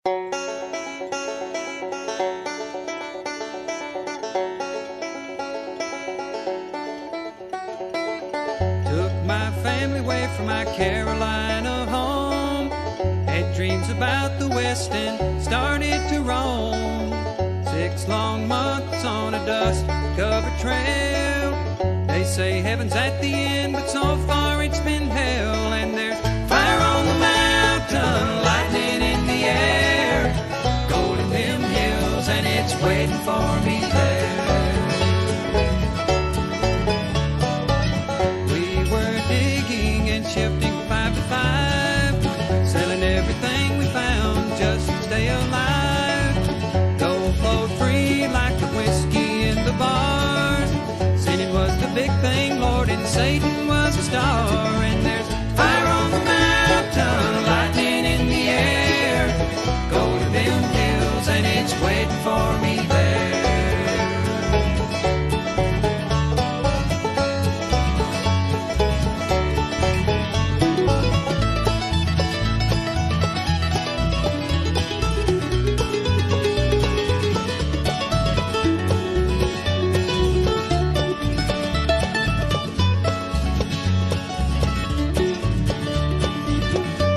Took my family away from my Carolina home. Had dreams about the West and started to roam. 6 long months on a dust-covered trail. They say heaven's at the end, but so far it's been hell. And there's fire on the mountain, lightning in the air, gold in them hills, and it's waiting for me there. We were digging and shifting 5 to 5, selling everything we found just to stay alive. Gold flowed free like the whiskey in the bars. Sinning was the big thing, Lord, and Satan was a star. And there's fire on the mountain, lightning in the air, gold in them hills, and it's waiting for me there.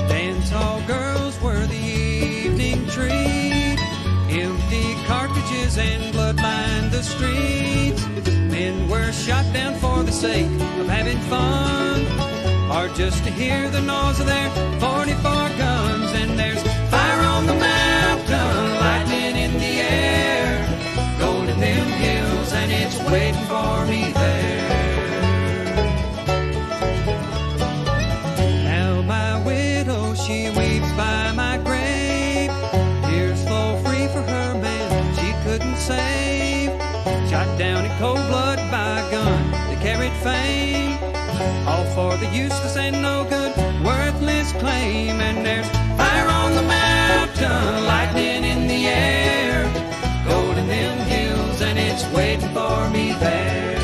Dance hall girls were the evening treat. Empty cartridges and blood lined the streets. Men were shot down for the sake of having fun, or just to hear the noise of their 44 guns. And there's fire on the mountain, lightning in the air, gold in them hills, and it's waiting for me there. Now my widow, she weeps by my grave. Tears flow free for her man she couldn't save. Shot down in cold blood by a gun that carried fame, all for the useless and no good, worthless claim. And there's fire on the mountain, lightning in the air, gold in them hills, and it's waiting for me there.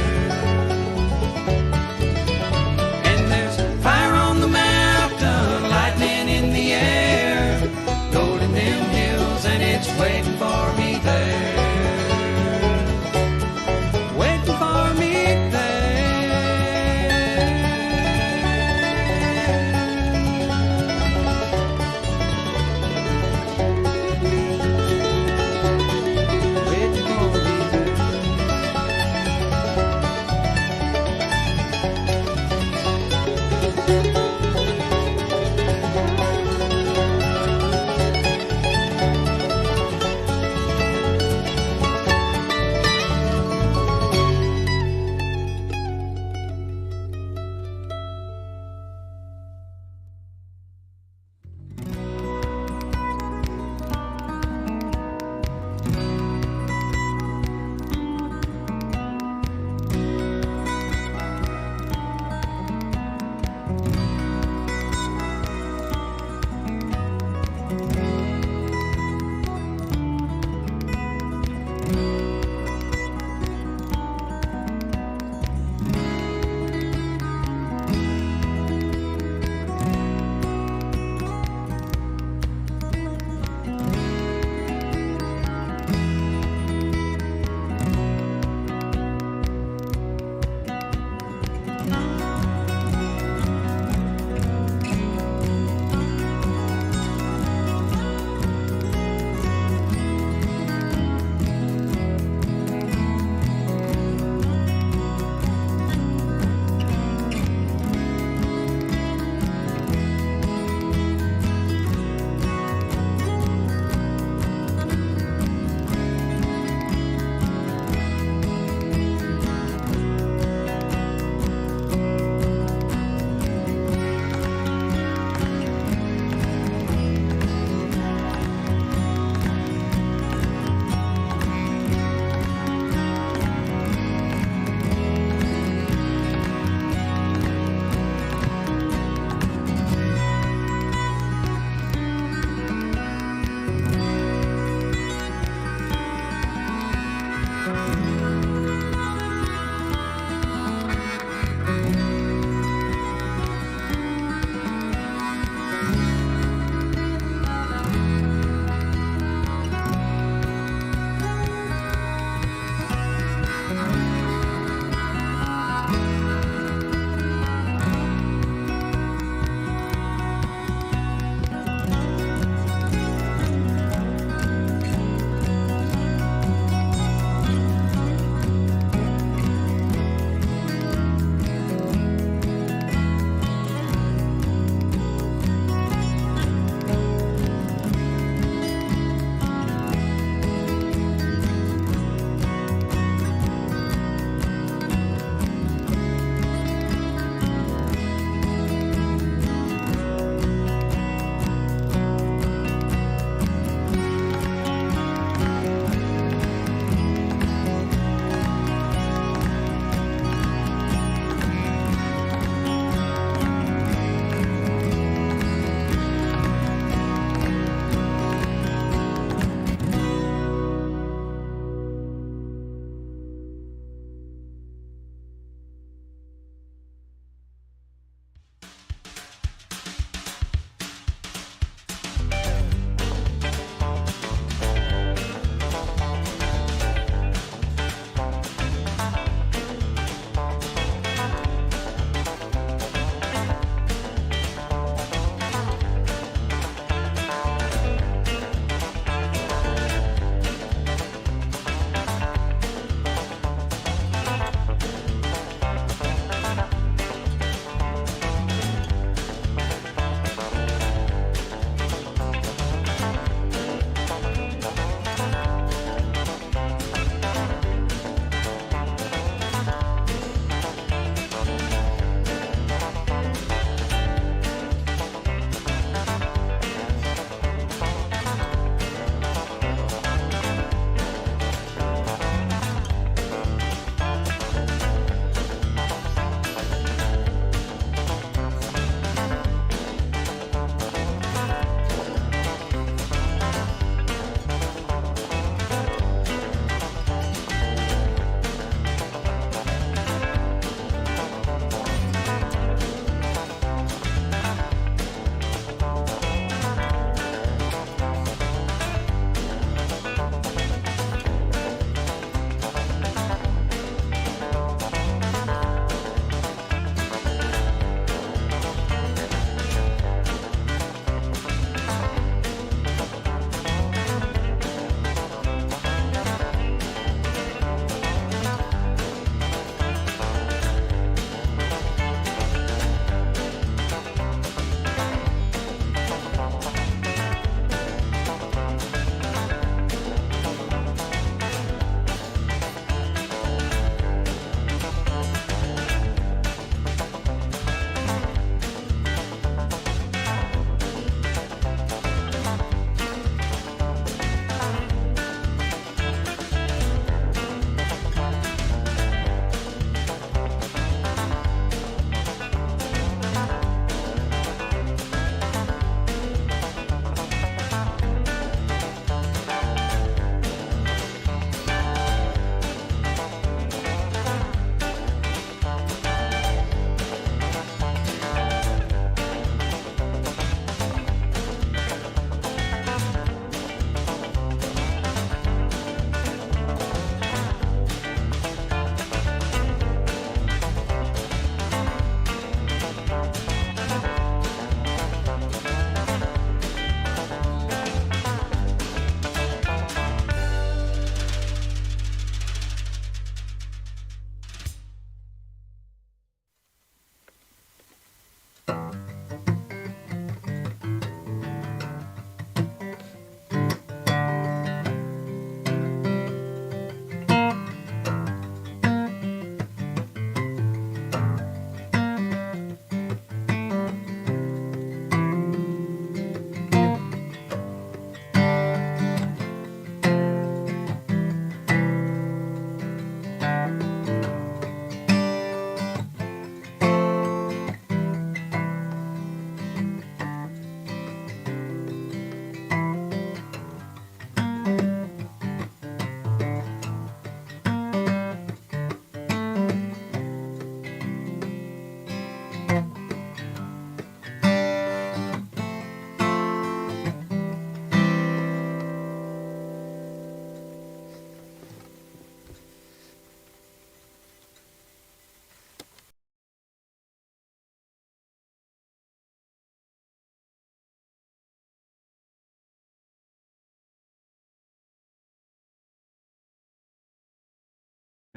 And there's fire on the mountain, lightning in the air, gold in them hills, and it's waiting for me there. Waiting for me there. Waiting for me there.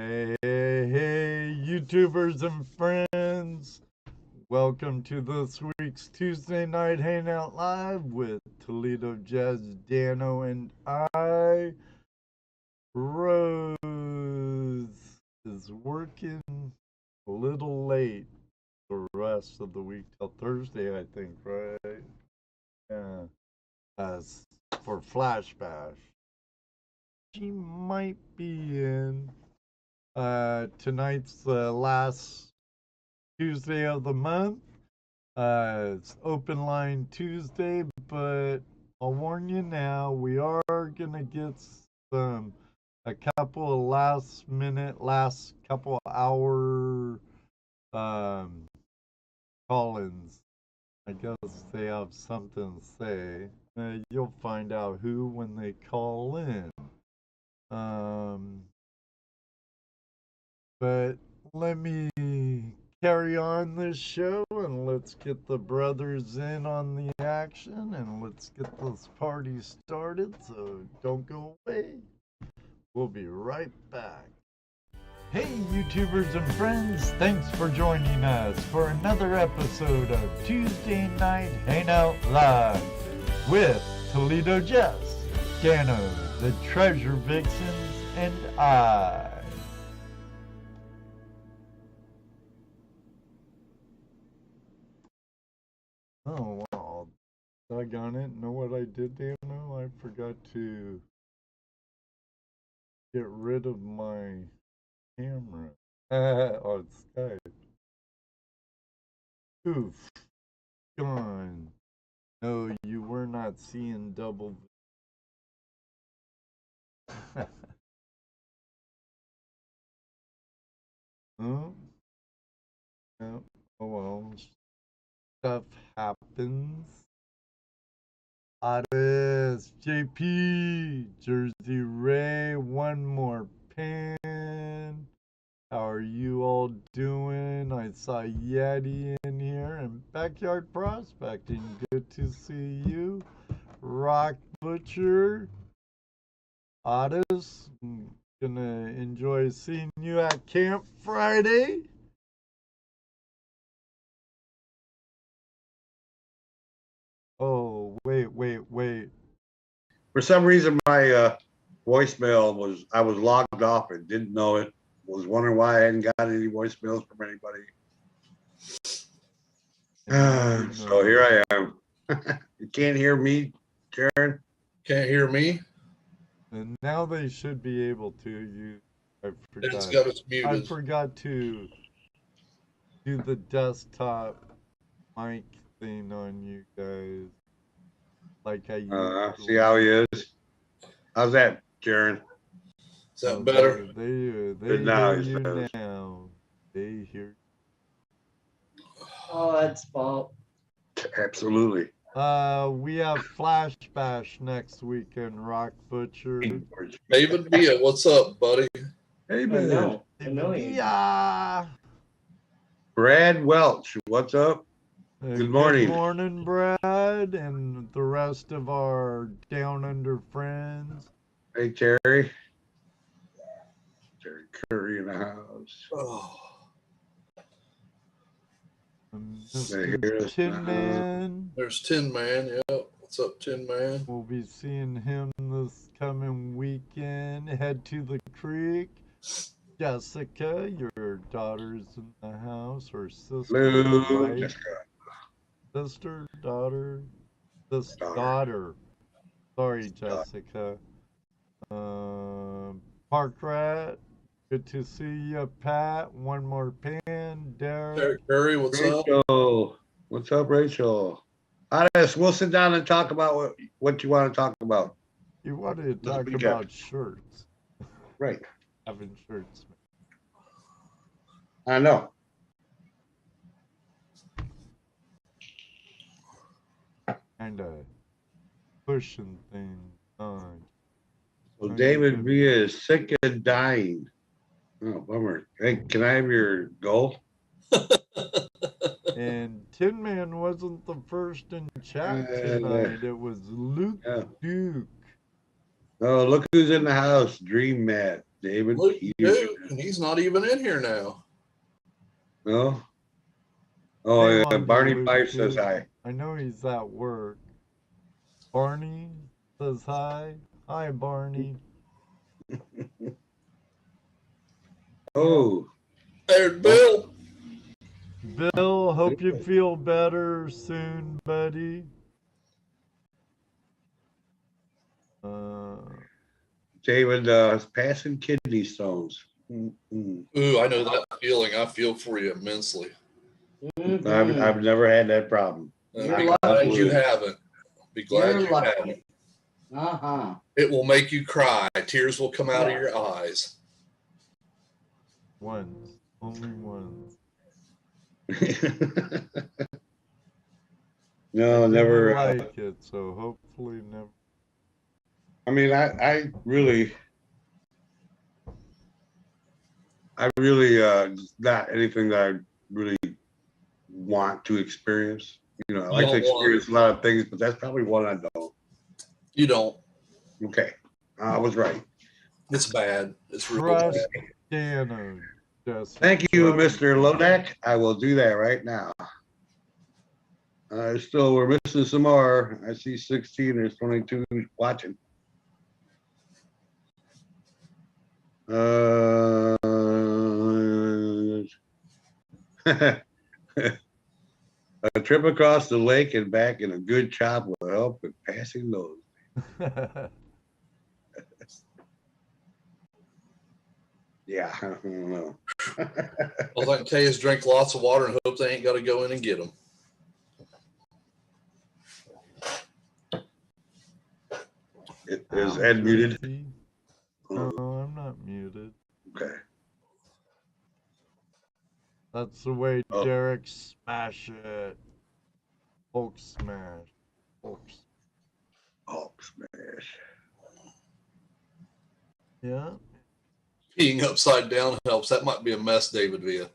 Hey, YouTubers and friends. Welcome to this week's Tuesday Night Hangout Live with ToledoJess, Dano, and I. Rose is working a little late the rest of the week till Thursday, I think, right? Yeah. As for Flash Bash. She might be in. Tonight's the last Tuesday of the month. It's open line Tuesday, but I'll warn you now, we are gonna get a couple of last couple of hour call-ins. I guess they have something to say. You'll find out who when they call in. But let me carry on this show and let's get the brothers in on the action and let's get this party started, so don't go away. We'll be right back. Hey YouTubers and friends, thanks for joining us for another episode of Tuesday Night Hangout Live with ToledoJess, Dano, the Treasure Vixens, and I. Oh, wow. Doggone it. Know what I did, Dano? I forgot to get rid of my camera on Skype. Oof. Gone. No, you were not seeing double. Huh? No. Oh, well. Stuff happens. Otis, JP, Jersey Ray, one more pan. How are you all doing? I saw Yeti in here and Backyard Prospecting. Good to see you. Rock Butcher, Otis, I'm gonna enjoy seeing you at Camp Friday. Oh, wait. For some reason, my voicemail I was logged off and didn't know it. Was wondering why I hadn't got any voicemails from anybody. So here I am. You can't hear me, Karen? Can't hear me? And now they should be able to. It's got us muted. I forgot to do the desktop mic thing on you guys. Like I used see how he is? How's that, Karen? Is that better? They hear you now. They hear. Oh, that's fault. Absolutely. We have Flash Bash next weekend, Rock Butcher. David Bia, what's up, buddy? Hey, man. Yeah. Brad Welch, what's up? Good morning. Good morning, Brad, and the rest of our Down Under friends. Hey, Terry. Terry Curry in the house. Oh. Mr. Tin Man. There's Tin Man, yeah. What's up, Tin Man? We'll be seeing him this coming weekend. Head to the creek. Jessica, your daughter's in the house, or sister. Hello, right? Jessica. Sister, daughter, daughter. Sorry, Jessica. Park Rat, good to see you, Pat. One more pan, Derek. Curry, what's Rachel. up? What's up, Rachel? Otis, we'll sit down and talk about what you want to talk about. You wanted to talk about shirts. Right. Having shirts. I know. Kind of pushing things on. So David B is sick and dying. Oh, bummer. Hey, can I have your gold? And Tin Man wasn't the first in chat tonight. It was Luke Duke. Oh, look who's in the house. Dream Matt. David. Luke Duke. And he's not even in here now. No. Oh Hey, yeah, Wonder Barney Lucy. Fife says hi. I know he's at work. Barney says hi. Hi, Barney. Oh. There's Bill. Bill, hope you feel better soon, buddy. David passing kidney stones. Mm-mm. Ooh, I know that feeling. I feel for you immensely. I've never had that problem. I'm You're glad lucky. you haven't. Be glad You're you lucky. haven't. Uh-huh. It will make you cry. Tears will come out of your eyes. Once. Only once. No, I never. didn't like it, so hopefully never. I mean, I really, not anything that I really want to experience. You know, I like to experience a lot of things, but that's probably one I don't. You don't. Okay, I was right. It's bad. It's really Trust bad. Dano. Thank you, Mr. Lodak. I will do that right now. Still, we're missing some more. I see 16. There's 22 watching. A trip across the lake and back in a good chop will help with passing those. Yeah, I don't know. All I can tell you is drink lots of water and hope they ain't got to go in and get them. Is Ed muted? No, I'm not muted. Okay. That's the way Derek smash it. Hulk smash. Hulk smash. Yeah. Peeing upside down helps. That might be a mess, David Villa.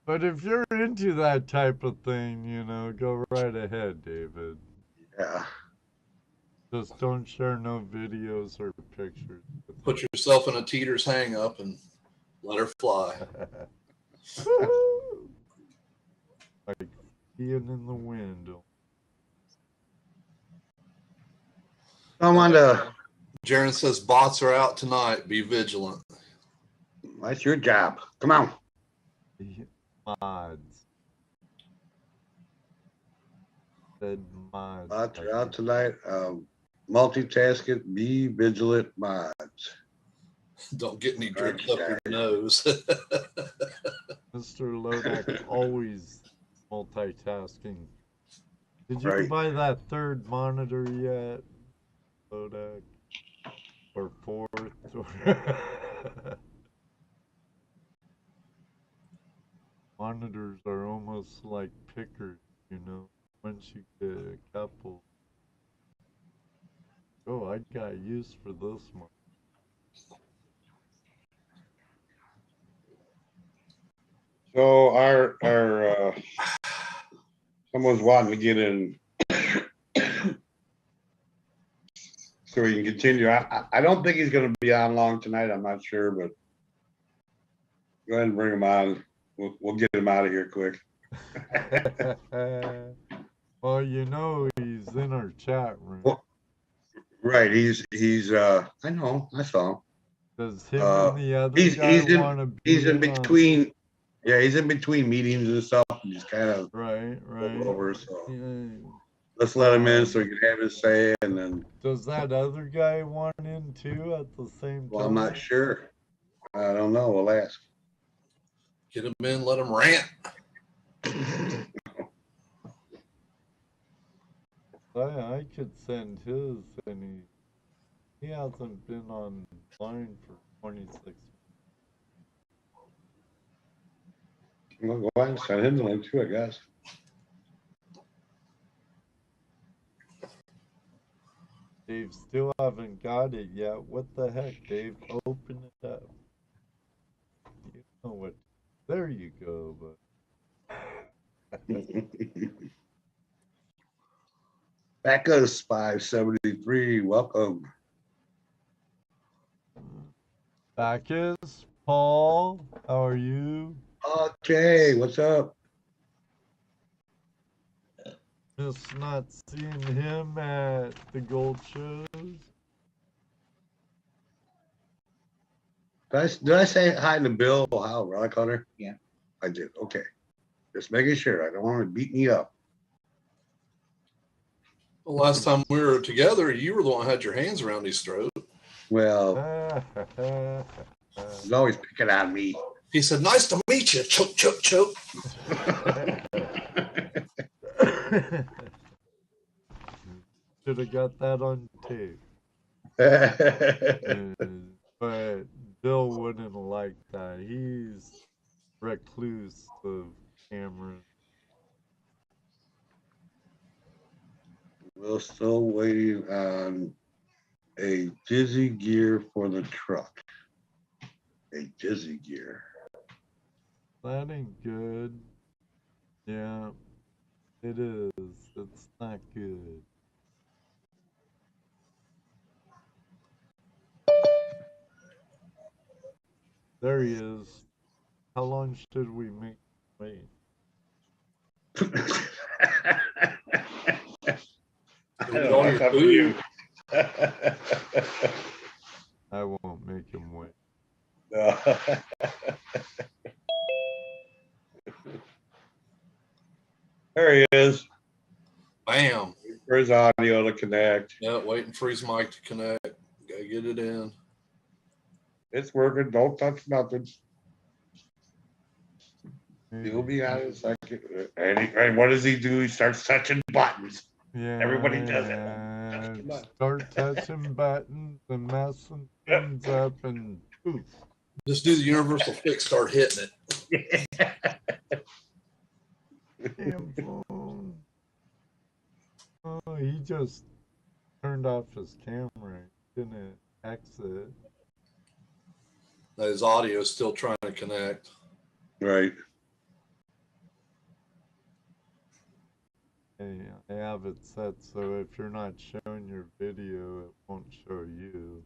But if you're into that type of thing, you know, go right ahead, David. Yeah. Just don't share no videos or pictures. Put yourself in a teeter's hang up and let her fly. Like being in the wind. Someone to. Jaron says bots are out tonight. Be vigilant. That's your job. Come on. Mods. Said mods. Bots are out tonight. Multitask it. Be vigilant, mods. Don't get any drips up your nose. Mr. Lodak always multitasking. Did you buy that third monitor yet, Lodak? Or fourth? Monitors are almost like pickers, you know, once you get a couple. Oh, I got use for this one. So our someone's wanting to get in so we can continue. I don't think he's going to be on long tonight. I'm not sure, but go ahead and bring him on. We'll get him out of here quick. Well, you know he's in our chat room. Well, right, he's I know, I saw him. Does him and the other guy want to be he's in between. Yeah, he's in between meetings and stuff. And he's kind of right. over. So Yeah. let's let him in so he can have his say, and then. Does that other guy want in too at the same time? Well, I'm not sure. I don't know. We'll ask. Get him in, let him rant. I could send his, and he hasn't been online for 26. We'll go ahead and send him the link too, I guess. Dave still haven't got it yet. What the heck, Dave? Open it up. You know what? There you go, but. Becca's 573. Welcome. Bacchus, Paul, how are you? Okay, what's up? Just not seeing him at the gold shows. Did I say hi to Bill? How, Rock Hunter? Yeah. I did. Okay. Just making sure. I don't want to beat me up. The last time we were together, you were the one who had your hands around his throat. Well, he's always picking on me. He said, "Nice to meet you." Choke, choke, choke. Should have got that on tape. But Bill wouldn't like that. He's recluse of cameras. We're still waiting on a dizzy gear for the truck. A dizzy gear. That ain't good. Yeah, it is. It's not good. There he is. How long should we make wait? I don't know, it's up to you. I won't make him wait. No. There he is. Bam. For his audio to connect. Yeah, waiting for his mic to connect. Gotta get it in. It's working. Don't touch nothing. He'll be on in a second. And what does he do? He starts touching buttons. Yeah. Everybody does it. Start touching buttons and messing things up and poof. Just do the universal fix, start hitting it. Damn phone. Oh, he just turned off his camera. He didn't exit. His audio is still trying to connect. Right. Hey, I have it set so if you're not showing your video, it won't show you.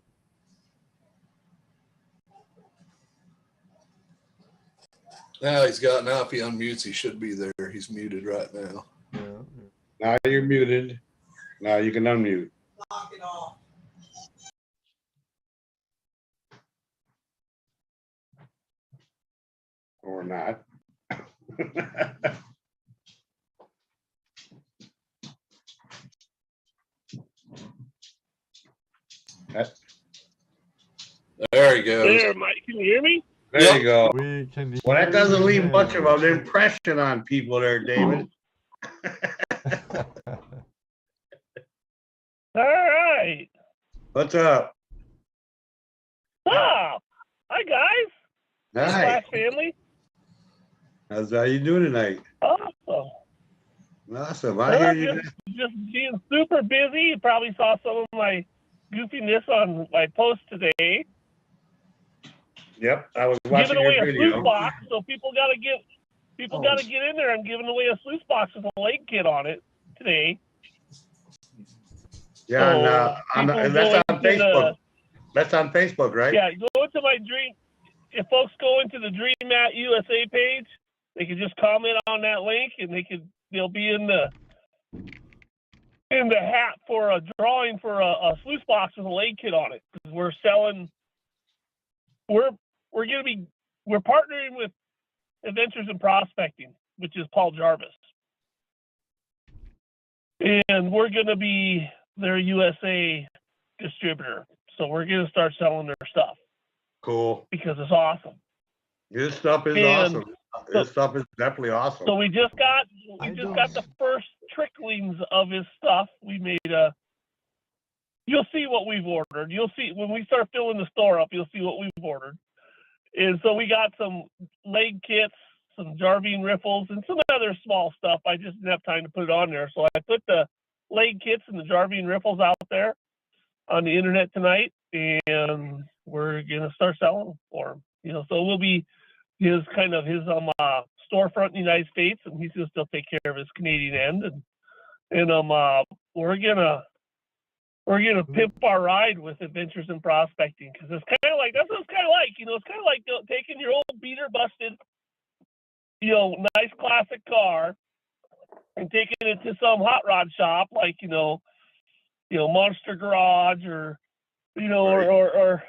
Now he's got, now if he unmutes, he should be there. He's muted right now. Yeah. Now you're muted. Now you can unmute. Knock it off. Or not. There he goes. There, Mike, can you hear me? There you go. We can Well, that hear doesn't leave him. much of an impression on people there, David. All right. What's up? Oh, hi, guys. Hi. Class family. How you doing tonight? Awesome. Awesome. I hear you. Just being super busy. You probably saw some of my goofiness on my post today. Yep, I was watching Giving away your a video. sluice box, so people gotta get in there. I'm giving away a sluice box with a lake kit on it today. Yeah, So and that's on Facebook. That's on Facebook, right? Yeah, go into my dream. If folks go into the Dream Mat USA page, they can just comment on that link, and they'll be in the hat for a drawing for a sluice box with a leg kit on it. Because we're selling. We're partnering with Adventures in Prospecting, which is Paul Jarvis, and we're going to be their USA distributor. So we're going to start selling their stuff. Cool. Because it's awesome. His stuff is awesome. His stuff is definitely awesome. So we just got the first tricklings of his stuff. We made you'll see what we've ordered. You'll see when we start filling the store up, you'll see what we've ordered. And so we got some leg kits, some Jarvine riffles, and some other small stuff. I just didn't have time to put it on there. So I put the leg kits and the Jarvine riffles out there on the internet tonight, and we're gonna start selling them for him. So we'll be his storefront in the United States, and he's gonna still take care of his Canadian end, and we're we're gonna pimp our ride with Adventures in Prospecting, because it's kind of like, that's what it's kind of like. It's kind of like taking your old beater busted, nice classic car, and taking it to some hot rod shop like Monster Garage, or or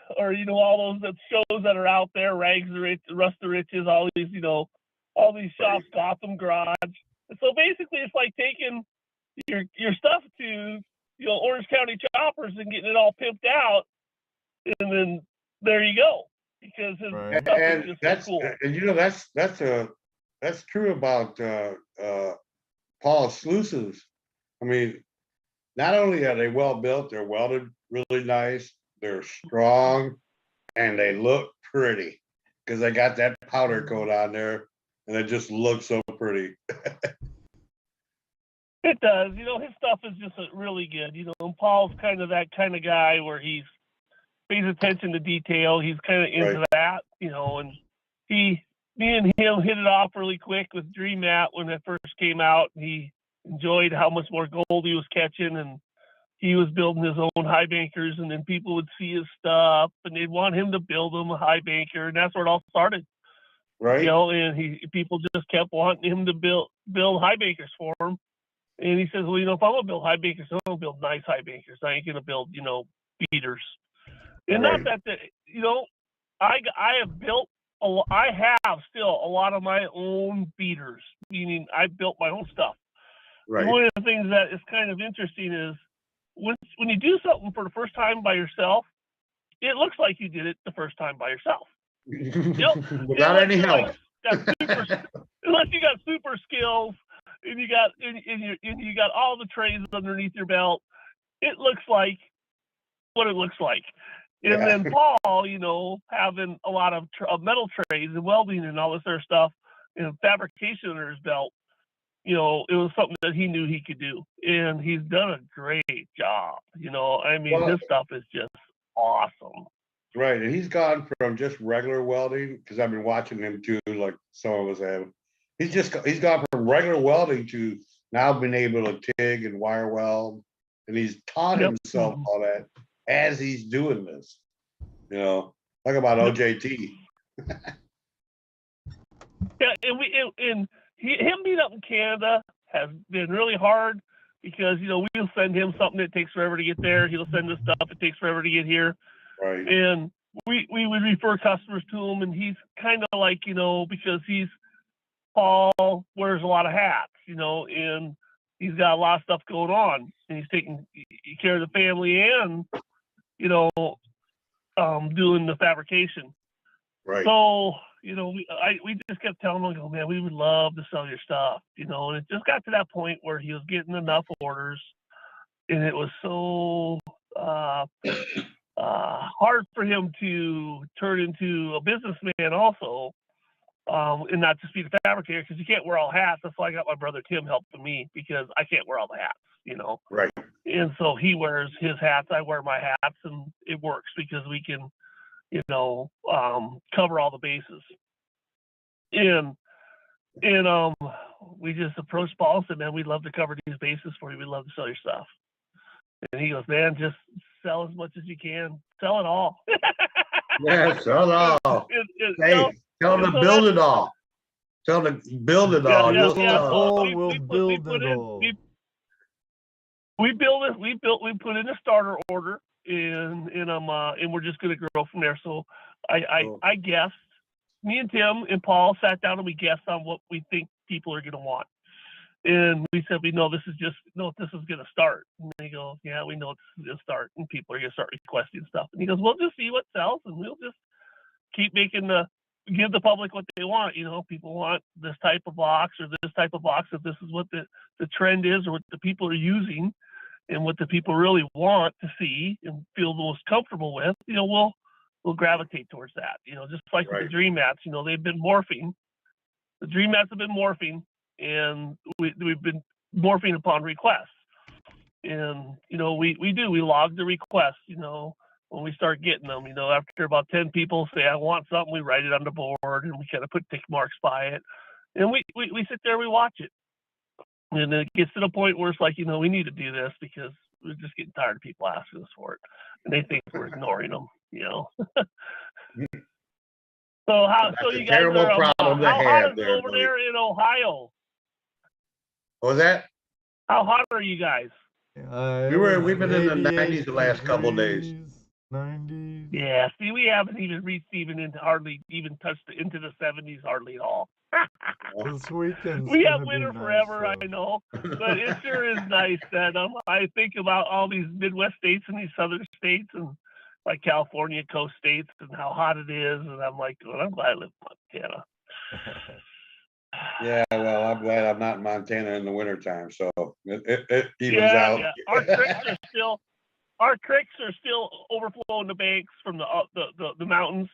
all those shows that are out there, Rags to Rich, Rust to Riches, all these shops, Gotham Garage. And so basically, it's like taking your stuff to Orange County Choppers and getting it all pimped out, and then there you go, because his stuff is just that's so cool. And that's true about Paul Sluices. I mean, not only are they well built, they're welded really nice, they're strong, and they look pretty because they got that powder coat on there, and it just looks so pretty. It does. His stuff is just really good. And Paul's kind of that kind of guy where he pays attention to detail. He's kind of into that, and me and him hit it off really quick with Dream Mat when it first came out. He enjoyed how much more gold he was catching, and he was building his own high bankers, and then people would see his stuff and they'd want him to build them a high banker, and that's where it all started. Right. And people just kept wanting him to build high bankers for him. And he says, well, if I'm going to build high bankers, I'm going to build nice high bankers. I ain't going to build, beaters. And not that, I have still a lot of my own beaters, meaning I built my own stuff. Right. One of the things that is kind of interesting is when you do something for the first time by yourself, it looks like you did it the first time by yourself. Without any help. Unless you got super skills and you got all the trays underneath your belt, it looks like what it looks like. And then Paul, having a lot of metal trays and welding and all this other stuff and fabrication under his belt, it was something that he knew he could do, and he's done a great job. His stuff is just awesome. Right, and he's gone from just regular welding, because I've been watching him too, like some of us have. He's gone from regular welding to now being able to TIG and wire weld, and he's taught himself all that as he's doing this. Talk about OJT. Yeah, and him being up in Canada has been really hard, because we'll send him something that takes forever to get there. He'll send us stuff it takes forever to get here. Right. And we would refer customers to him, and he's kind of like, because Paul wears a lot of hats, and he's got a lot of stuff going on, and he's taking care of the family and, doing the fabrication. Right. So, we just kept telling him, man, we would love to sell your stuff, and it just got to that point where he was getting enough orders, and it was so hard for him to turn into a businessman also, and not just be the fabricator, because you can't wear all hats. That's why I got my brother Tim helping me, because I can't wear all the hats, Right. And so he wears his hats, I wear my hats, and it works because we can, cover all the bases. And we just approached Paul and said, man, we'd love to cover these bases for you. We'd love to sell your stuff. And he goes, man, just sell as much as you can. Sell it all. Yeah, sell it all. Tell them to build it all. Tell them to build it all. We'll build it all. We build it. We put in a starter order, and we're just going to grow from there. So I guessed. Me and Tim and Paul sat down and we guessed on what we think people are going to want. And we said, we know this is going to start. And they go, yeah, we know this is going to start. And people are going to start requesting stuff. And he goes, we'll just see what sells, and we'll just keep give the public what they want. People want this type of box or this type of box. If this is what the trend is, or what the people are using and what the people really want to see and feel the most comfortable with, we'll gravitate towards that. Just like with the Dream Mats, they've been morphing. The Dream Mats have been morphing, and we've been morphing upon requests. And, we log the requests, when we start getting them, after about 10 people say, I want something, we write it on the board, and we kind of put tick marks by it. And we sit there, we watch it. And it gets to the point where it's like, we need to do this because we're just getting tired of people asking us for it, and they think we're ignoring them. So That's you a guys terrible are problem to how hot have is it there, over buddy. there in Ohio? What was that? How hot are you guys? We've been in the 90s the last couple of days. 90s. Yeah, see, we haven't even reached hardly even touched into the 70s hardly at all. This weekend's We gonna have be winter nice, forever, though. I know, but it sure is nice that I think about all these Midwest states and these southern states and like California coast states and how hot it is, and I'm like, well, I'm glad I live in Montana. Yeah, well, I'm glad I'm not in Montana in the wintertime, so it evens out. Yeah. Our creeks are still overflowing the banks from the mountains,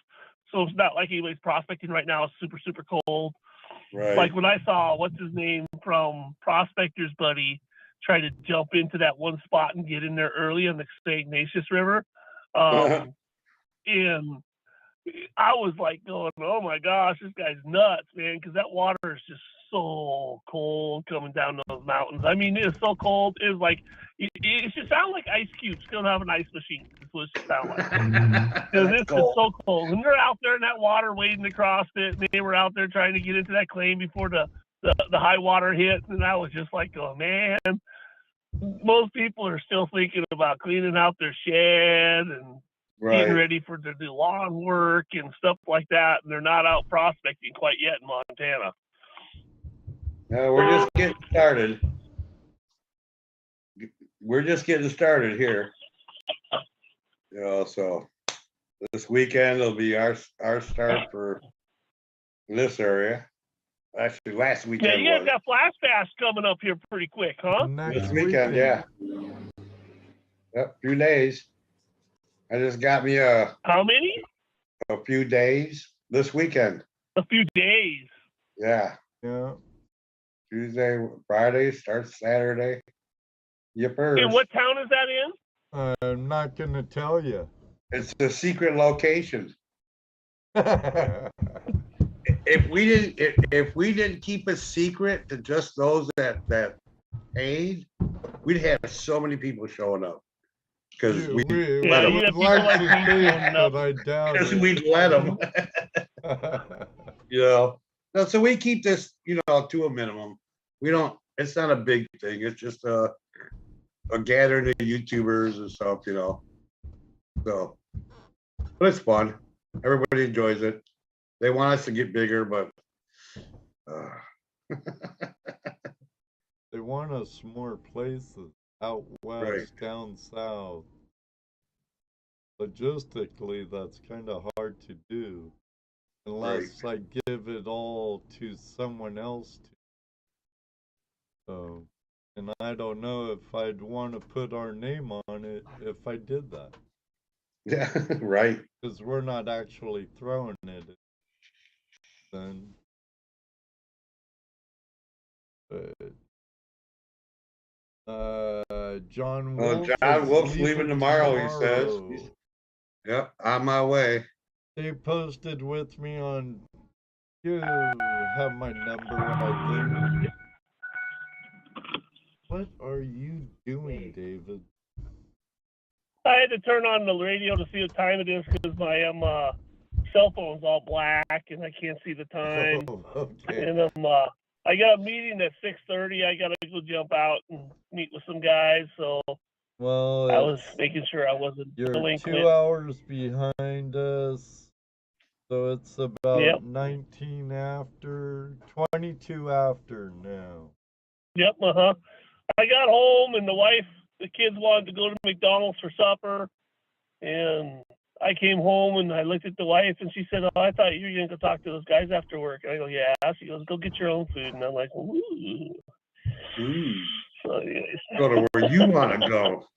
so it's not like anybody's prospecting right now. It's super, super cold. Right. Like when I saw what's his name from Prospector's buddy try to jump into that one spot and get in there early on the St. Ignatius River, and I was like going, oh my gosh, this guy's nuts, man, because that water is just so cold coming down those mountains. I mean, it is so cold. It's like it should sound like ice cubes coming out of an ice machine. That's what it should sound like. Because it's just so cold. And they're out there in that water wading across it. And they were out there trying to get into that claim before the high water hit. And I was just like, oh man, most people are still thinking about cleaning out their shed and getting ready to do lawn work and stuff like that. And they're not out prospecting quite yet in Montana. No, we're just getting started. We're just getting started here. So this weekend will be our start for this area. Actually, last weekend. Yeah, you guys got Flash Bash coming up here pretty quick, huh? This weekend, yeah. Yep, few days. I just got me how many? A few days this weekend. A few days. Yeah. Yeah. Tuesday, Friday, starts Saturday. Yippers. And what town is that in? I'm not gonna tell you. It's a secret location. If we didn't keep it secret to just those that paid, we'd have so many people showing up. Because we'd let them. But I doubt Because it. we'd let them. So we keep this, to a minimum. We don't. It's not a big thing. It's just a gathering of YouTubers and stuff, So, but it's fun. Everybody enjoys it. They want us to get bigger, but they want us more places out west, down south. Logistically, that's kind of hard to do unless I give it all to someone else. So, and I don't know if I'd want to put our name on it if I did that. Yeah, right. Because we're not actually throwing it. Then, John Wolf. John Wolf's leaving tomorrow. He says. Yep, on my way. They posted with me on. You have my number, I think. What are you doing, David? I had to turn on the radio to see what time it is because my cell phone's all black and I can't see the time. Oh, okay. And I got a meeting at 6:30. I got to go jump out and meet with some guys. So I was making sure I wasn't delinquent. You're 2 hours behind us. So it's about 19 after, 22 after now. Yep, I got home and the kids wanted to go to McDonald's for supper. And I came home and I looked at the wife and she said, oh, I thought you were going to go talk to those guys after work. And I go, yeah. She goes, go get your own food. And I'm like, ooh. So, go to where you want to go.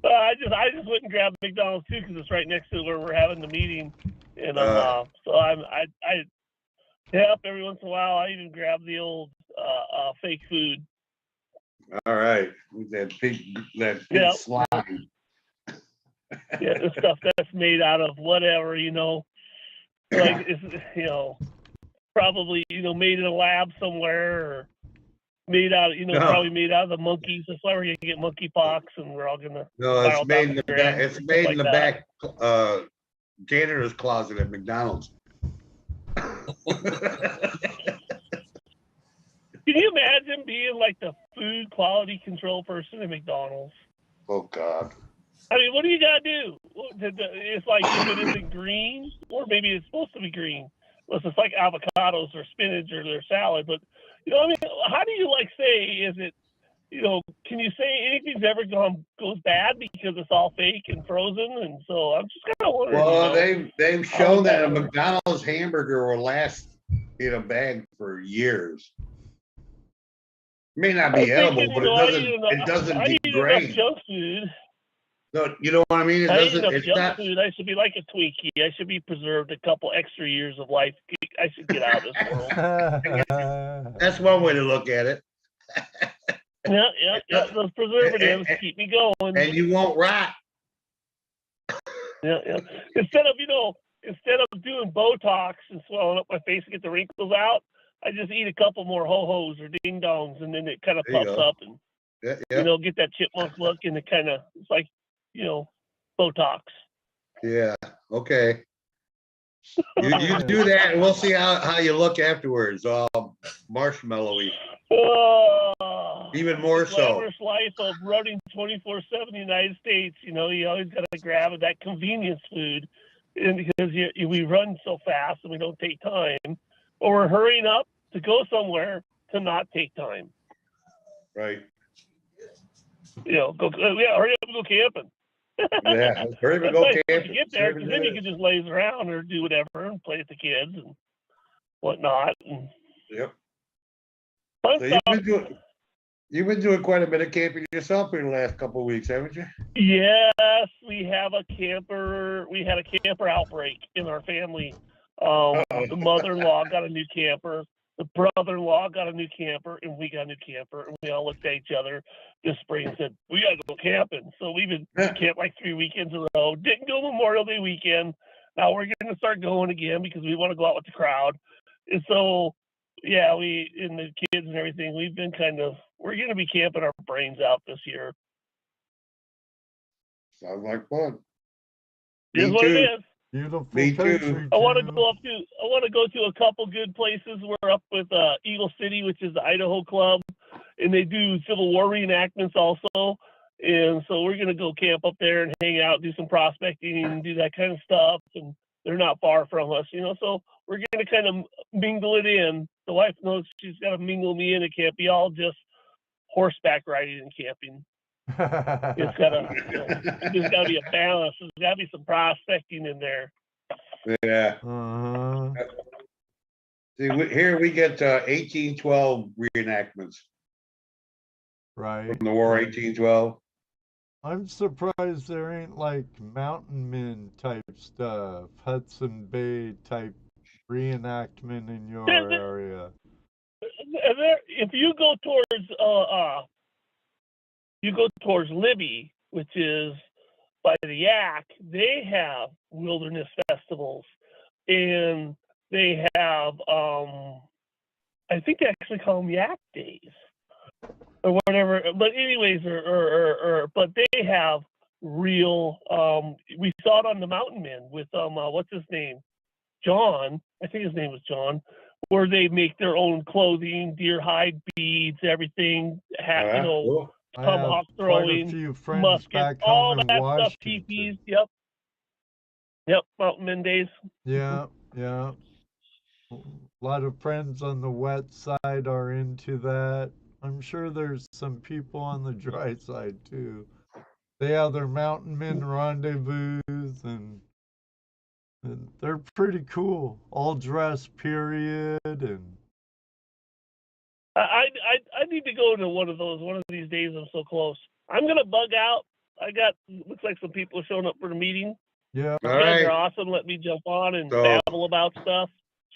I just went and grabbed McDonald's too because it's right next to where we're having the meeting. And so I yep, every once in a while I even grab the old fake food. All right, that big slime. Yeah, the stuff that's made out of whatever, like it's probably made in a lab somewhere. Or made out, No. probably made out of the monkeys. That's why we're gonna get monkeypox, and we're all gonna. No, it's made in the back. grams It's and made stuff in the like back janitor's closet at McDonald's. Can you imagine being like the food quality control person at McDonald's? Oh God. I mean, what do you gotta do? It's like if it isn't green, or maybe it's supposed to be green. Unless it's like avocados or spinach or their salad. But I mean, how do you like say? Is it? Can you say anything's ever goes bad because it's all fake and frozen? And so I'm just kind of wondering. Well, they've shown that a McDonald's hamburger will last in a bag for years. May not be edible, but it doesn't degrade. Junk food. No, you know what I mean? It doesn't. It's not. Food. I should be like a Twinkie. I should be preserved a couple extra years of life. I should get out of this world. That's one way to look at it. Yeah. Those preservatives keep me going. And you won't rot. Yeah. Instead of doing Botox and swelling up my face to get the wrinkles out, I just eat a couple more ho-hos or ding-dongs, and then it kind of puffs up and, get that chipmunk look, and it kind of, it's like, Botox. Yeah, okay. You do that, and we'll see how you look afterwards. Marshmallowy. Even more so. Glamorous life of running 24/7 in the United States. You always got to grab that convenience food, and because we run so fast and we don't take time, or we're hurrying up to go somewhere to not take time. Right. Hurry up and go camping. Yeah, hurry up and go camping. Get there, because then you can just laze around or do whatever and play with the kids and whatnot. And yep. So you've been doing quite a bit of camping yourself in the last couple of weeks, haven't you? Yes, we have a camper. We had a camper outbreak in our family. The mother-in-law got a new camper. The brother-in-law got a new camper, and we got a new camper. And we all looked at each other this spring and said, "We got to go camping." So we've been camped like 3 weekends in a row. Didn't go Memorial Day weekend. Now we're going to start going again because we want to go out with the crowd. And so, yeah, we and the kids and everything. We've been we're going to be camping our brains out this year. Sounds like fun. It is what it is. Beautiful. Me too. I want to go to a couple good places. We're up with Eagle City, which is the Idaho Club, and they do Civil War reenactments also. And so we're gonna go camp up there and hang out, do some prospecting, and do that kind of stuff. And they're not far from us, So we're gonna kind of mingle it in. The wife knows she's got to mingle me in. It can't be all just horseback riding and camping. It's there's got to be a balance. There's got to be some prospecting in there. Yeah. See, here we get 1812 reenactments. Right. From the war 1812. I'm surprised there ain't like mountain men type stuff, Hudson Bay type reenactment in your area. If you go towards Libby, which is by the Yak, they have wilderness festivals, and they have I think they actually call them Yak Days or whatever. But anyways, but they have real. We saw it on the Mountain Men with what's his name, John. I think his name was John. Where they make their own clothing, deer hide beads, everything. Cool. Tomahawk throwing, muskets, all that stuff, teepees. Yep, Mountain Men days. Yeah. A lot of friends on the wet side are into that. I'm sure there's some people on the dry side too. They have their Mountain Men rendezvous, and they're pretty cool. All dressed, period, and I need to go to one of those one of these days. I'm so close. I'm gonna bug out. Looks like some people are showing up for the meeting. Yeah. You guys are awesome. Let me jump on and babble about stuff.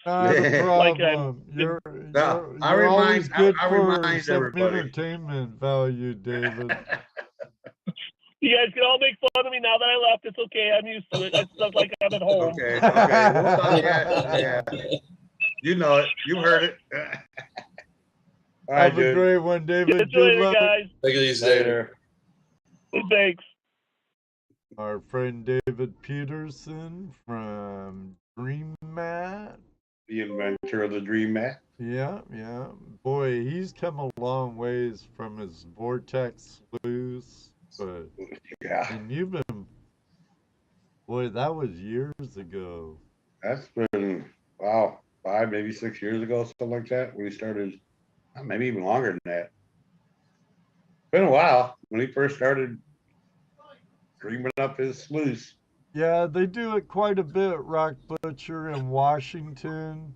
Not a problem. You're always good for some entertainment value, David. You guys can all make fun of me now that I left. It's okay. I'm used to it. It's stuff like I'm at home. Okay. Yeah. You know it. You heard it. All right, Have a dude. great one, David. Get you Good later, luck. guys. Take it easy, David. Later. Thanks. Our friend David Peterson from Dream Mat. The inventor of the Dream Mat. Yeah. Boy, he's come a long ways from his Vortex sluice. But Yeah, and you've been, boy, that was years ago. that's been, wow, 5, maybe 6 years ago, something like that. We started, maybe even longer than that. Been a while when he first started dreaming up his sluice. Yeah, they do it quite a bit, Rock Butcher in Washington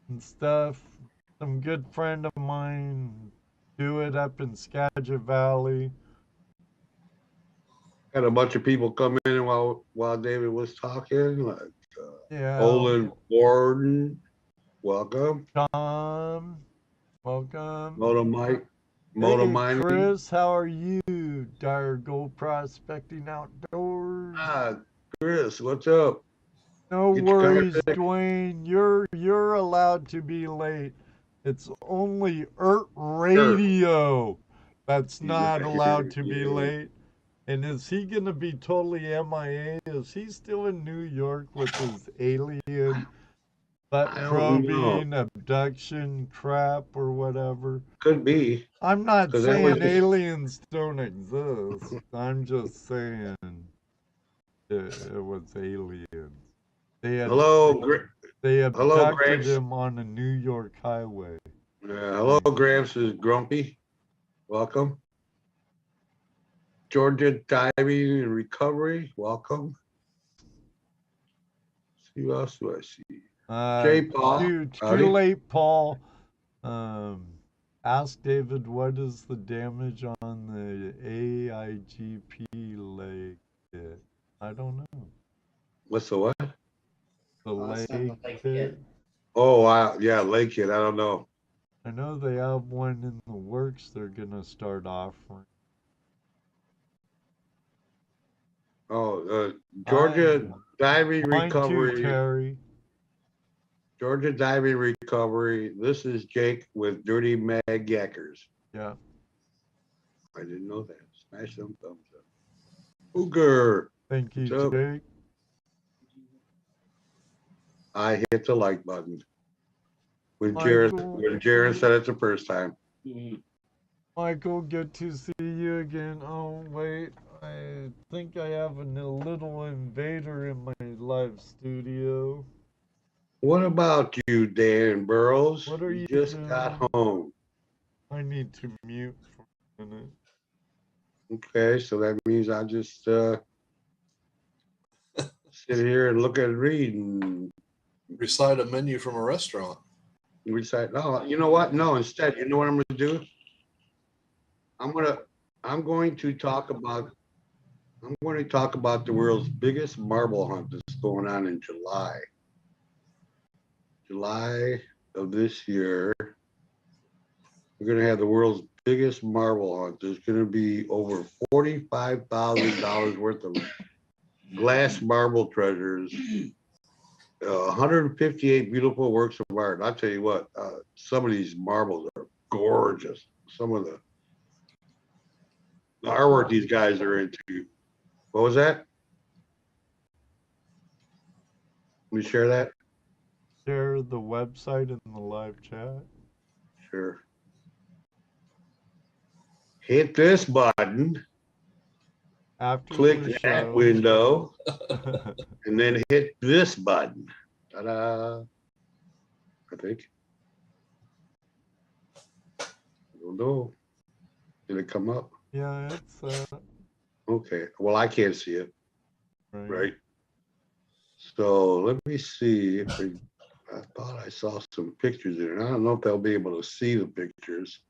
and stuff. Some good friend of mine do it up in Skagit Valley. Had a bunch of people come in while David was talking, like Yeah. Olin Borden, welcome. Tom, welcome. Moto Mike, Moto Hey, Mining. Chris, how are you? Dire Gold Prospecting Outdoors. Chris, what's up? No Get your worries, contact. Dwayne. You're allowed to be late. It's only Radio that's not allowed to be late. And is he gonna be totally MIA? Is he still in New York with his alien butt I don't know. probing abduction crap or whatever? Could be. I'm not 'Cause that was saying just- aliens don't exist. I'm just saying it was aliens. They abducted Gramps. him on a New York highway. Hello, Gramps is grumpy. Welcome. Georgia Diving and Recovery, welcome. See who else do I see? J. Paul. Too Howdy. late, Paul. Ask David what is the damage on the AIGP leg kit. I don't know. What's the what? The leg kit. Oh, wow. Yeah, leg kit. I don't know. I know they have one in the works they're gonna start offering. Oh, Georgia Diving Mine too, Recovery. Terry. Georgia Diving Recovery. This is Jake with Dirty Mag Yackers. Yeah. I didn't know that. Smash them thumbs up. Ooger. Thank you, What's up? Jake. I hit the like button. When Michael. Jared said it the first time. Michael, good to see you again. Oh, wait. I think I have a little invader in my live studio. What about you, Dan Burrows? What are you just doing? got home. I need to mute for a minute. Okay, so that means I just sit here and look at and read and Recite a menu from a restaurant. recite. No, you know what? No, instead, you know what I'm going to do? I'm going to talk about the world's biggest marble hunt that's going on in July. July of this year. We're going to have the world's biggest marble hunt. There's going to be over $45,000 worth of glass marble treasures, 158 beautiful works of art. I'll tell you what, some of these marbles are gorgeous. Some of the artwork these guys are into. What was that? Can we share that? Share the website in the live chat. Sure. Hit this button, After click the that show. window, and then hit this button. Ta-da! I think. I don't know. Did it come up? Yeah, it's Okay. Well, I can't see it, right. right? So let me see if I thought I saw some pictures in it. I don't know if they'll be able to see the pictures.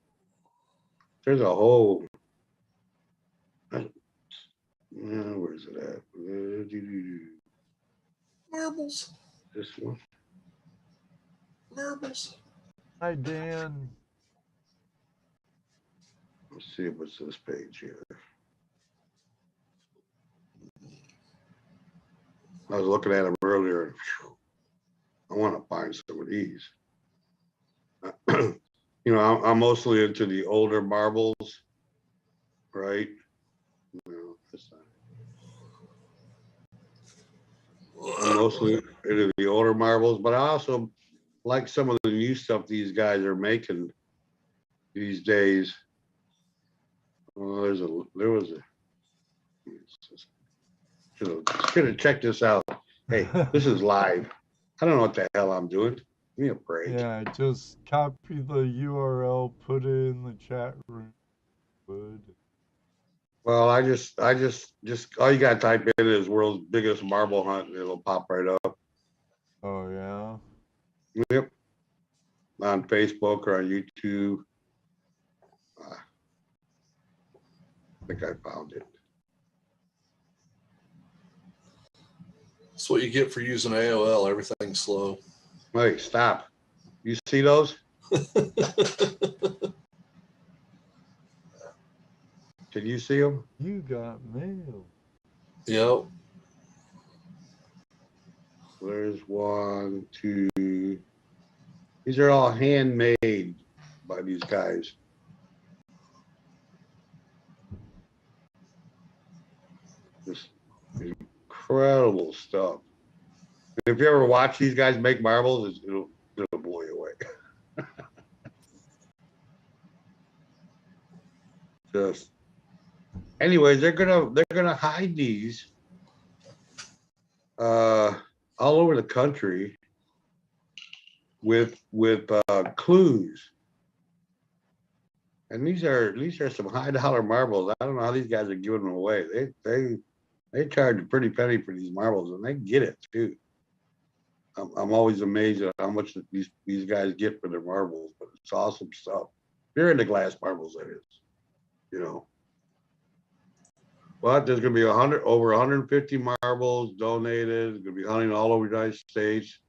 There's a whole. Where's it at? Marbles. This one. Marbles. Hi, Dan. Let's see what's this page here. I was looking at them earlier. And, I want to find some of these. You know, I'm mostly into the older marbles, right? No, that's not. I'm mostly into the older marbles, but I also like some of the new stuff these guys are making these days. Oh, there was a should have checked this out. Hey, this is live. I don't know what the hell I'm doing. Give me a break. Yeah, just copy the URL, put it in the chat room. Good. Well, I just all you gotta type in is world's biggest marble hunt and it'll pop right up. Oh yeah. Yep. On Facebook or on YouTube. I think I found it. That's what you get for using AOL. Everything's slow. Hey, stop. You see those? Can you see them? You got mail. Yep. There's 1, 2. These are all handmade by these guys. Just incredible stuff. If you ever watch these guys make marbles, it'll blow you away. Just, anyways, they're gonna hide these all over the country with clues. And these are some high dollar marbles. I don't know how these guys are giving them away. They charge a pretty penny for these marbles, and they get it too. I'm always amazed at how much these guys get for their marbles, but it's awesome stuff. If you're into glass marbles, that is, you know. But there's gonna be over 150 marbles donated. It's gonna be hunting all over the United States.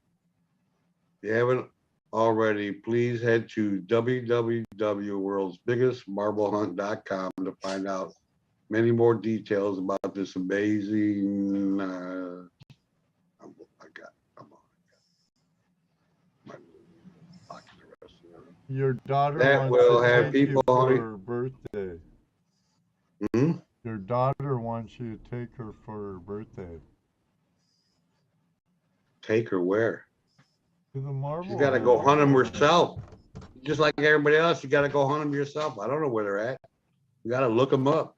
If you haven't already, please head to www.worldsbiggestmarblehunt.com to find out many more details about this amazing. Your daughter That wants will to have take you people for hunting. her birthday. Hmm? Your daughter wants you to take her for her birthday. Take her where? To the marble. She's got to go hunt them herself. Just like everybody else, you got to go hunt them yourself. I don't know where they're at. You got to look them up.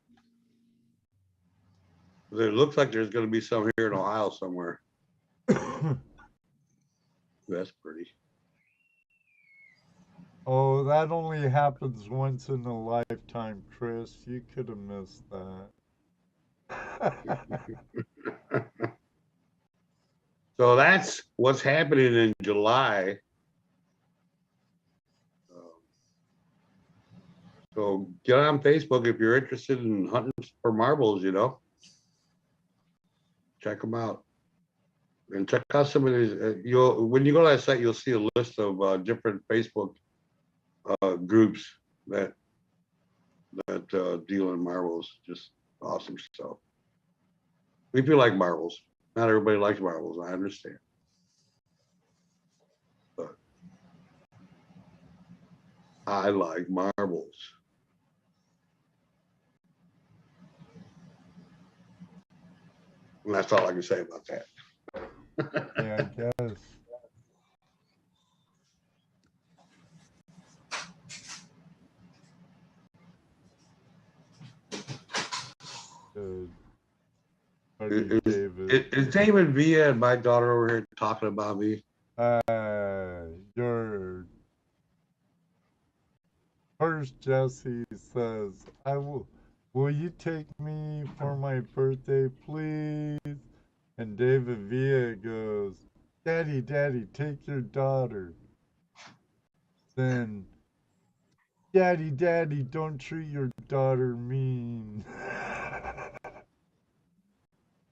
It looks like there's going to be some here in Ohio somewhere. That's pretty. Oh, that only happens once in a lifetime, Chris. You could have missed that. So that's what's happening in July. So get on Facebook if you're interested in hunting for marbles, you know. Check them out. And check out some of these. When you go to that site, you'll see a list of different Facebook groups that deal in marbles. Just awesome stuff. If you like marbles, not everybody likes marbles. I understand, but I like marbles. And that's all I can say about that. Yeah, I guess. Good. David. Is David Villa and my daughter over here talking about me? Your first Jesse says, will you take me for my birthday, please? And David Villa goes, Daddy, take your daughter. Then, Daddy, don't treat your daughter mean.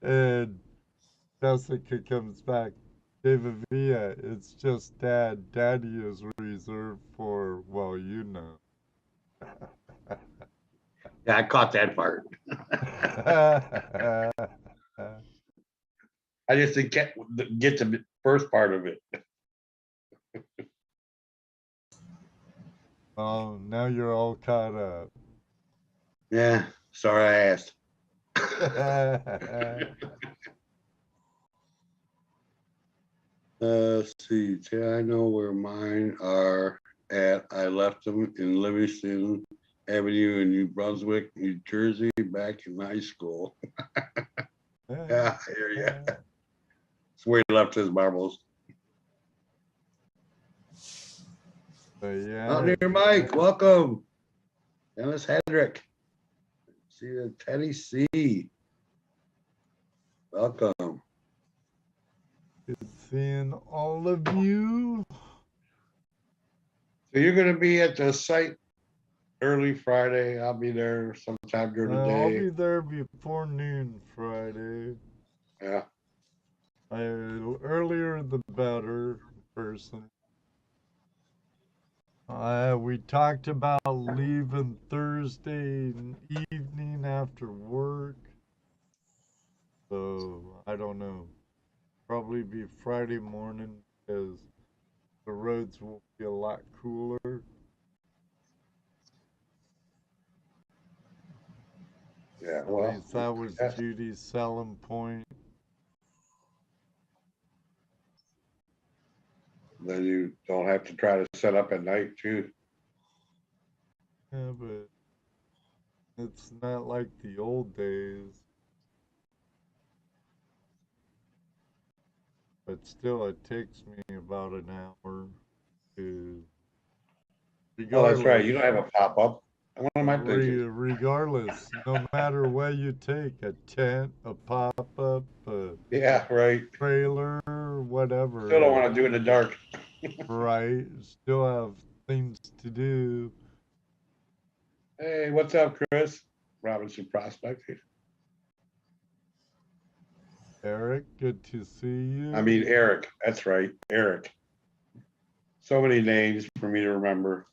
And Jessica comes back, David Villa, it's just Dad. Daddy is reserved for, well, you know. Yeah, I caught that part. I just didn't get to the first part of it. Oh, now you're all caught up. Yeah, sorry I asked. Let's see. I know where mine are at. I left them in Livingston Avenue in New Brunswick, New Jersey, back in high school. Yeah, I hear ya. That's where he left his marbles. Yeah. Out here, Mike. Welcome. Dennis Hedrick. See you, Tennessee. Welcome. Good seeing all of you. So you're going to be at the site early Friday. I'll be there sometime during the I'll day. be there before noon Friday. Yeah. Earlier the better, person. We talked about leaving Thursday evening after work. So, I don't know. Probably be Friday morning because the roads will be a lot cooler. Yeah, At well. least that was Judy's selling point. Then you don't have to try to set up at night too. Yeah, but it's not like the old days. But still, it takes me about an hour to. Oh, that's right. You don't have a pop-up. What am I thinking? Regardless, no matter what you take, a tent, a pop-up, Yeah, right. trailer, whatever. Still don't want to do it in the dark. Right. Still have things to do. Hey, what's up, Chris? Robinson Prospector. Eric, good to see you. I mean, Eric. That's right, Eric. So many names for me to remember.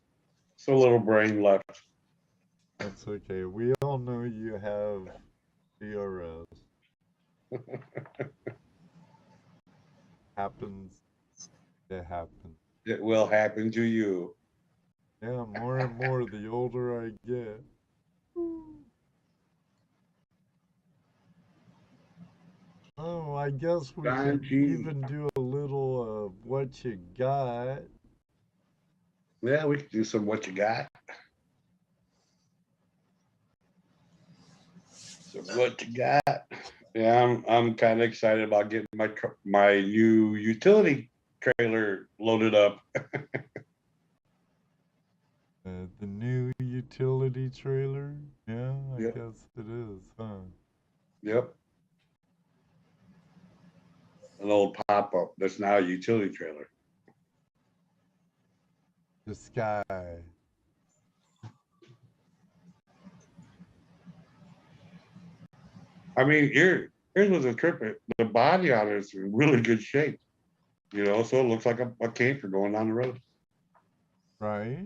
So little brain left. That's okay. We all know you have DRS. Happens. It happens. It will happen to you. Yeah, more and more the older I get. Oh, I guess we could even do a little of what you got. Yeah, we could do some what you got. So what you got? Yeah, I'm kind of excited about getting my new utility trailer loaded up. The new utility trailer? Yeah, I Yep. guess it is, huh? Yep. An old pop-up that's now a utility trailer. The sky. I mean, here's what's a trip. The body on it is in really good shape. You know, so it looks like a camper going down the road. Right.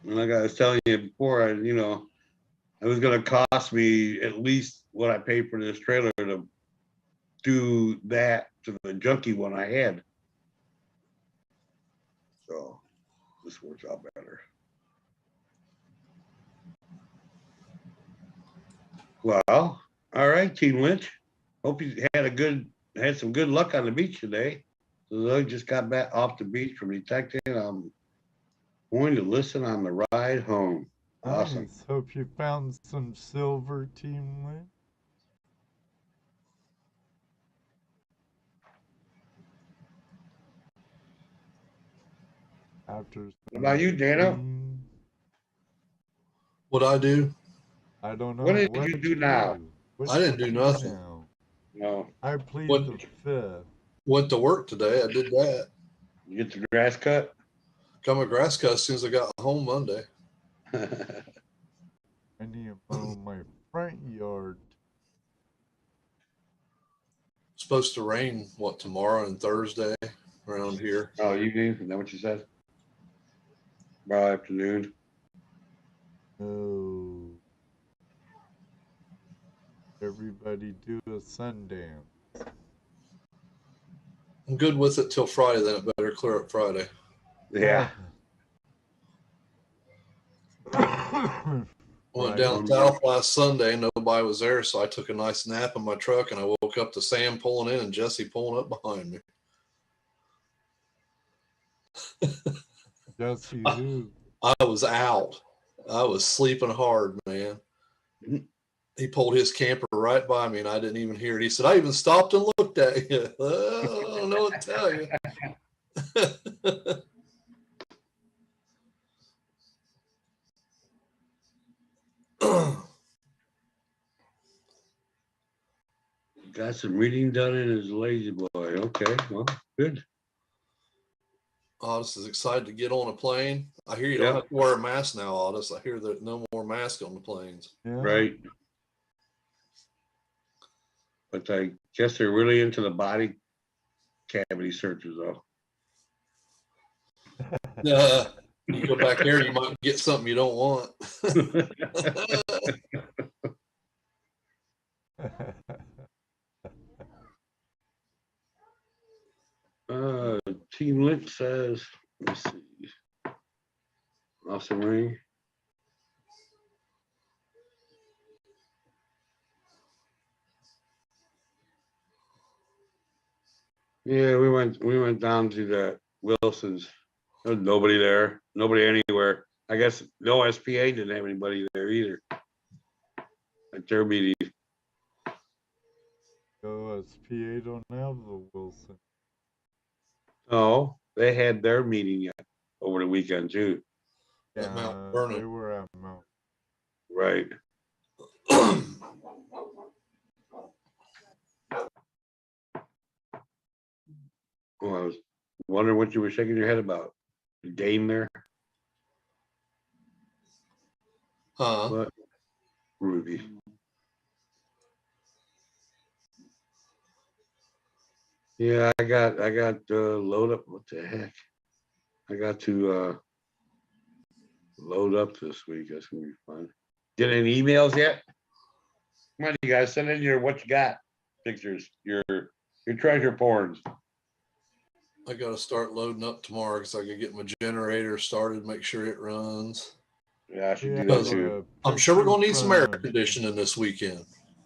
And like I was telling you before, it was going to cost me at least what I paid for this trailer to do that to the junky one I had. So this works out better. Well, all right, Team Lynch. Hope you had some good luck on the beach today. So I just got back off the beach from detecting. I'm going to listen on the ride home. Awesome. Nice. Hope you found some silver, Team Lynch. After What about you, Dano? What I do? I don't know. What did you do now? I didn't do nothing. Now? No. I plead What- the fifth. Went to work today. I did that. You get the grass cut? Got my grass cut as soon as I got home Monday. I need to mow my front yard. Supposed to rain, tomorrow and Thursday around here. Oh, evening? Is that what you said? Tomorrow afternoon? Oh. Everybody do a Sundance. I'm good with it till Friday, then it better clear up Friday. Yeah. Went Right. down south last Sunday. Nobody was there, so I took a nice nap in my truck, and I woke up to Sam pulling in and Jesse pulling up behind me. Jesse who? I was out. I was sleeping hard, man. He pulled his camper right by me, and I didn't even hear it. He said, "I even stopped and looked at you." I don't know what to tell you. Got some reading done in his lazy boy. Okay, well, good. Otis is excited to get on a plane. I hear you don't have to wear a mask now, Otis. I hear that no more mask on the planes. Yeah. Right. But I guess they're really into the body cavity searches, though. You go back there, you might get something you don't want. Team Lit says, let's see. Awesome ring. Yeah, we went down to the Wilsons. There was nobody there, nobody anywhere. I guess no SPA didn't have anybody there either at their meeting. OSPA don't have the Wilson. Oh, they had their meeting yet over the weekend too. At Mount Yeah, Vernon. they were at Mount. Right. Well, I was wondering what you were shaking your head about. The game there? Huh? What? Ruby. Yeah, I got load up. What the heck? I got to load up this week. That's gonna be fun. Get any emails yet? Come on, you guys, send in your what you got pictures, your treasure porns. I got to start loading up tomorrow because I can get my generator started, make sure it runs. Yeah, I should Yeah, do that too. I'm sure we're going to need some air from conditioning this weekend.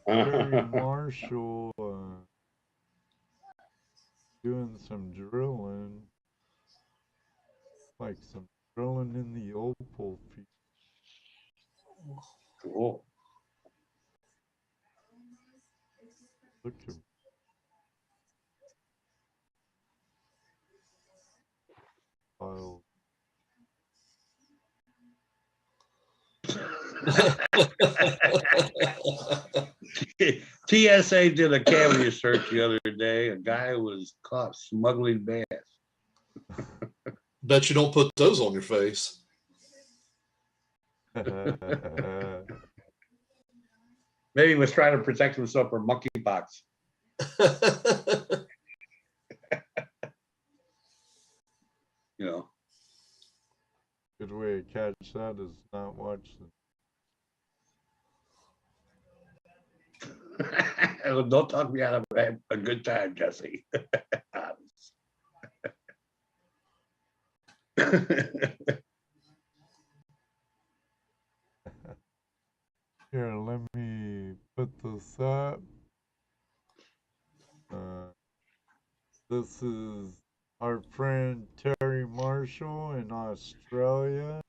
Terry Marshall doing some drilling, like some drilling in the opal field. Cool. Look at files. TSA did a cavity search the other day. A guy was caught smuggling bass. Bet you don't put those on your face. Maybe he was trying to protect himself from monkeypox. You know. Good way to catch that is not watch them. Don't talk me out of a good time, Jesse. Here, let me put this up. This is our friend Terry Marshall in Australia.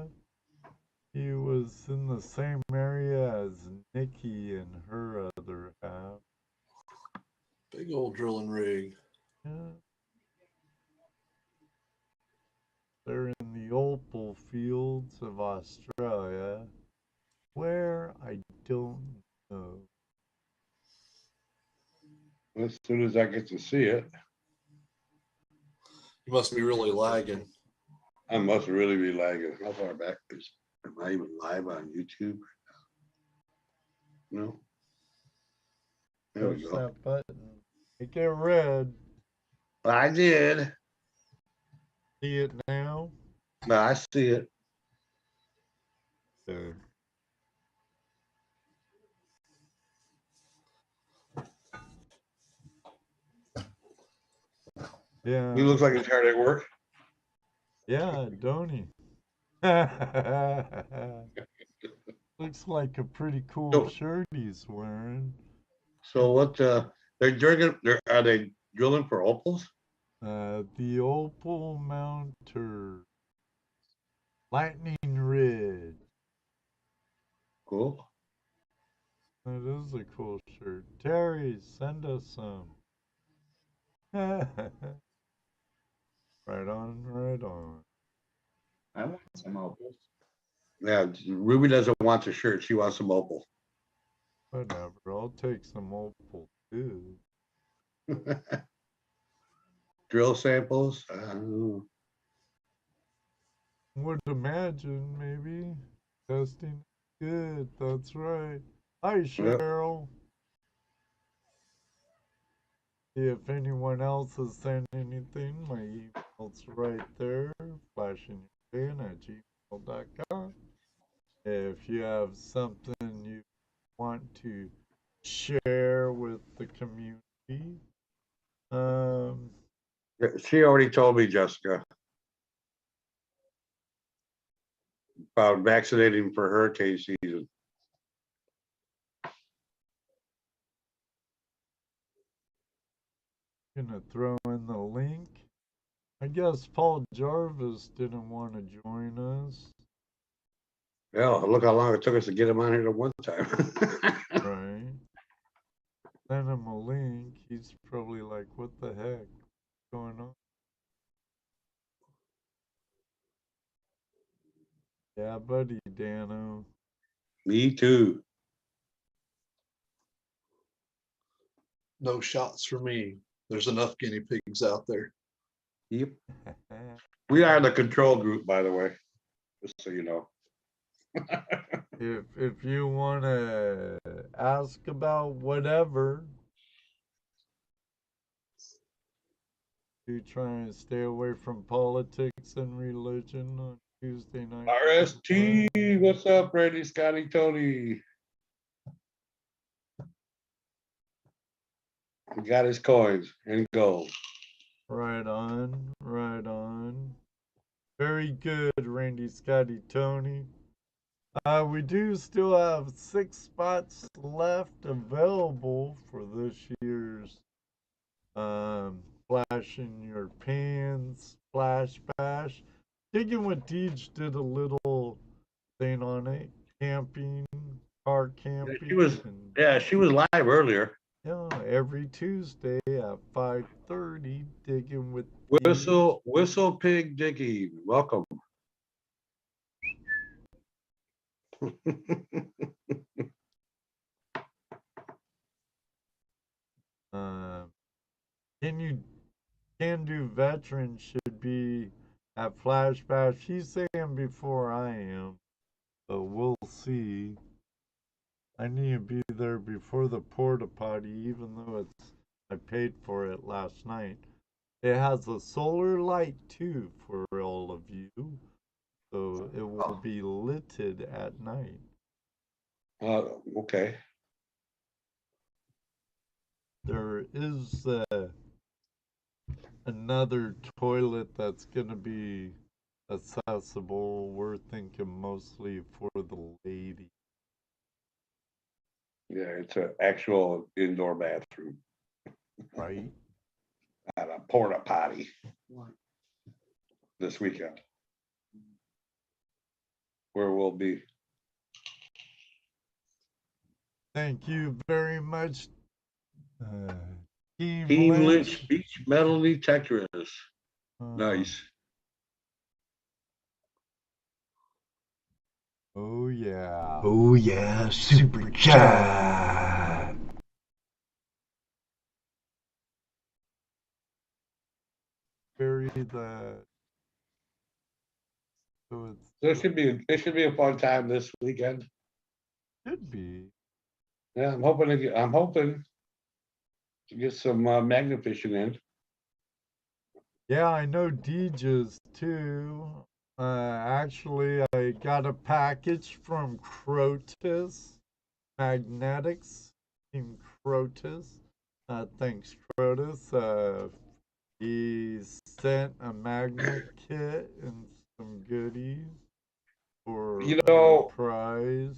He was in the same area as Nikki and her other half. Big old drilling rig. Yeah. They're in the opal fields of Australia. Where, I don't know. As soon as I get to see it, You must be really lagging. I must really be lagging. How far back is? Am I even live on YouTube? No. There we Push go. that button. Make it red. I did. See it now? No, I see it. There. Yeah. He looks like he's hard at work. Yeah, don't he? Looks like a pretty cool So, shirt he's wearing. so what? They're drinking. Are they drilling for opals? The Opal Mounter Lightning Ridge. Cool. That is a cool shirt. Terry, send us some. Right on, right on. I want some opals. Yeah, Ruby doesn't want the shirt. She wants some opal. Whatever. I'll take some opal too. Drill samples. Would imagine maybe testing. Good. That's right. Hi, Yep. Cheryl. See if anyone else has sent anything. My email's right there, flashing your in at gmail.com. If you have something you want to share with the community, She already told me, Jessica, about vaccinating for hurricane season. gonna throw in the link. I guess Paul Jarvis didn't want to join us. Yeah, look how long it took us to get him on here the one time. Right. Send him a link. He's probably like, what the heck is going on? Yeah, buddy, Dano. Me too. No shots for me. There's enough guinea pigs out there. Yep. We are the control group, by the way, just so you know. if you want to ask about whatever, you try and stay away from politics and religion on Tuesday night. RST, what's up, Randy, Scotty, Tony? He got his coins and gold. Right on, right on. Very good, Randy, Scotty, Tony. We do still have 6 spots left available for this year's Flash in Your Pants Splash Bash. Digging with Deej did a little thing on it, camping, car camping. She was live earlier. Yeah, every Tuesday at 5:30, digging with Whistle Pig Dicky, welcome. Can do veteran should be at Flash Bash. He's saying before I am, but we'll see. I need to be there before the porta potty, even though I paid for it last night. It has a solar light too for all of you, so it will be lighted at night. Okay. There is another toilet that's gonna be accessible. We're thinking mostly for the lady. Yeah, it's an actual indoor bathroom. Right. At a porta potty this weekend, where we'll be. Thank you very much, Team Lynch Beach Metal Detectors. Nice. Oh yeah. Oh yeah, super chat. Bury that. So it should be a fun time this weekend. Should be. Yeah, I'm hoping to get some magnet fishing in. Yeah, I know Deeja's too. Actually, I got a package from Crotus Magnetics in Crotus. Thanks, Crotus. he sent a magnet kit and some goodies for You a know, prize.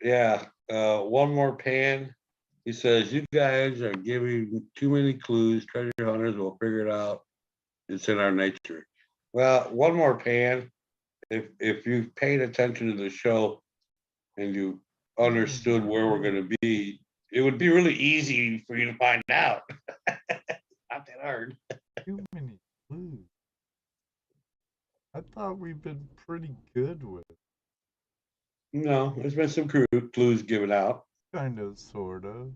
yeah, one more pan. He says, you guys are giving too many clues. Treasure hunters will figure it out. It's in our nature. Well, one more pan. If you've paid attention to the show and you understood where we're going to be, it would be really easy for you to find out. Not that hard. Too many clues. I thought we've been pretty good with it. No, there's been some clues given out. Kind of, sort of.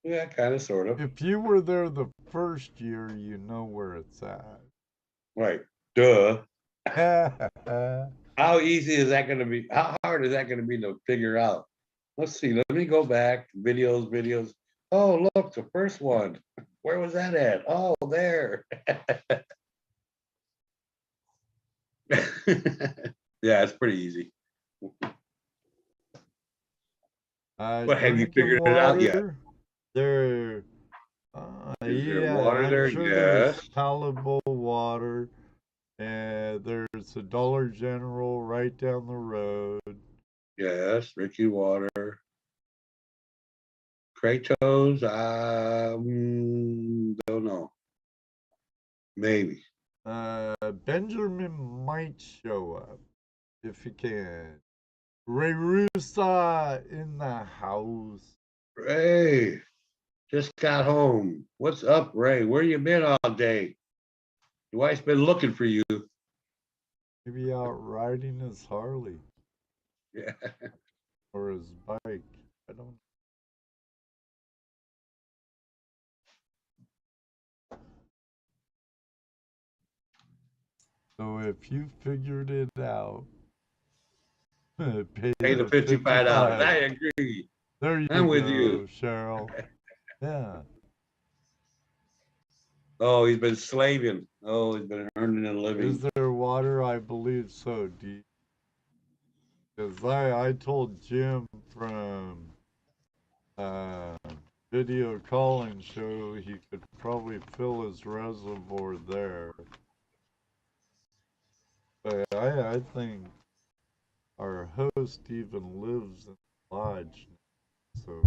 Yeah, kind of, sort of. If you were there the first year, you know where it's at. Right. Duh. Yeah. How easy is that going to be? How hard is that going to be to figure out? Let's see. Let me go back. Videos. Oh, look, the first one. Where was that at? Oh, there. Yeah, it's pretty easy. But have you figured it out yet? There, Is there yeah, water I'm there? sure there's Yes. palatable water, and there's a Dollar General right down the road. Yes, Ricky Water. Kratos, don't know. Maybe. Benjamin might show up if he can. Ray Rusa in the house. Ray, just got home. What's up, Ray? Where you been all day? Your wife's been looking for you. Maybe out riding his Harley Yeah. or his bike. I don't. So if you figured it out, pay Pay the the $55. I 55. agree. There you I'm go, with you. Cheryl. Yeah. Oh, he's been slaving. Oh, he's been earning a living. Is there water? I believe so, D. Because I told Jim from video calling show he could probably fill his reservoir there. But I think our host even lives in the lodge, so.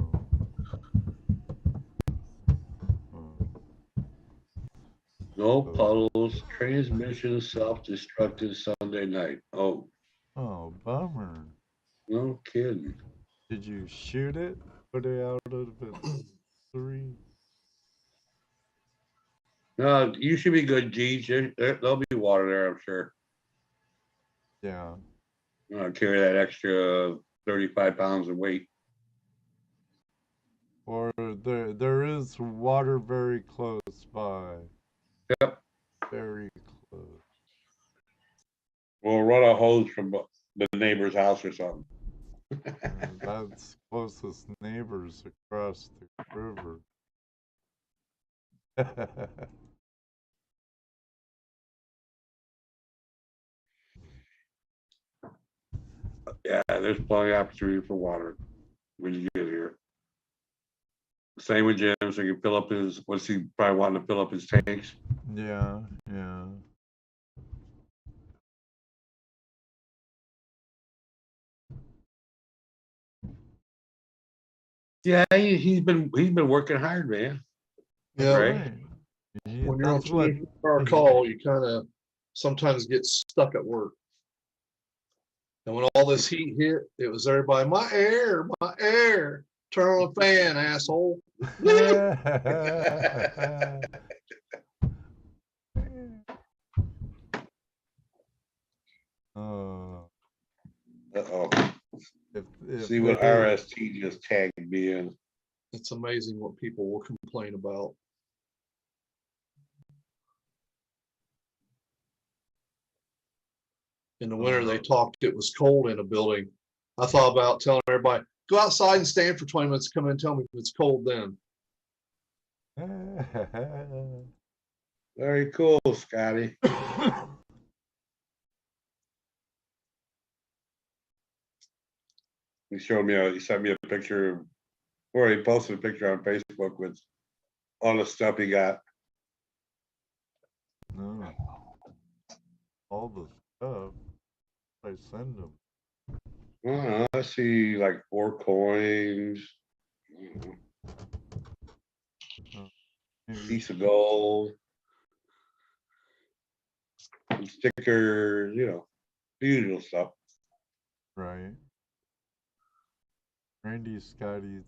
No puddles. Transmission self-destructed Sunday night. Oh, Oh, bummer. no kidding. Did you shoot it? Put it out of its 3? No, you should be good, G. There'll be water there, I'm sure. Yeah. Carry that extra 35 pounds of weight. Or there is water very close by. Yep. Very close. We'll run a hose from the neighbor's house or something. That's closest neighbors across the river. Yeah, there's plenty of opportunity for water when you get here. Same with Jim, so you can fill up his, what's he probably wanting to fill up his tanks? Yeah, yeah. Yeah, he's been working hard, man. Yeah. Right. When you're on That's what 24-hour call, you kind of sometimes get stuck at work. And when all this heat hit, it was everybody, my air, turn on the fan, asshole. Uh, Uh-oh. if See what they- RST just tagged me in. It's amazing what people will complain about. In the winter, they talked, it was cold in a building. I thought about telling everybody, go outside and stand for 20 minutes, come in and tell me if it's cold then. Very cool, Scotty. He showed me, he sent me a picture, or he posted a picture on Facebook with all the stuff he got. No. All the stuff. I send them. I see like 4 coins, Maybe piece of gold, some stickers, the usual stuff. right. Randy Scotty's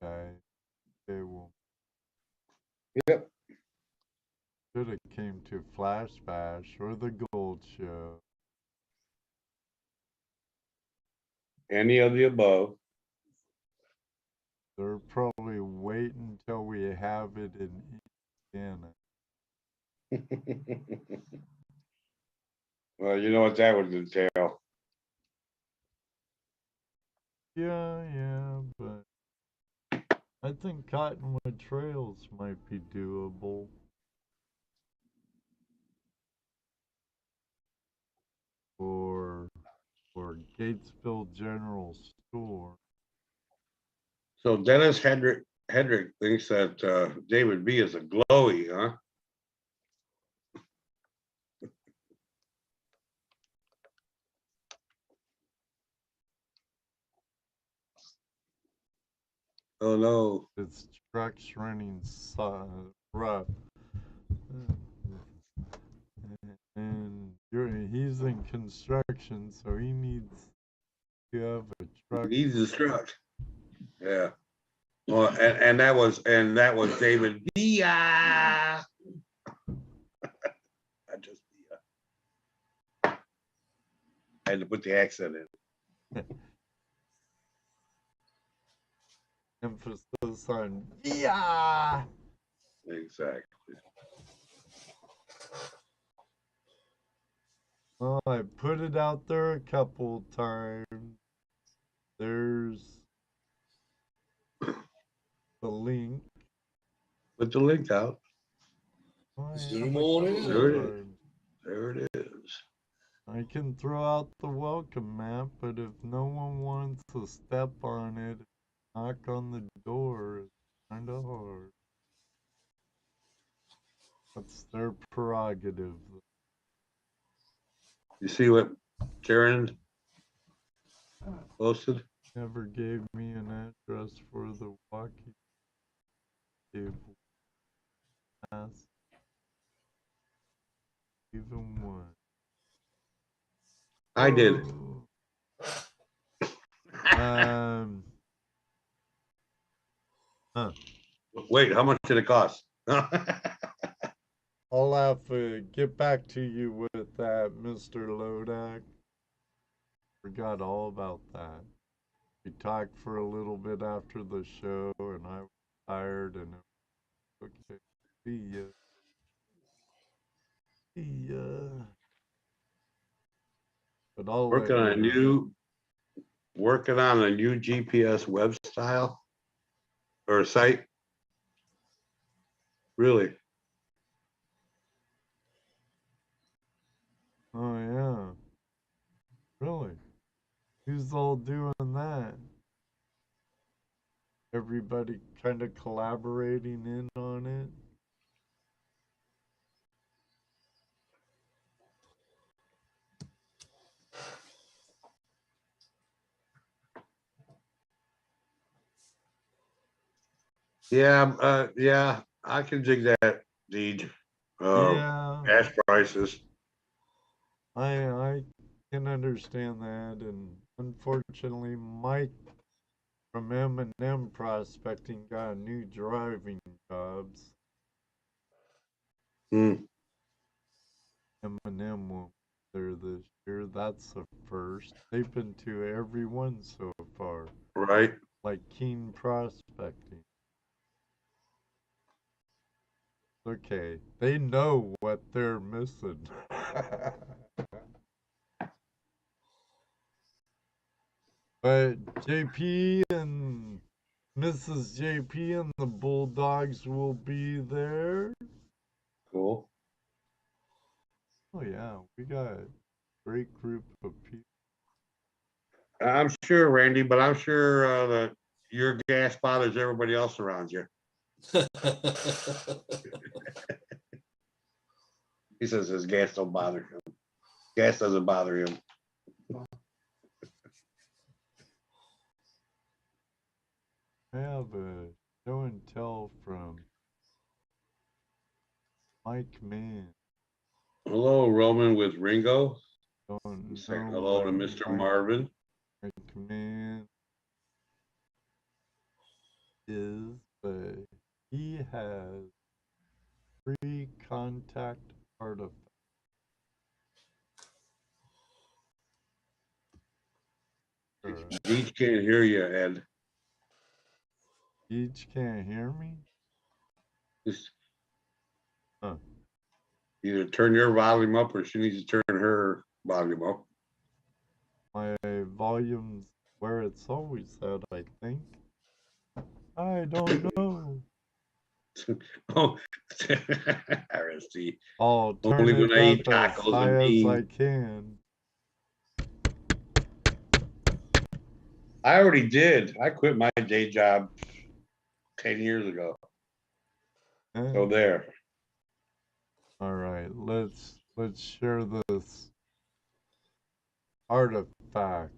guy. They will. Yep. Should have came to Flash Bash or the Gold Show. Any of the above. They're probably waiting until we have it in Indiana. Well, you know what that would entail. Yeah, but I think Cottonwood Trails might be doable. Or Gatesville General Store. So Dennis Hedrick thinks that David B is a glowy, huh? Oh no. His truck's running rough. And he's in construction, so he needs to have a truck. He's a truck. Yeah. Well, and that was David B. I just I had to put the accent in. Emphasis on yeah. Exactly. Well, I put it out there a couple times. There's the link. Put the link out. Oh, Zoom on in. There it is. There it is. I can throw out the welcome map, but if no one wants to step on it, knock on the door, it's kind of hard. That's their prerogative. You see what Karen posted? Never gave me an address for the walkie table. Ask even one. I did. Wait, how much did it cost? I'll have to get back to you with that, Mr. Lodak. Forgot all about that. We talked for a little bit after the show, and I was tired, and okay, see ya. See ya. But I'll working on a new GPS web style or site. Really? Oh yeah. Really? Who's all doing that? Everybody kind of collaborating in on it? Yeah, I can dig that, Deej. Yeah. Gas prices. I can understand that, and unfortunately, Mike from M&M Prospecting got new driving jobs. Hmm. M&M won't be there this year. That's the first. They've been to every one so far, Right. like Keen Prospecting. Okay, they know what they're missing. But JP and Mrs. JP and the Bulldogs will be there. Cool. Oh yeah, we got a great group of people. I'm sure, Randy, but I'm sure that your gas bothers everybody else around you. He says his gas don't bother him. Gas doesn't bother him. I have a show and tell from Mike Mann. Hello, Roman with Ringo. Don't Say know hello to what Mr. Marvin. Mike Mann is, but he has free contact artifact. Each can't hear you, Ed. Each can't hear me? Just Huh. either turn your volume up or she needs to turn her volume up. My volume's where it's always at, I think. I don't know. Oh, RST. I'll turn Only when it I eat up as tacos high and as I beans. can. I already did. I quit my day job 10 years ago. So there. All right, let's share this artifact.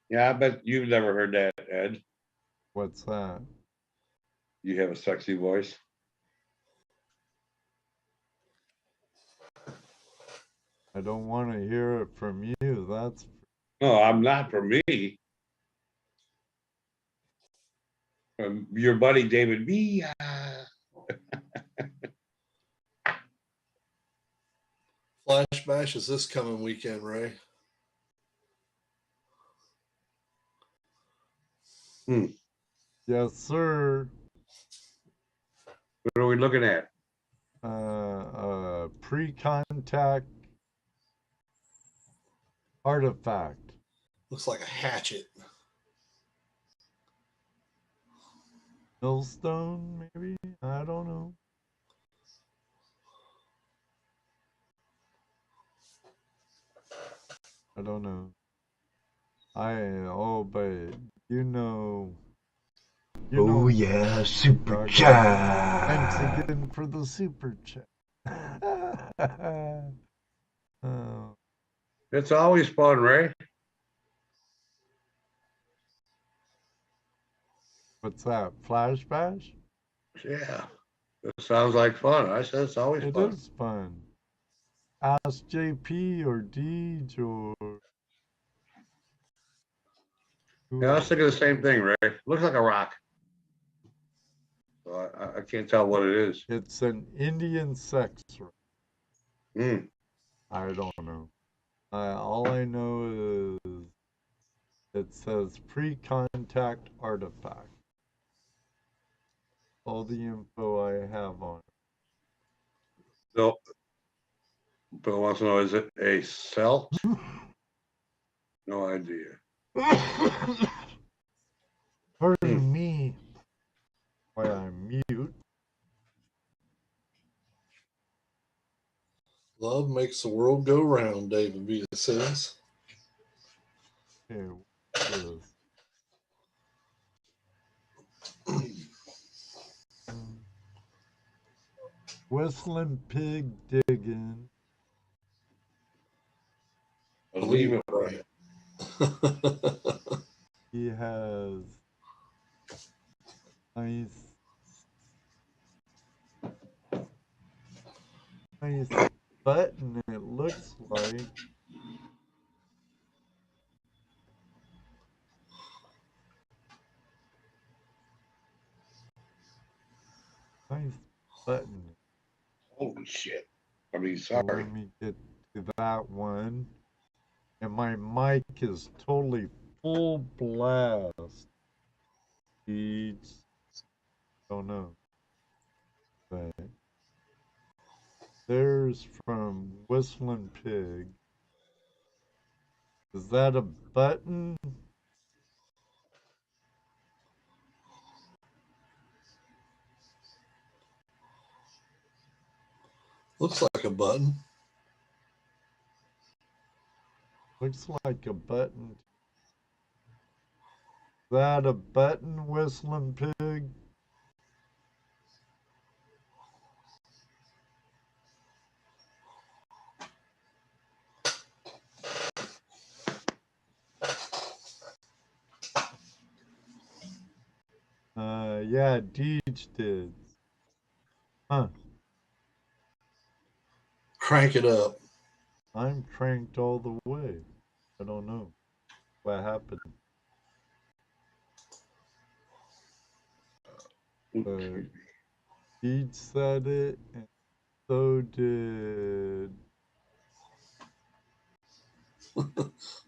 Yeah, I bet you've never heard that, Ed. What's that? You have a sexy voice. I don't want to hear it from you. That's No, I'm not for me. From your buddy David B. Flash Bash is this coming weekend, Ray? yes, sir. What are we looking at? Pre-contact artifact. Looks like a hatchet. Millstone, maybe? I don't know. I don't know. But you know. Oh yeah, super chat. Thanks again for the super chat. Oh, It's always fun, Ray. what's that? Flash bash? Yeah. It sounds like fun. I said it's always It fun. is fun. Ask JP or Deej or. Yeah, I was thinking the same thing, Ray. Looks like a rock. So I can't tell what it is. It's an Indian sex ring. Mm. I don't know. All I know is it says pre-contact artifact. All the info I have on it. So, Bill wants to know, is it a celt? No idea. Pardon me while I mute. Love makes the world go round, David B. says. Okay, what is this? Whistling pig digging. Believe it, Ray. He has nice button, it looks like. Nice button. Holy shit. I mean, So sorry. let me get to that one. And my mic is totally full blast. Don't know. But there's from Whistling Pig. Is that a button? Looks like a button. Looks like a button. that a button whistling pig? Yeah, Deej did. Huh. Crank it up. I'm cranked all the way. I don't know what happened. Deej said it, and so did.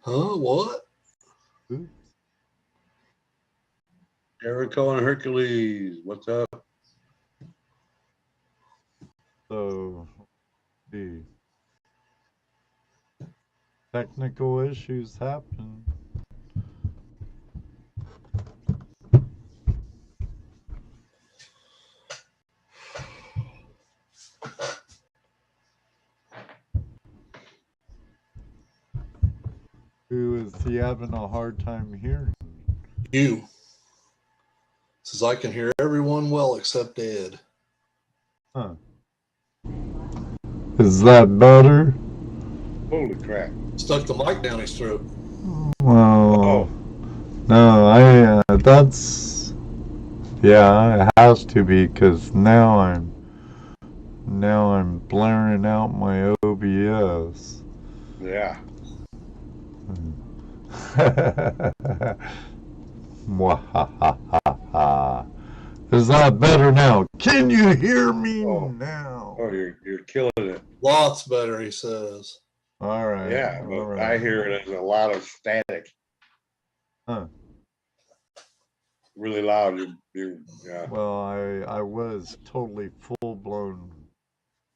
Huh? What? Oops. Jericho and Hercules, what's up? So, the technical issues happen. Who is he having a hard time hearing? You. Says I can hear everyone well except Ed. Huh. Is that better? Holy crap. Stuck the mic down his throat. Well, no, that's, yeah, it has to be, because now I'm blaring out my OBS. Yeah. Is that better now? Can you hear me now? Oh, you're killing it. Lots better, he says. All right. Yeah, all but right. I hear it as a lot of static. Huh. Really loud. Yeah. Well, I was totally full blown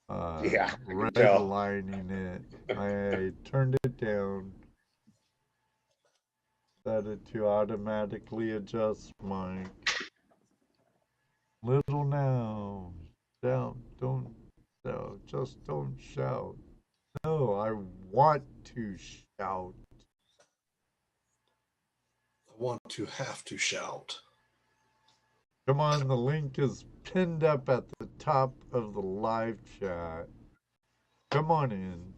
Yeah, I can tell. redlining it. I turned it down, set it to automatically adjust mic. Little now, shout, don't shout, just don't shout. No, I want to shout. I want to have to shout. Come on, the link is pinned up at the top of the live chat. Come on in.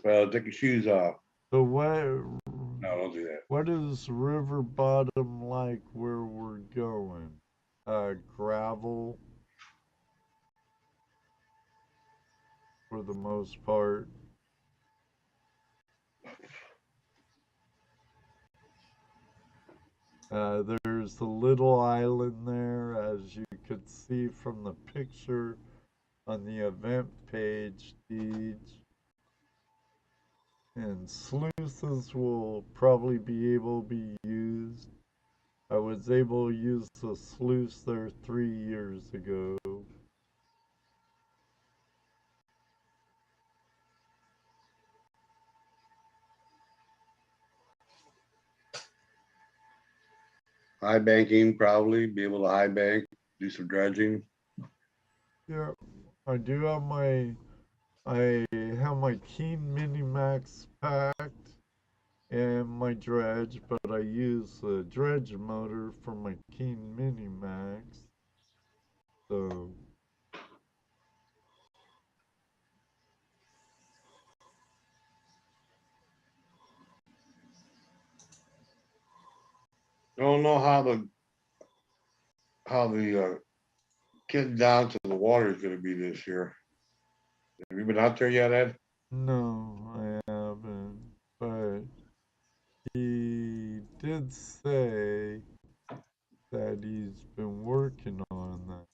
Take your shoes off. So what? No, don't do that. What is river bottom like where we're going? Gravel for the most part. There's a little island there, as you could see from the picture on the event page, Deej. And sluices will probably be able to be used. I was able to use the sluice there 3 years ago. High banking, probably. Be able to high bank, do some dredging. Yeah, I do have I have my Keen Mini Max packed and my dredge, but I use the dredge motor for my Keen Mini Max. So Don't know how the getting down to the water is going to be this year. Have you been out there yet, Ed? no, I haven't. But he did say that he's been working on that.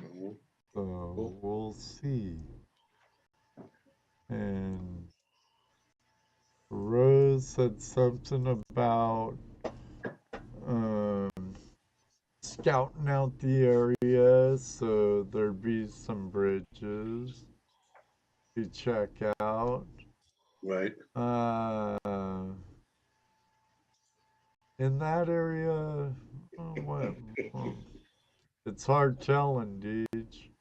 Mhm. So we'll see. And Rose said something about scouting out the area, so there'd be some bridges to check out. Right. In that area, it's hard telling, Deej.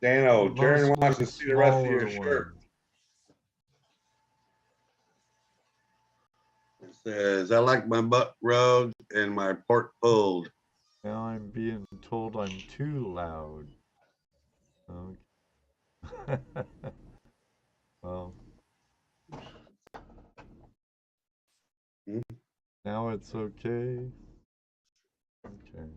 Dano, Jaron wants Mostly to see the rest of your smaller shirt. ones. Says, I like my butt rubbed and my port pulled. Now I'm being told I'm too loud. Okay. Well, Hmm? now it's okay. Okay.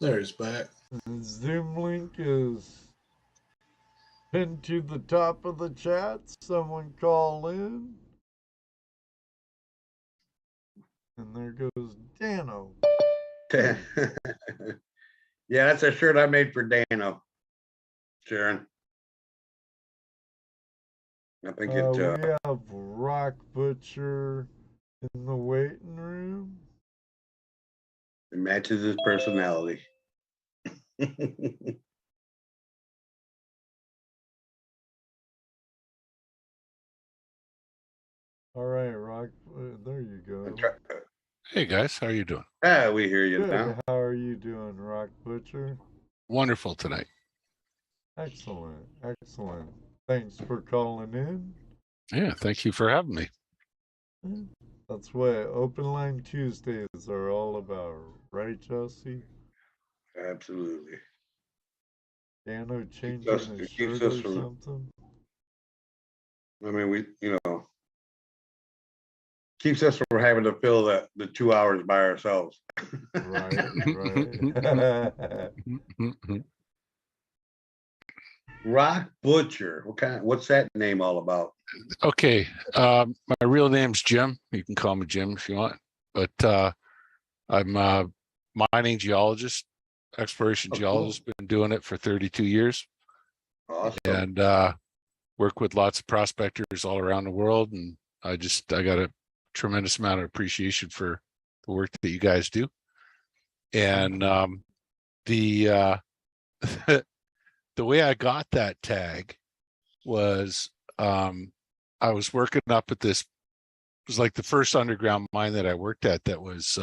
There he's back. The Zoom link is pinned to the top of the chat. Someone call in. And there goes Dano. Yeah, that's a shirt I made for Dano, Sharon. I think it We have Rock Butcher in the waiting room. it matches his personality. All right, Rock. There you go. Hey guys, how are you doing? We hear you Good. now. How are you doing, Rock Butcher? Wonderful tonight. Excellent. Excellent. Thanks for calling in. Yeah, thank you for having me. That's what Open Line Tuesdays are all about, right, Jesse? Absolutely. Dano changing It his keeps shirt us or from, something? I mean, keeps us from having to fill the 2 hours by ourselves. Right, right. Rock Butcher. What's that name all about? Okay, my real name's Jim. You can call me Jim if you want, but I'm a mining geologist, exploration geologist. Been doing it for 32 years. Awesome. And work with lots of prospectors all around the world. And I got a tremendous amount of appreciation for the work that you guys do. And the the way I got that tag was I was working up at this, it was like the first underground mine that I worked at that was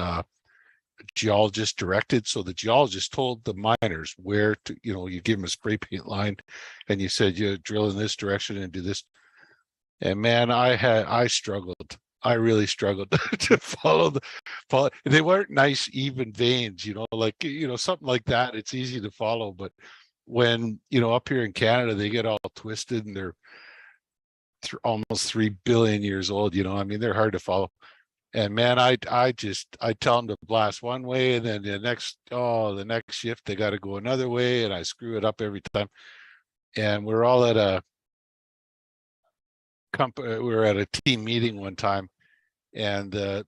geologist directed. So the geologist told the miners where to, you give them a spray paint line and you said, you drill in this direction and do this. And man, I struggled. I really struggled to follow. They weren't nice, even veins, something like that. It's easy to follow, but when, up here in Canada, they get all twisted and they're almost 3 billion years old. I mean, they're hard to follow. And man, I tell them to blast one way, and then the next shift they got to go another way, and I screw it up every time. And we're all at a team meeting one time, and the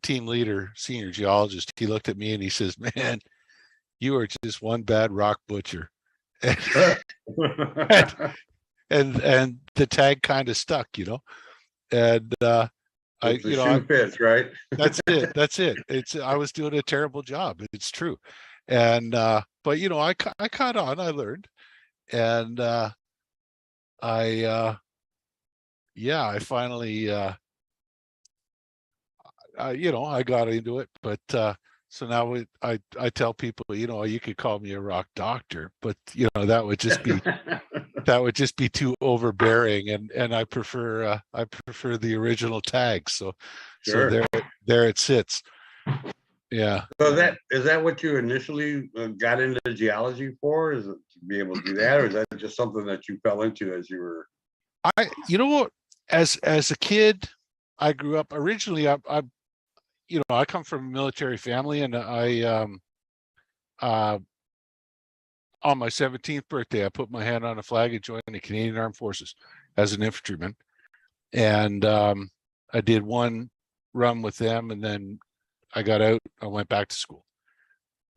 team leader, senior geologist, he looked at me and he says, "Man, you are just one bad rock butcher." and the tag kind of stuck, and shoe fits, right? That's it. I was doing a terrible job. It's true. And but I caught on. I learned, and I finally I got into it. But so now I tell people, you could call me a rock doctor, but that would just be too overbearing, and I prefer the original tag. So Sure. So there it sits. Yeah. So is that what you initially got into geology for? Is it to be able to do that, or is that just something that you fell into as you were? As a kid, I grew up originally. I come from a military family, and I on my 17th birthday, I put my hand on a flag and joined the Canadian Armed Forces as an infantryman. And I did one run with them, and then I got out. I went back to school.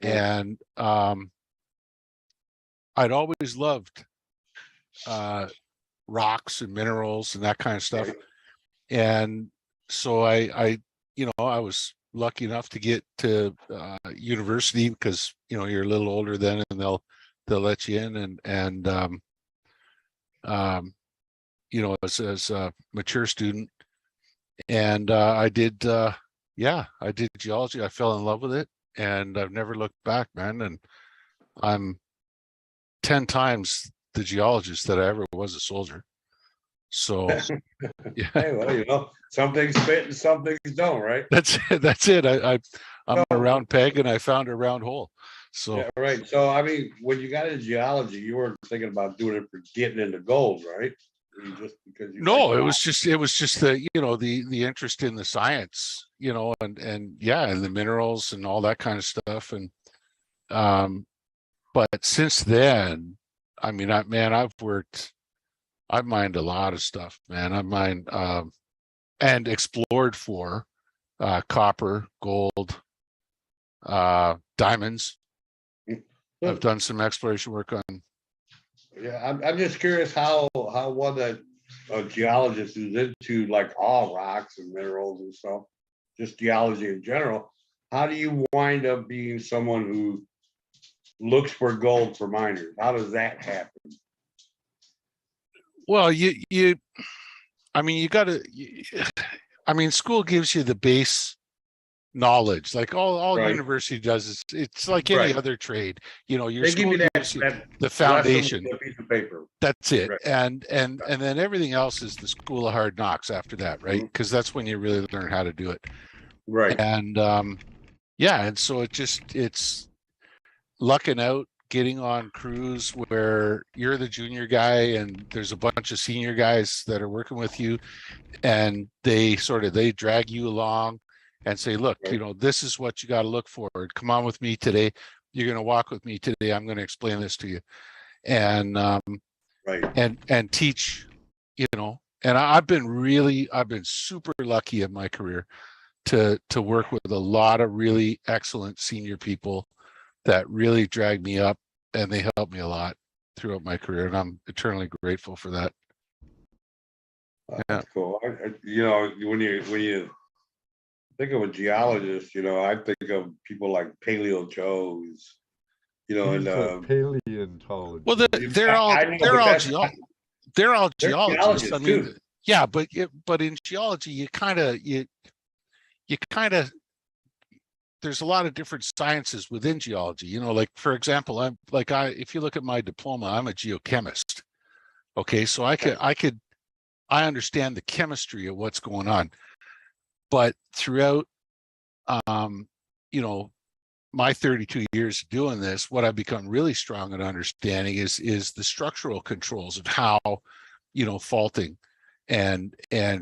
And I'd always loved rocks and minerals and that kind of stuff. And so I was lucky enough to get to university, because you're a little older then, and they'll let you in, and as a mature student. And I did geology. I fell in love with it, and I've never looked back, man. And I'm 10 times the geologist that I ever was a soldier. So yeah, Hey, well, you know, some things fit and some things don't, right? that's it. I'm No. a round peg and I found a round hole. So Yeah, right. So, I mean, when you got into geology, you weren't thinking about doing it for getting into gold, right? You just because you no, like it was just the, you know, the interest in the science, you know, and yeah, and the minerals and all that kind of stuff. And but since then, I mean, I've mined a lot of stuff, man. I've mined and explored for copper, gold, diamonds. I've done some exploration work on. Yeah, I'm just curious how one that a geologist who's into like all rocks and minerals and stuff, just geology in general, how do you wind up being someone who looks for gold for miners? How does that happen? Well, I mean, I mean, school gives you the base knowledge, like all Right. university does is it's like any Right. other trade. You know, your They give school you gives you that the lesson foundation. with a piece of paper. That's it. Right. And then everything else is the school of hard knocks after that, right? Because that's when you really learn how to do it. Right. And yeah, and so it's lucking out, getting on crews where you're the junior guy and there's a bunch of senior guys that are working with you, and they drag you along and say, look, Right. you know, this is what you got to look for. Come on with me today. You're going to walk with me today. I'm going to explain this to you. And Right. and teach, you know. And I've been super lucky in my career to work with a lot of really excellent senior people that really dragged me up, and they helped me a lot throughout my career, and I'm eternally grateful for that. That's cool. You know, when you think of a geologist, you know, I think of people like Paleo Joes, you know, He's and a paleontologist. Well, they're all geologists. I mean, too. yeah, but in geology, you kind of there's a lot of different sciences within geology. You know, like for example, if you look at my diploma, I'm a geochemist. Okay, so I understand the chemistry of what's going on, but throughout, you know, my 32 years of doing this, what I've become really strong at understanding is the structural controls of how, you know, faulting and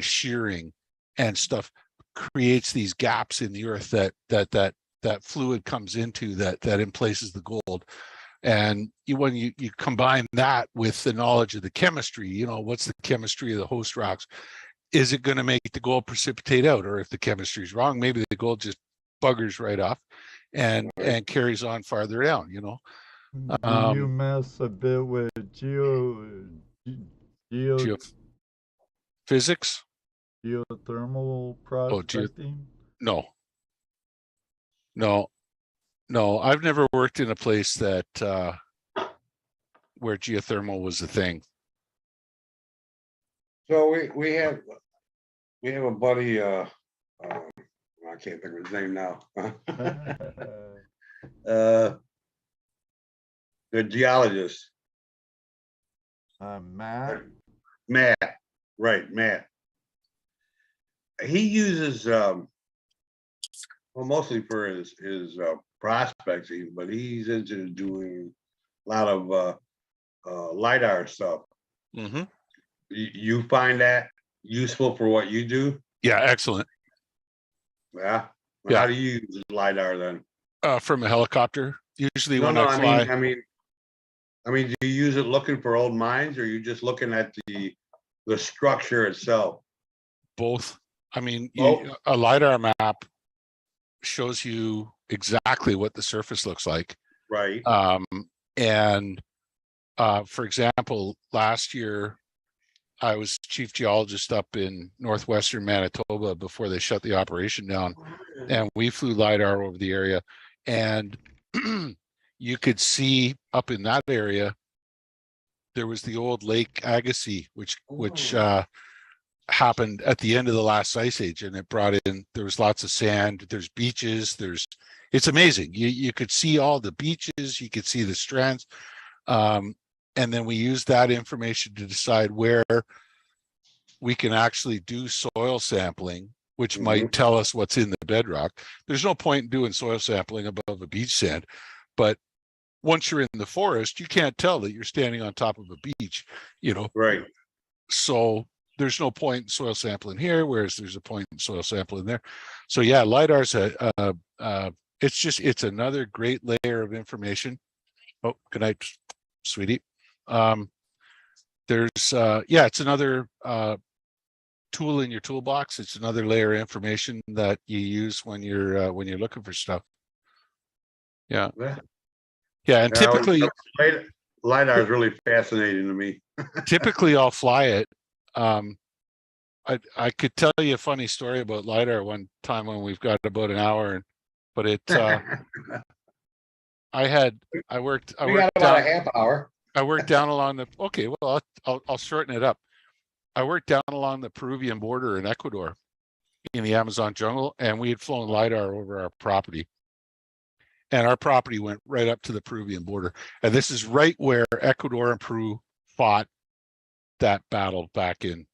shearing and stuff creates these gaps in the earth that fluid comes into that emplaces the gold. And when you combine that with the knowledge of the chemistry, you know, what's the chemistry of the host rocks? Is it going to make the gold precipitate out? Or if the chemistry is wrong, maybe the gold just buggers right off and carries on farther down, you know. Do you mess a bit with physics? Geothermal prospecting? No, I've never worked in a place that where geothermal was a thing. So we have a buddy, I can't think of his name now. The geologist. Matt? Matt, right, Matt. He uses well, mostly for his prospecting, but he's into doing a lot of LiDAR stuff. Mm-hmm. You find that useful for what you do? Yeah, excellent. Yeah. Yeah. How do you use LiDAR then? From a helicopter, usually when I fly. I mean, do you use it looking for old mines, or are you just looking at the structure itself? Both. I mean, Both? A LiDAR map shows you exactly what the surface looks like. Right. And for example, last year I was chief geologist up in northwestern Manitoba before they shut the operation down, and we flew LiDAR over the area, and you could see up in that area there was the old Lake Agassiz, which happened at the end of the last ice age, and it brought in, there was lots of sand, there's beaches, it's amazing. You could see all the beaches, you could see the strands. And then we use that information to decide where we can actually do soil sampling, which might tell us what's in the bedrock. There's no point in doing soil sampling above a beach sand, but once you're in the forest, you can't tell that you're standing on top of a beach, Right. So there's no point in soil sampling here, whereas there's a point in soil sampling there. So yeah, LiDAR's it's another great layer of information. Oh, good night, sweetie. It's another tool in your toolbox. It's another layer of information that you use when you're looking for stuff. Yeah. Yeah, and typically LiDAR is really fascinating to me. Typically I'll fly it. I could tell you a funny story about LiDAR one time when we've got about an hour, but I worked got about a half hour. I worked down along the, okay, well, I'll shorten it up. I worked down along the Peruvian border in Ecuador in the Amazon jungle, and we had flown LiDAR over our property. And our property went right up to the Peruvian border. And this is right where Ecuador and Peru fought that battle back in,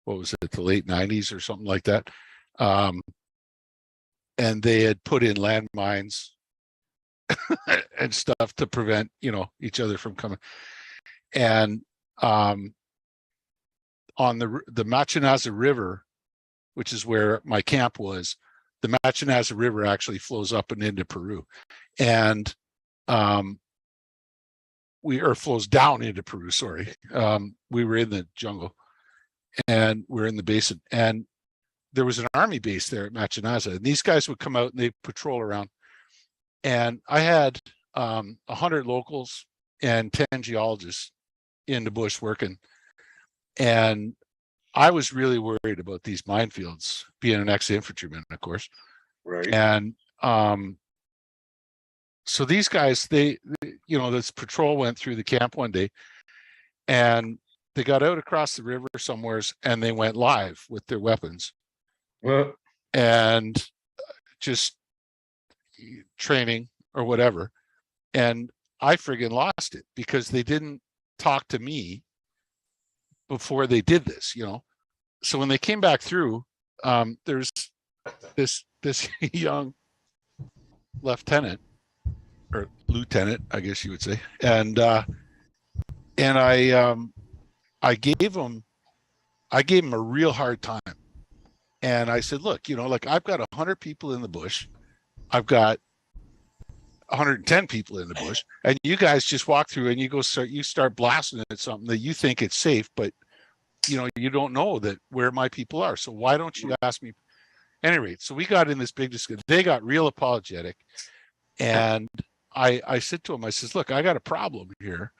what was it, the late 90s or something like that. And they had put in landmines and stuff to prevent, each other from coming. And on the Machinaza River, which is where my camp was, the Machinaza River actually flows up and into Peru, and flows down into Peru. Sorry, we were in the jungle, and we're in the basin, and there was an army base there at Machinaza, and these guys would come out and they patrol around, and I had 100 locals and 10 geologists in the bush working, and I was really worried about these minefields, being an ex-infantryman, of course. Right. And so these guys, this patrol went through the camp one day, and they got out across the river somewheres, and they went live with their weapons. And just training or whatever. And I friggin' lost it because they didn't talk to me before they did this, So when they came back through, there's this young lieutenant or lieutenant, I guess you would say, and I gave him a real hard time, and I said, look, I've got 100 people in the bush, I've got 110 people in the bush, and you guys just walk through and you start blasting at something that you think it's safe, but you don't know that where my people are. So why don't you ask me? At any rate, so we got in this big discussion. They got real apologetic, and I said to him, I says, look, I got a problem here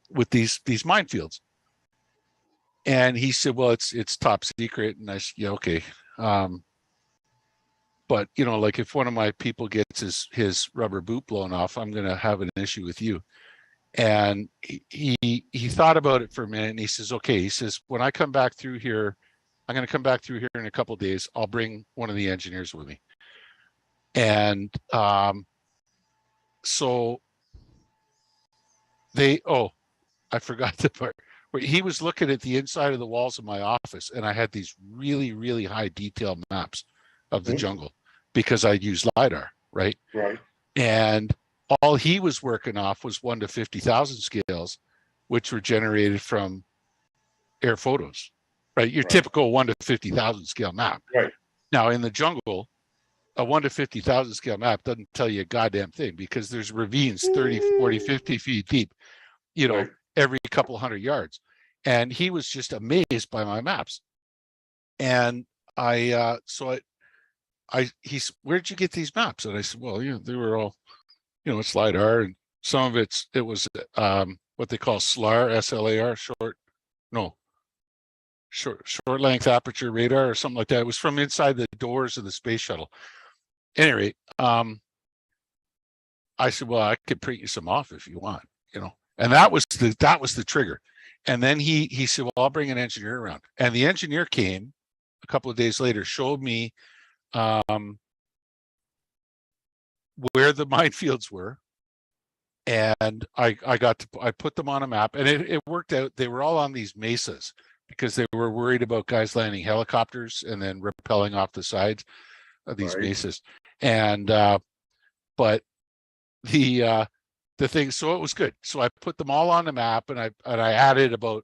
with these minefields. And he said, well, it's top secret. And I said, yeah, okay. But if one of my people gets his rubber boot blown off, I'm going to have an issue with you. And he thought about it for a minute, and he says, okay, he says, when I come back through here, I'm going to come back through here in a couple of days. I'll bring one of the engineers with me. And so I forgot the part where he was looking at the inside of the walls of my office, and I had these really, really high detail maps of the jungle because I used LiDAR, right? Right. And all he was working off was 1 to 50,000 scales, which were generated from air photos, right? Your typical 1 to 50,000 scale map. Right. Now in the jungle, a 1 to 50,000 scale map doesn't tell you a goddamn thing because there's ravines 30, 40, 50 feet deep, every couple hundred yards. And he was just amazed by my maps. And he said, where'd you get these maps? And I said, well, they were all, it's LiDAR, and some of it was what they call SLAR, SLAR, short length aperture radar or something like that. It was from inside the doors of the space shuttle. Anyway, I said, well, I could print you some off if you want, and that was the trigger. And then he said, well, I'll bring an engineer around. And the engineer came a couple of days later, showed me where the minefields were. And I put them on a map, and it worked out. They were all on these mesas because they were worried about guys landing helicopters and then rappelling off the sides of these mesas. And but the thing, so it was good. So I put them all on the map, and I added about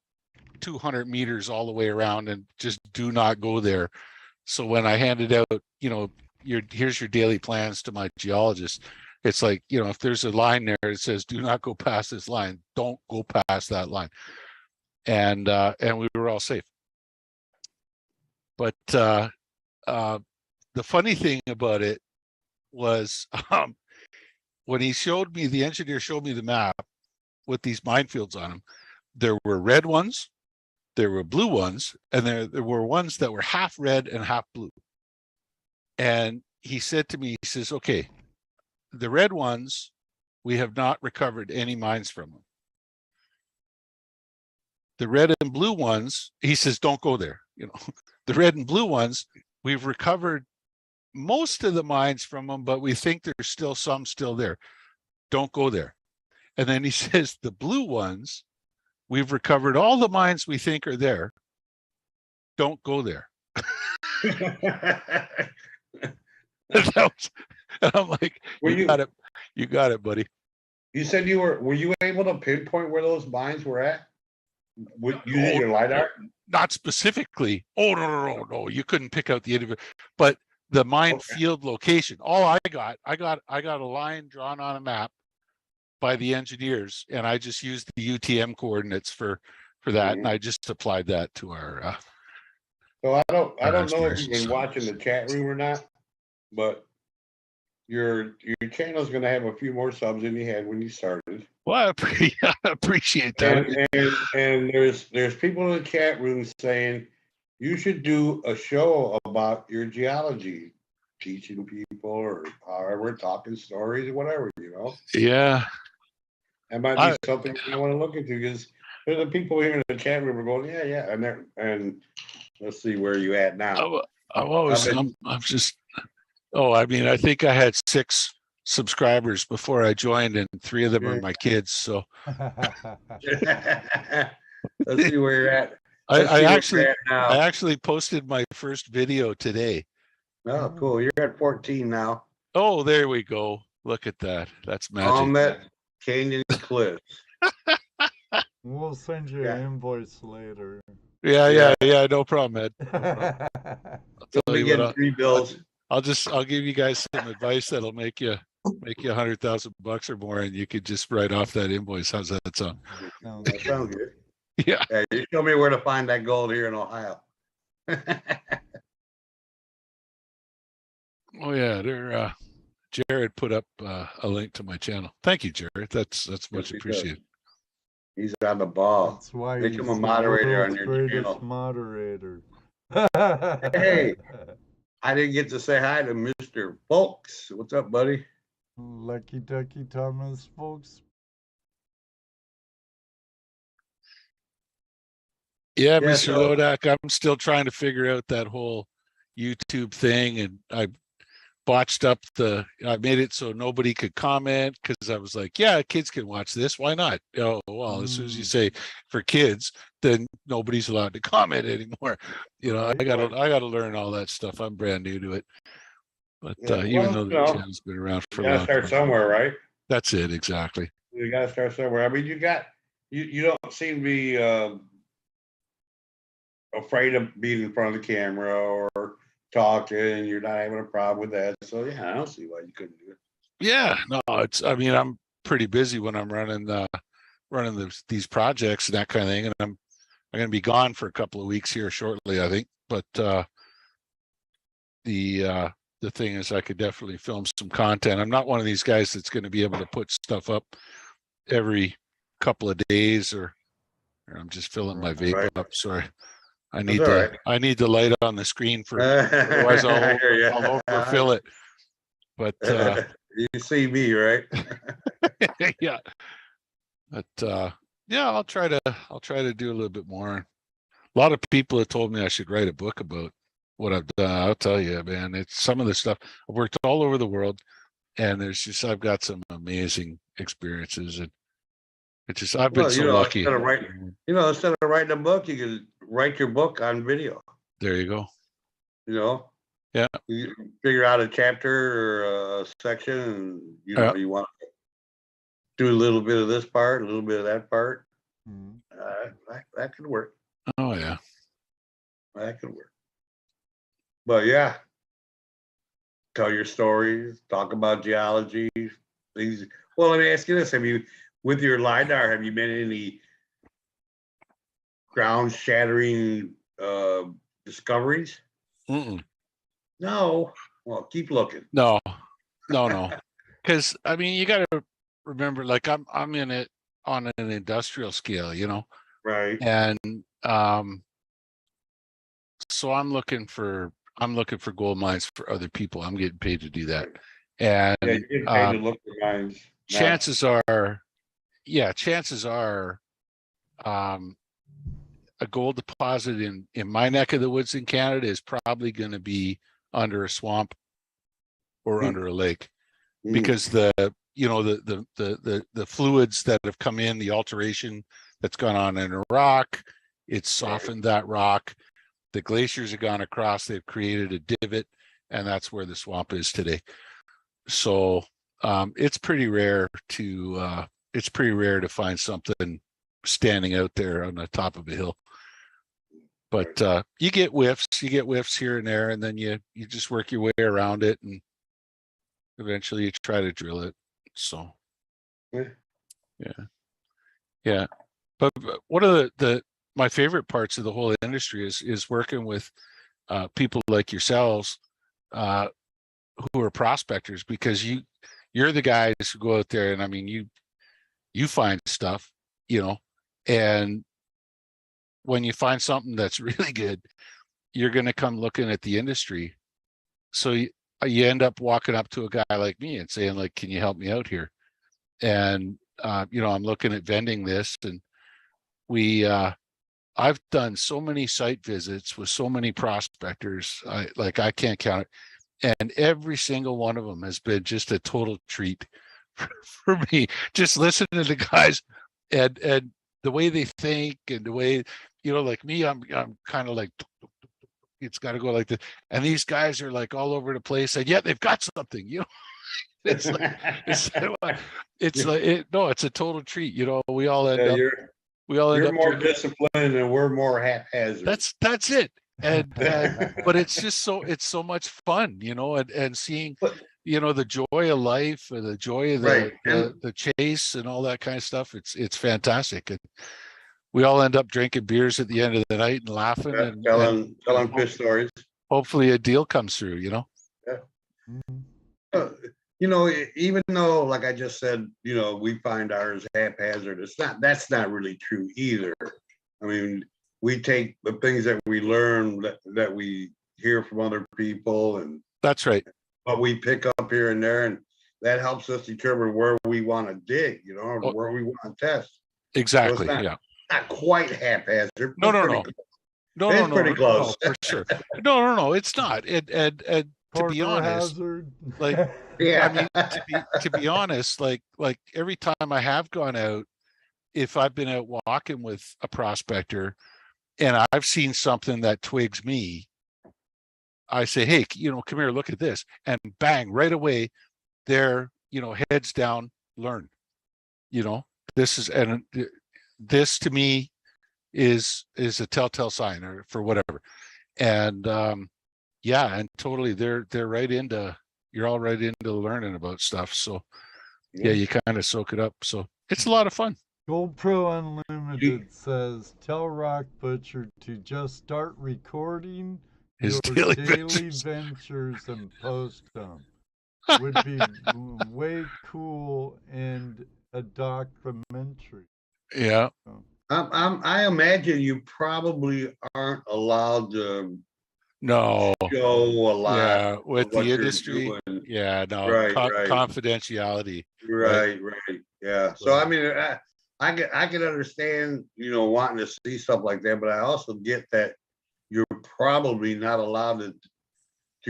200 meters all the way around, and just do not go there. So when I handed out, here's your daily plans to my geologist, it's like, if there's a line there, it says, do not go past this line. Don't go past that line. And we were all safe. But the funny thing about it was, when the engineer showed me the map with these minefields on them, there were red ones, there were blue ones, and there were ones that were half red and half blue. And he said to me, he says, okay, the red ones, we have not recovered any mines from them. The red and blue ones, he says, don't go there. The red and blue ones, we've recovered most of the mines from them, but we think there's still some still there. Don't go there. And then he says, the blue ones, we've recovered all the mines we think are there. Don't go there. And I'm like, you got it, buddy. You said were you able to pinpoint where those mines were at? Using your LiDAR? Not specifically. Oh, no. You couldn't pick out the individual, but the mine field location. All I got a line drawn on a map by the engineers, and I just used the UTM coordinates for that, and I just applied that to our. So I don't know if you've been watching the chat room or not, but your channel is going to have a few more subs than you had when you started. Well, I appreciate that. And there's people in the chat room saying you should do a show about your geology, teaching people or however, talking stories or whatever, Yeah. That might be something I want to look into, because there's the people here in the chat room are going, yeah, and let's see where you at now. I think I had 6 subscribers before I joined, and 3 of them are my kids. So let's see where you're at. I actually posted my first video today. Oh, cool. You're at 14 now. Oh, there we go. Look at that. That's magic. On that Canyon Cliffs. We'll send you an invoice later. Yeah. No problem, Ed. You'll be getting 3 bills. I'll give you guys some advice that'll make you $100,000 or more, and you could just write off that invoice. How's that sound? That sounds good. Yeah. You show me where to find that gold here in Ohio. Oh yeah, Jared put up a link to my channel. Thank you, Jared. That's much appreciated. He's on the ball. That's why make him a moderator on your channel. Moderator. Hey, I didn't get to say hi to Mr. Folks. What's up, buddy? Lucky Ducky Thomas Folks. Yeah, Mr. Lodak, I'm still trying to figure out that whole YouTube thing, and I botched up I made it so nobody could comment, because I was like, yeah, kids can watch this. Why not? Oh, well, as soon as you say for kids, then nobody's allowed to comment anymore. I gotta learn all that stuff. I'm brand new to it. But even though the channel's been around for a long time. You gotta start somewhere, right? That's it, exactly. You gotta start somewhere. I mean, you don't seem to be afraid of being in front of the camera or talking. You're not having a problem with that. So yeah, I don't see why you couldn't do it. Yeah, no, I'm pretty busy when I'm running these projects and that kind of thing, and I'm going to be gone for a couple of weeks here shortly, I think. But the thing is, I could definitely film some content. I'm not one of these guys that's going to be able to put stuff up every couple of days, or I'm just filling my vape up. Sorry. I need the light on the screen for otherwise I'll overfill it. But you see me, right? Yeah. But Yeah, I'll try to do a little bit more. A lot of people have told me I should write a book about what I've done. I'll tell you, man, it's some of the stuff. I've worked all over the world, and I've got some amazing experiences, and I've been so lucky. Instead of writing a book, you can write your book on video. There you go. Yeah. You figure out a chapter or a section, and you want to do a little bit of this part, a little bit of that part. That could work. Oh yeah, that could work. But yeah, tell your stories, talk about geology, things. Well, let me ask you this: with your LiDAR, have you made any ground-shattering discoveries? No. Well, keep looking. No. Because you got to remember, like I'm in it on an industrial scale, Right. And so I'm looking for gold mines for other people. I'm getting paid to do that, and you're getting paid to look for mines. Chances are, a gold deposit in my neck of the woods in Canada is probably going to be under a swamp or under a lake, because the fluids that have come in, the alteration that's gone on in a rock, it's softened that rock. The glaciers have gone across, they've created a divot, and that's where the swamp is today. So it's pretty rare to find something standing out there on the top of a hill. But you get whiffs here and there, and then you just work your way around it, and eventually you try to drill it. So yeah. But one of my favorite parts of the whole industry is working with people like yourselves who are prospectors, because you're the guys who go out there and you find stuff, and when you find something that's really good, you're going to come looking at the industry. So you end up walking up to a guy like me and saying, like, can you help me out here? And I'm looking at vending this, and I've done so many site visits with so many prospectors, I can't count it. And every single one of them has been just a total treat for me. Just listening to the guys and the way they think, and the way, like me, I'm kind of like, it's got to go like this. And these guys are like all over the place, and yet they've got something, it's a total treat. We all end up. You're more disciplined and we're more haphazard. That's it. And but it's so much fun, and seeing, the joy of life, and the joy of the chase and all that kind of stuff. It's fantastic. And we all end up drinking beers at the end of the night and laughing and telling fish stories. Hopefully a deal comes through, Yeah. Even though, like I just said, we find ours haphazard, that's not really true either. We take the things that we learn, that we hear from other people, and that's right. But we pick up here and there, and that helps us determine where we want to dig, where we want to test. Exactly. So not quite haphazard. No. It's pretty close. For sure. No, it's not. And to be honest, like, yeah. To be honest, like every time I have gone out, if I've been out walking with a prospector and I've seen something that twigs me, I say, hey, come here, look at this. And bang, right away, they're, heads down, learn. This to me is a telltale sign, or for whatever. And and totally, they're right into, you're all right into learning about stuff. So yeah, you kind of soak it up. So it's a lot of fun. Gold Pro Unlimited says, tell Rock Butcher to just start recording his your daily ventures and post them. Would be way cool, and a documentary. Yeah. I imagine you probably aren't allowed to show a lot. Yeah, with the industry. Yeah, no. Right. Confidentiality. Right. Yeah. So I can understand, wanting to see stuff like that, but I also get that you're probably not allowed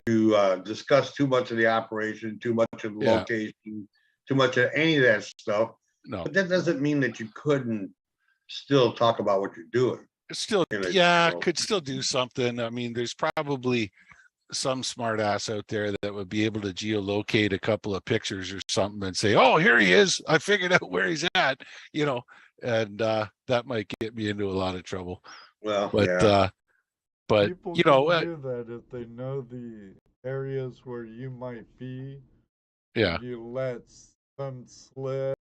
to discuss too much of the operation, too much of the location, too much of any of that stuff. No, but that doesn't mean that you couldn't still talk about what you're doing. it's still, could still do something. I mean, there's probably some smart ass out there that would be able to geolocate a couple of pictures or something and say, oh, here he is. I figured out where he's at, and that might get me into a lot of trouble. Well, but people you can know, do that if they know the areas where you might be. Yeah. You let some slip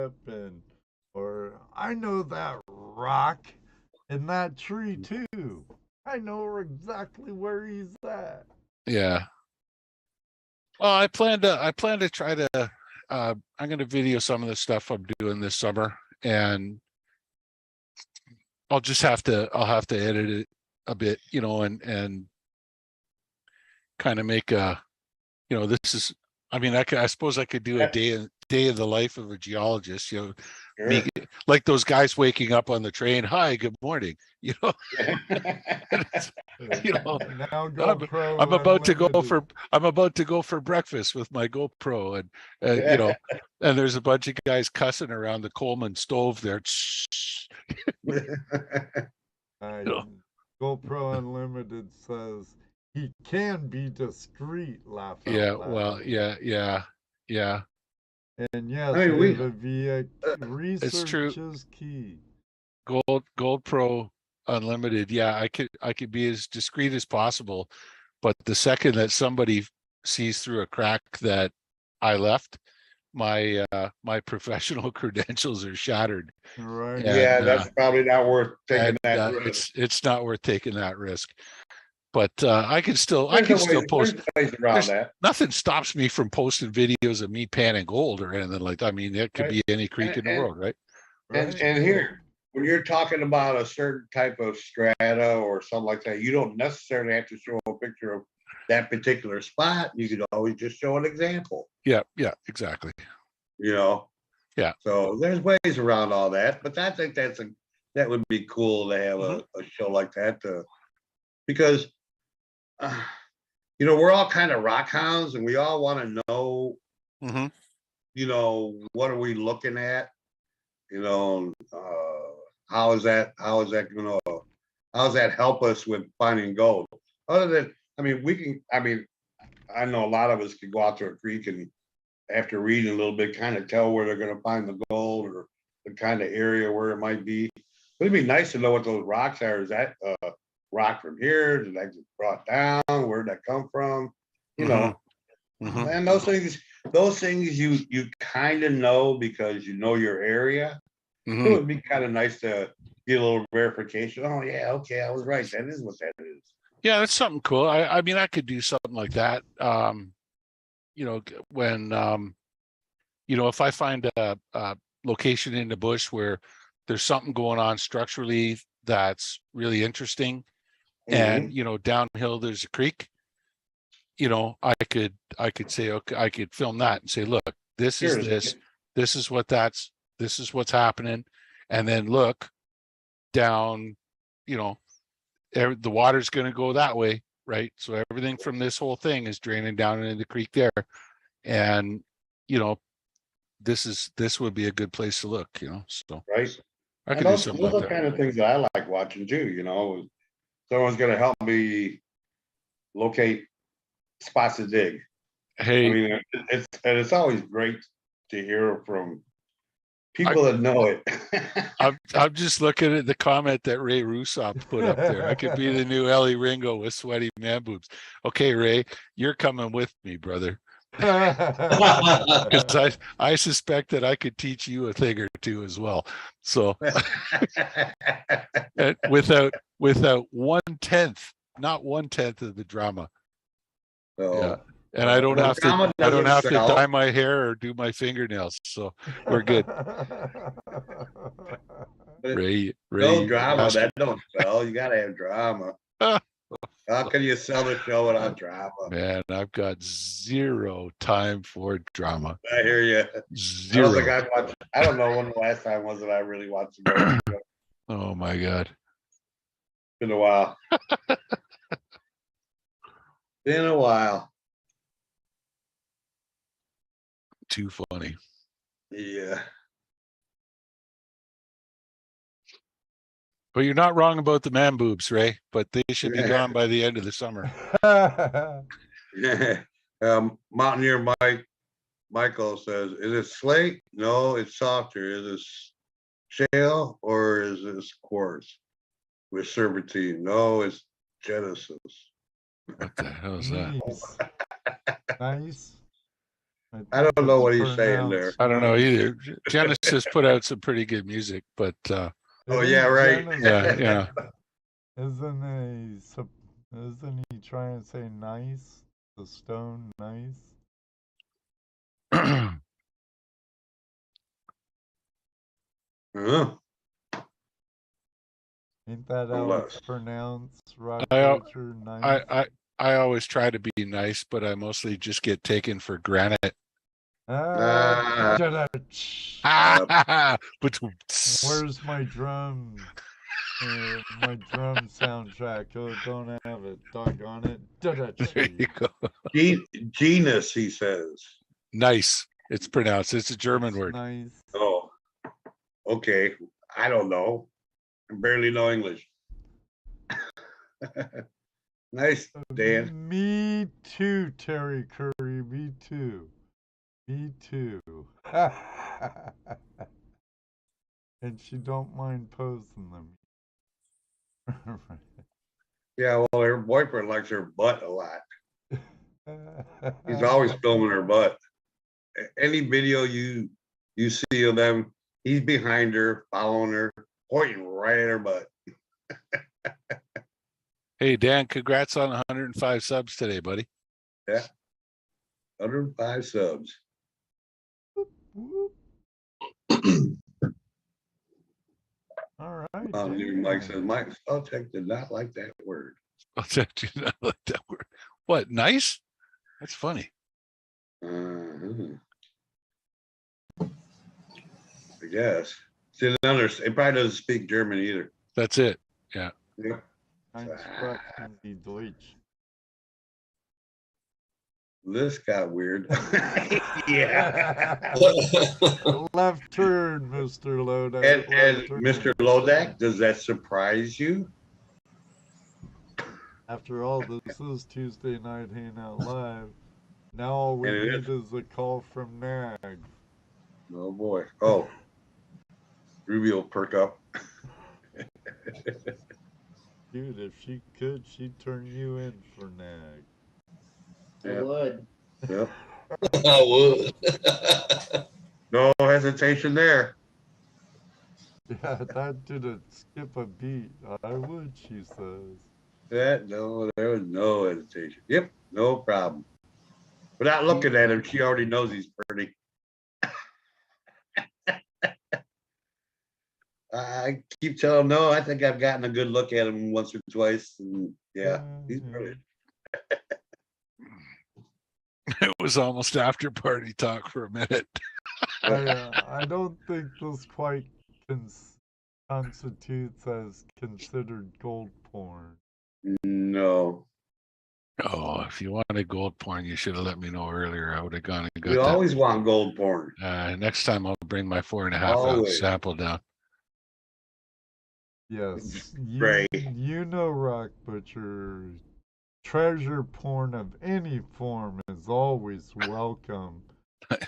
or I know that rock in that tree too. I know exactly where he's at. Yeah. Well, I plan to try to I'm going to video some of the stuff I'm doing this summer, and I'll have to edit it a bit, and kind of make this is, I suppose I could do a day of the life of a geologist, Sure. like those guys waking up on the train. Hi, good morning. Now GoPro I'm about to go for breakfast with my GoPro, and and there's a bunch of guys cussing around the Coleman stove there. GoPro Unlimited says he can be discreet, laugh out Yeah, loud. well, yeah. And yes, research true. is key. Gold Pro Unlimited. Yeah, I could be as discreet as possible, but the second that somebody sees through a crack that I left, my professional credentials are shattered. Right. And, that's probably not worth taking that risk. It's not worth taking that risk. But I can still post. Nothing stops me from posting videos of me panning gold or anything like that. I mean, it could be any creek in the world, right? And here, when you're talking about a certain type of strata or something like that, you don't necessarily have to show a picture of that particular spot. You could always just show an example. Yeah, exactly. Yeah. So there's ways around all that, but I think that would be cool to have a show like that because we're all kind of rock hounds and we all want to know, what are we looking at? How is that help us with finding gold? Other than, I know a lot of us could go out to a creek and after reading a little bit, kind of tell where they're going to find the gold or the kind of area where it might be. But it'd be nice to know what those rocks are. Is that rock from here? Did that get brought down? Where'd that come from? And those things you kind of know because you know your area. It would be kind of nice to get a little verification. Oh yeah, okay, I was right. That is what that is. Yeah, that's something cool. I mean, I could do something like that. When if I find a location in the bush where there's something going on structurally that's really interesting, and downhill there's a creek, I could say, okay, I could film that and say, look, this is what's happening, and then look down, the water's going to go that way, right? So everything from this whole thing is draining down into the creek there, and this would be a good place to look, so right. I could do something like that. Those are kind of things that I like watching too. Someone's going to help me locate spots to dig. Hey, it's always great to hear from people that know it. I'm just looking at the comment that Ray Russo put up there. I could be the new Ellie Ringo with sweaty man boobs. Okay, Ray, you're coming with me, brother. Because I suspect that I could teach you a thing or two as well. So without 1/10, not 1/10 of the drama. Yeah. And I don't have to dye my hair or do my fingernails. So we're good. Ray, no drama. That don't sell. You gotta have drama. How can you sell the show without drama? Man, I've got zero time for drama. I hear you. Zero. I don't know when the last time was that I really watched the show. Oh my God. Been a while. Been a while. Too funny. Yeah. But you're not wrong about the man boobs, Ray, but they should be gone by the end of the summer. Yeah. Mountaineer Michael says, is it slate? No, it's softer. Is it shale or is this quartz with serpentine? No, it's Genesis. What the hell is that? Nice. I don't know what he's Pronounced saying there. I don't know either. Genesis put out some pretty good music, but Oh, It yeah, is right. Genesis. yeah. Isn't he trying to say nice? The stone nice? Huh? Ain't that how it's pronounced? Rock I- culture nice? I always try to be nice, but I mostly just get taken for granted. Where's my drum? My drum soundtrack. Oh, don't have it. Doggone it. There you go. Genus, he says. Nice. It's pronounced. It's a German word. Nice. Oh, okay. I don't know. I barely know English. Nice, Dan. Me too, Terry Curry. Me too. Me too. And she don't mind posting them. Yeah, well, her boyfriend likes her butt a lot. He's always filming her butt. Any video you see of them, he's behind her, following her, pointing right at her butt. Hey, Dan, congrats on 105 subs today, buddy. Yeah. 105 subs. All right. Mike says, Mike Spellcheck did not like that word. I'll tell you not like that word. What? Nice? That's funny. I guess. See, it probably doesn't speak German either. That's it. Yeah. Yeah. Die Deutsch. This got weird. Yeah. Left turn, Mr. Lodak. And Left turn. Mr. Lodak, does that surprise you? After all, this is Tuesday Night Hangout Live. Now all we need is a call from Nag. Oh boy. Oh. Ruby will perk up. Dude, if she could, she'd turn you in for Nag. I would. Yep. I would. No hesitation there. Yeah, that didn't skip a beat. I would, she says. There was no hesitation. Yep, no problem. Without looking at him, she already knows he's pretty. I keep telling him, no, I think I've gotten a good look at him once or twice. And yeah, he's pretty. It was almost after party talk for a minute. I don't think this quite constitutes as considered gold porn. No. Oh, if you wanted gold porn, you should have let me know earlier. I would have gone and got You that. always want gold porn. Next time I'll bring my 4.5 ounce Always. sample down. Yes, Right. you know, Rock Butcher, treasure porn of any form is always welcome,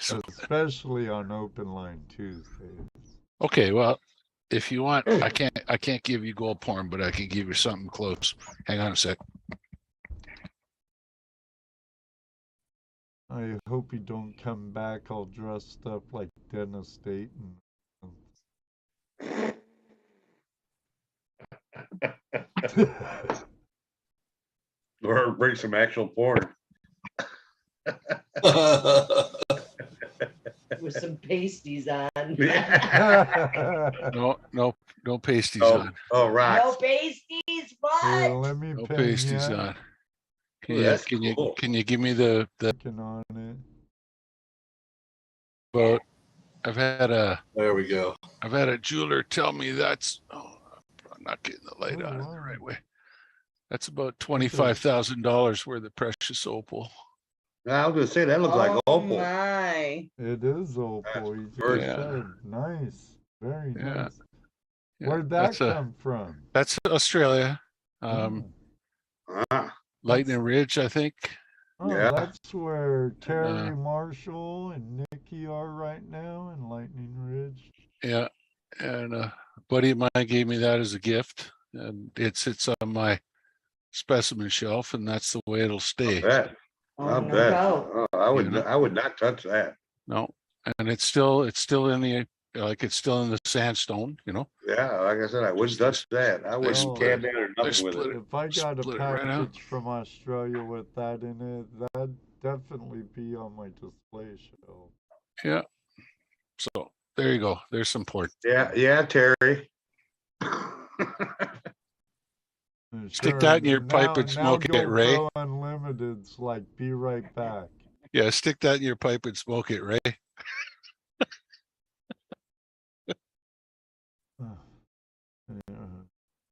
So, especially on Open Line Tuesdays. okay, well, if you want, I can't give you gold porn, but I can give you something close. Hang on a sec. I hope you don't come back all dressed up like Dennis Dayton. Or bring some actual porn. With some pasties on. No pasties Oh, on. oh, right. No pasties Here, What? let me No ping pasties you. on. Ooh, that's cool. Can you give me the Working on it. about? There we go. I've had a jeweler tell me that's. Oh, I'm not getting the light Oh, on it wow. the right way. That's about $25,000 worth of precious opal. I was gonna say that looks like Oh opal. my. It is opal. You just That's said nice. Very Yeah. nice. Yeah, Where'd that come from? that's Australia. Oh, Ah, Lightning Ridge, I think. Yeah. that's where Terry Marshall and Nikki are right now in Lightning Ridge. Yeah. And a buddy of mine gave me that as a gift, and it sits on my specimen shelf, and that's the way it'll stay. bet. Oh, I no bet. doubt. Oh, You know? I would not touch that. No, and it's still in the it's still in the sandstone, you know. Yeah, like I said, I wouldn't touch that. I wouldn't split stab it. that or nothing with it. If I got a split it right out. package from Australia with that in it, that'd definitely be on my display shelf. Yeah. So there you go. There's some port. Yeah, Terry. Stick that in your pipe and smoke it, Ray. GoPro Unlimited's like, be right back. Yeah, stick that in your pipe and smoke it, Ray. Yeah.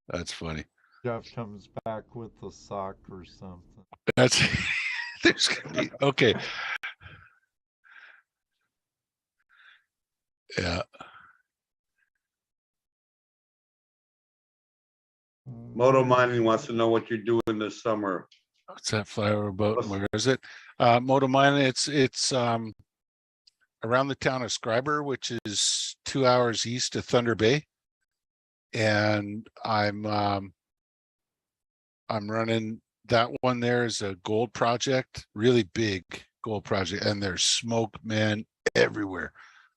That's funny. Jeff comes back with a sock or something. That's there's gonna be okay. Yeah. Moto Mining wants to know what you're doing this summer. What's that flower about? And where is it? Moto Mine, it's around the town of Scriber, which is 2 hours east of Thunder Bay. And I'm running that one. There is a gold project, really big gold project, and there's smoke, man, everywhere.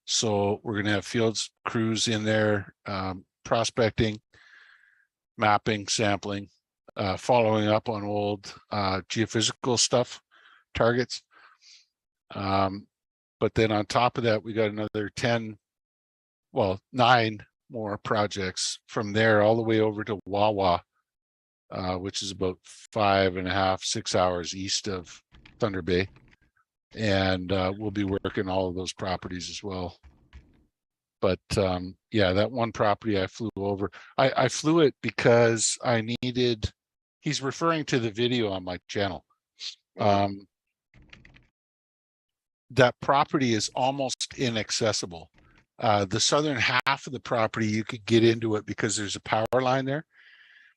So we're gonna have fields crews in there, prospecting, mapping, sampling, following up on old geophysical stuff, targets. But then on top of that, we got another 9 more projects from there all the way over to Wawa, which is about 5.5, 6 hours east of Thunder Bay. And we'll be working all of those properties as well. But yeah, that one property I flew over. I flew it because I needed, he's referring to the video on my channel. That property is almost inaccessible. The southern half of the property, you could get into it because there's a power line there.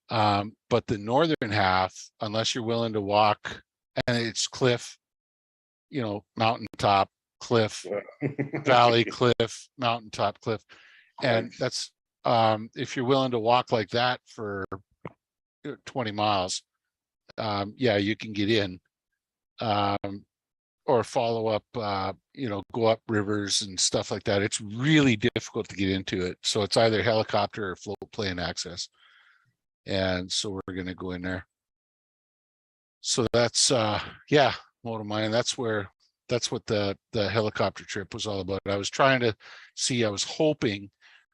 But the northern half, unless you're willing to walk, and it's cliff, mountaintop, cliff, valley, cliff, mountaintop, cliff. And that's, if you're willing to walk like that for 20 miles, yeah, you can get in. Or follow up, go up rivers and stuff like that. It's really difficult to get into it. So it's either helicopter or float plane access. And so we're going to go in there. So that's, yeah, Moto Mining. That's what the helicopter trip was all about. I was trying to see, I was hoping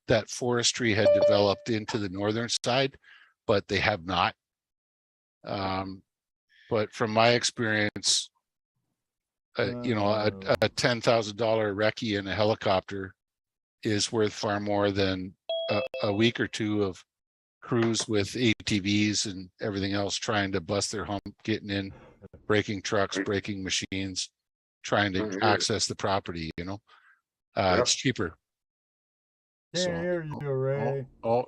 that forestry had developed into the northern side, but they have not. But from my experience, a $10,000 recce in a helicopter is worth far more than a week or two of crews with ATVs and everything else trying to bust their hump, getting in, breaking trucks, breaking machines, trying to access the property. It's cheaper. Can't hear you, Ray.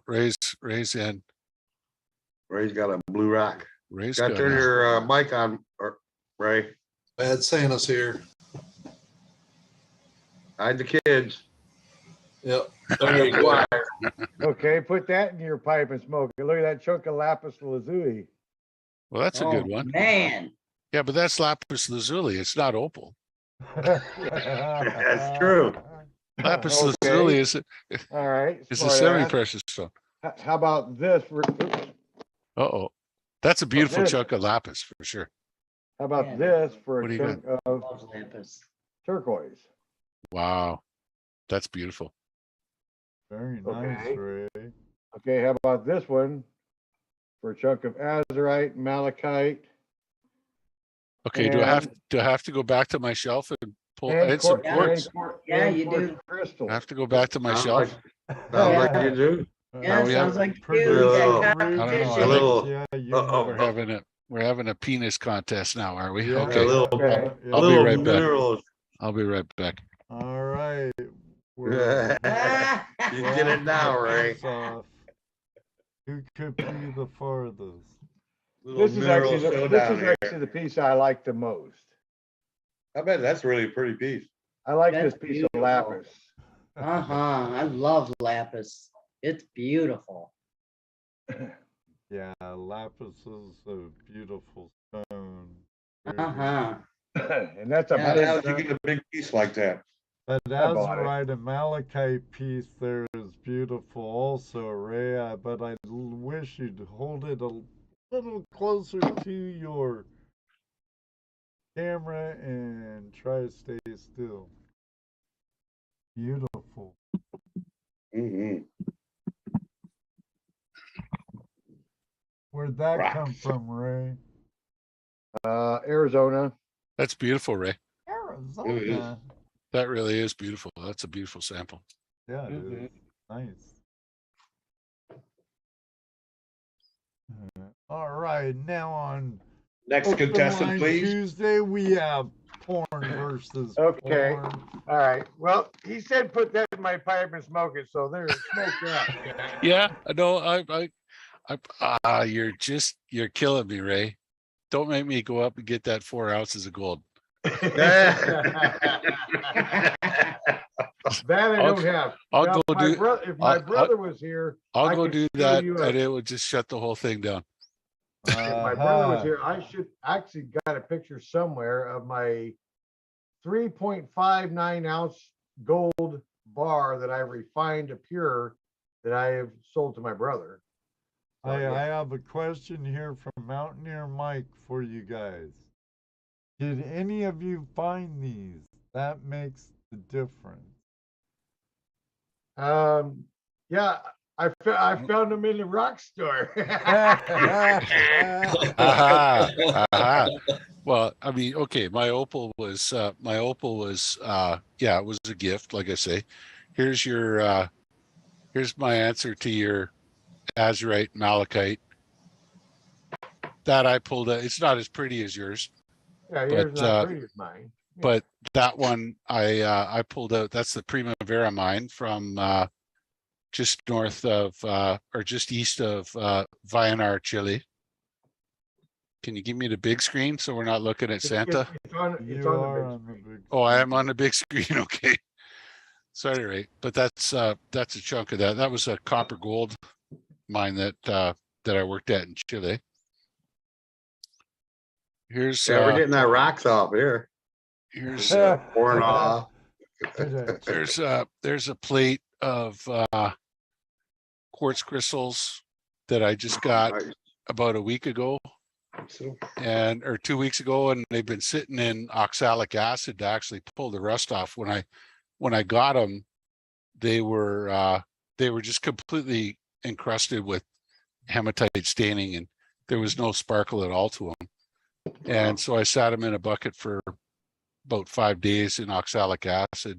Ray's in. Ray's got a blue rock. Ray's got to turn your mic on, Ray. Bad Santa's here. Hide the kids. Yep. There you go. Okay, put that in your pipe and smoke it. Look at that chunk of lapis lazuli. Well, that's a good one. Man. Yeah, but that's lapis lazuli. It's not opal. That's true. Lapis lazuli is all right. It's a semi-precious stone. How about this? That's a beautiful chunk of lapis for sure. How about this for What a do you chunk of turquoise? Wow, that's beautiful. Very nice, Ray. Okay, how about this one for a chunk of azurite, malachite, Okay, do I have to go back to my shelf and pull? I had some quartz. Yeah, you do. Crystal. I have to go back to my Sounds shelf. Sounds like you do. Yeah, we sounds have like you Pretty do. You got rude. I don't know, competition. I like- Yeah, you Uh-oh. know. We're having a penis contest now, are we? Yeah, Okay. A little, Okay. yeah. I'll be little right back. minerals. I'll be right back. All right. You We're get it now, Ray. off. Who could be the farthest? Little This is mineral actually showdown here. the piece I like the most. I bet that's really a pretty piece. I like That's this piece beautiful. of lapis. I love lapis. It's beautiful. Yeah, lapis is a beautiful stone. Very- And that's a Yeah, big, How'd you get a big piece like that? That I bought it. azurite and malachite piece there is beautiful also, Ray. But I wish you'd hold it a little closer to your camera and try to stay still. Beautiful. Mm-hmm. Where'd that Rocks. come from, Ray? Arizona. That's beautiful, Ray. Arizona. That really is beautiful. That's a beautiful sample. Yeah, it Mhm. is. Nice. All right, now on Next Open contestant, Line please. Tuesday, we have porn versus Okay. porn. All right. Well, he said put that in my pipe and smoke it. So there, smoke that. Yeah, no, you're killing me, Ray. Don't make me go up and get that 4 ounces of gold. That I don't have. I'll Now, go if my do. bro- if my I'll- brother was here, I'll I go could do show that, you a- and it would just shut the whole thing down. if my brother was Uh-huh. here, I should actually got a picture somewhere of my 3.59 ounce gold bar that I refined to pure that I have sold to my brother. So, I yeah. have a question here from Mountaineer Mike for you guys. Did any of you find these? That makes the difference. Yeah, I found them in the rock store. Aha, aha. Well, I mean, okay, my opal was yeah, it was a gift, like I say. Here's my answer to your azurite malachite that I pulled out. It's not as pretty as yours, Yeah, yours but not pretty as mine. Yeah. but that one I pulled out. That's the Primavera mine from just north of or just east of Vallenar, Chile. Can you give me the big screen so we're not looking at Santa? It's on You the are big on the screen. big Oh, I am screen. on the big screen. Okay. Sorry, Ray, but that's a chunk of that. That was a copper gold mine that I worked at in Chile. Here's Yeah, we're getting our rocks off here. here's Pouring off. there's a plate of quartz crystals that I just got Nice. about a week ago So, or 2 weeks ago, and they've been sitting in oxalic acid to actually pull the rust off. When I got them, they were just completely encrusted with hematite staining, and there was no sparkle at all to them. And so I sat them in a bucket for about 5 days in oxalic acid.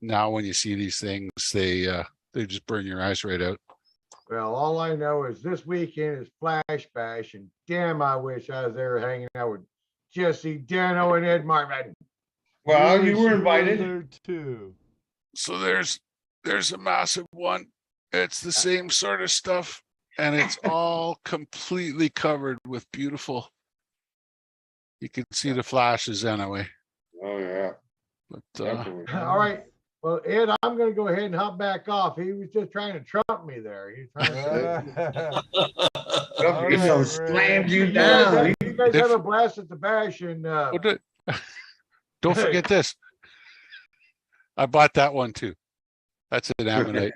Now, when you see these things, they just burn your eyes right out. Well, all I know is this weekend is Flash Bash, and damn, I wish I was there hanging out with Jesse, Dano, and Ed Marvin. well, Wish you were invited. there too. So there's a massive one. It's the same sort of stuff, and it's all completely covered with beautiful. You can see the flashes anyway. Oh, yeah. But Definitely. All right. Well, Ed, I'm going to go ahead and hop back off. He was just trying to trump me there. He's trying to. All He right, done Ray. slammed you You guys, down. have, you guys have a blast at the bash, and don't forget this. I bought that one too. That's an ammonite.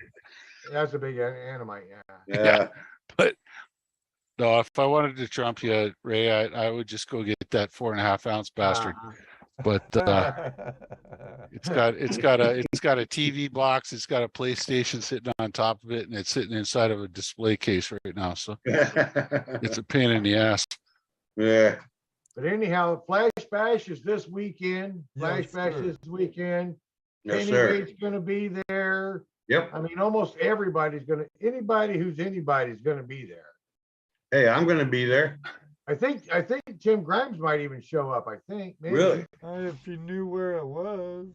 that's a big animite. Yeah. Yeah. But no, if I wanted to trump you, Ray, I would just go get that 4.5 ounce bastard. But it's got a TV box, it's got a PlayStation sitting on top of it, and it's sitting inside of a display case right now. So it's a pain in the ass. Yeah. But anyhow, Flash Bash is this weekend. Flash Yes, Bash sir. is this weekend. Yes, sir. Pennyweight's going to be there. Yep. I mean, almost everybody's going to, anybody's going to be there. Hey, I'm gonna be there. I think Tim Grimes might even show up. I think. Maybe. Really? If you knew where it was.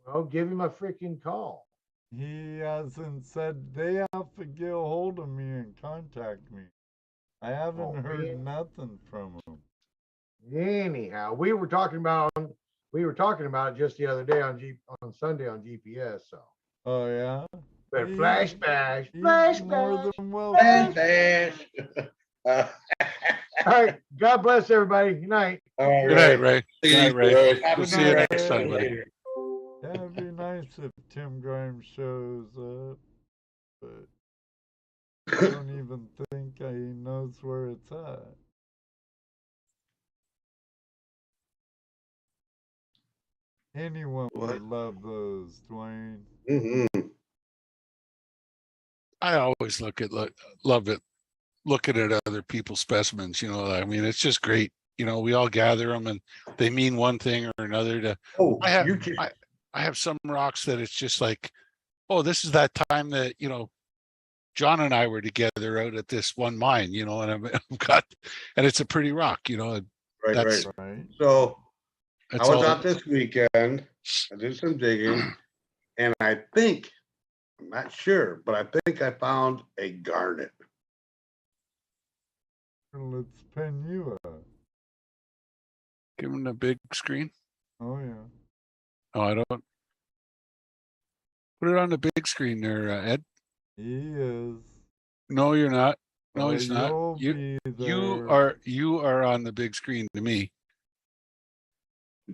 Well, give him a freaking call. He hasn't said. They have to get a hold of me and contact me. I haven't heard man. nothing from him. Anyhow, we were talking about it just the other day on Sunday on GPS. So, Oh yeah. but Flash Bash, He's Flash more Bash. than welcome. Bash. All right. God bless everybody. Good night. All Good night, Ray. Good night, Ray. Have a We'll see you good next night. time, buddy. Yeah, it'd be nice if Tim Grimes shows up, but I don't even think he knows where it's at. Anyone would love those, Dwayne. Mm-hmm. I always love it looking at other people's specimens. You know, I mean, it's just great. You know, we all gather them and they mean one thing or another. To Oh, I have some rocks that it's just like, oh, this is that time that, you know, John and I were together out at this one mine, you know, and I've got, and it's a pretty rock, you know. right. Right. So I That's was all. out this weekend. I did some digging, and I think, I'm not sure, but I think I found a garnet. Let's pin you up. Give him the big screen. Oh yeah. Oh, I don't. Put it on the big screen there, Ed. He is. No, you're not. No, Oh, he's not. you'll You be you there. are on the big screen to me.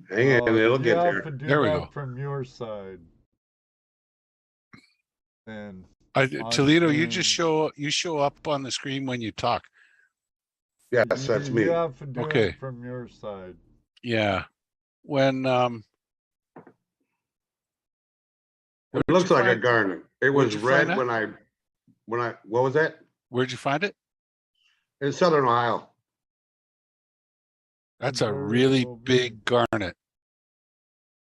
Hang on, it'll you get have there. to do There we that go. from your side. And Toledo, you think- just show up on the screen when you talk. Yes, that's me. You have to do Okay. it from your side. Yeah. When It looks like a garnet. It where'd was you find red that? when I what was that? Where'd you find it? In Southern Ohio. That's a Very really well big garnet.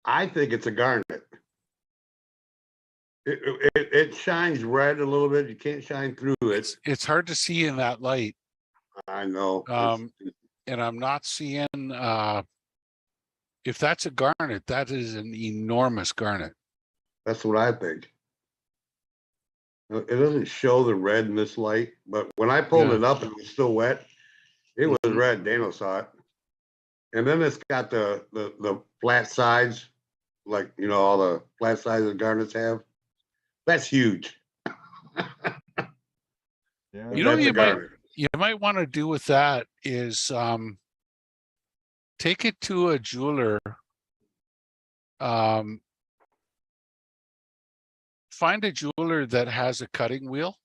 I think it's a garnet. It shines red a little bit. You can't shine through it. It's hard to see in that light. I know. And I'm not seeing if that's a garnet, that is an enormous garnet. That's what I think. It doesn't show the red in this light, but when I pulled Yeah. it up, it was still wet. It was Mhm. red. Dano saw it. And then it's got the flat sides, like, you know, all the flat sides that garnets have. That's huge. Yeah. You know, That's a garnet. you might want to do with that is take it to a jeweler. Find a jeweler that has a cutting wheel.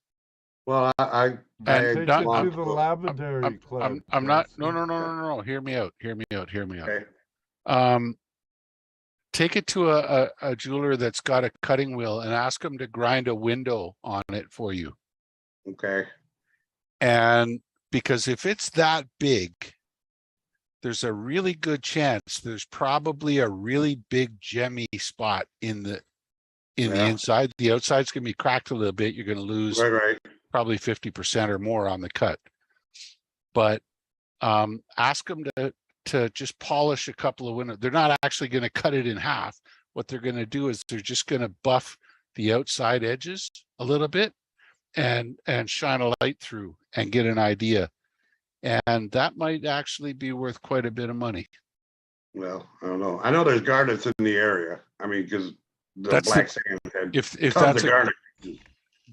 Well, I Take it not- to I'm- the lapidary club. I'm not. Jesse. No. Hear me out. okay. Take it to a jeweler that's got a cutting wheel and ask him to grind a window on it for you. Okay. And because if it's that big, there's a really good chance there's probably a really big gemmy spot in the Yeah. inside. The outside's gonna be cracked a little bit. You're gonna lose Right. probably 50% or more on the cut. But ask them to just polish a couple of windows. They're not actually going to cut it in half. What they're going to do is they're just going to buff the outside edges a little bit and shine a light through and get an idea. And that might actually be worth quite a bit of money. Well, I don't know. I know there's garnets in the area. I mean, because the That's the- black sand had If tons that's of garnet.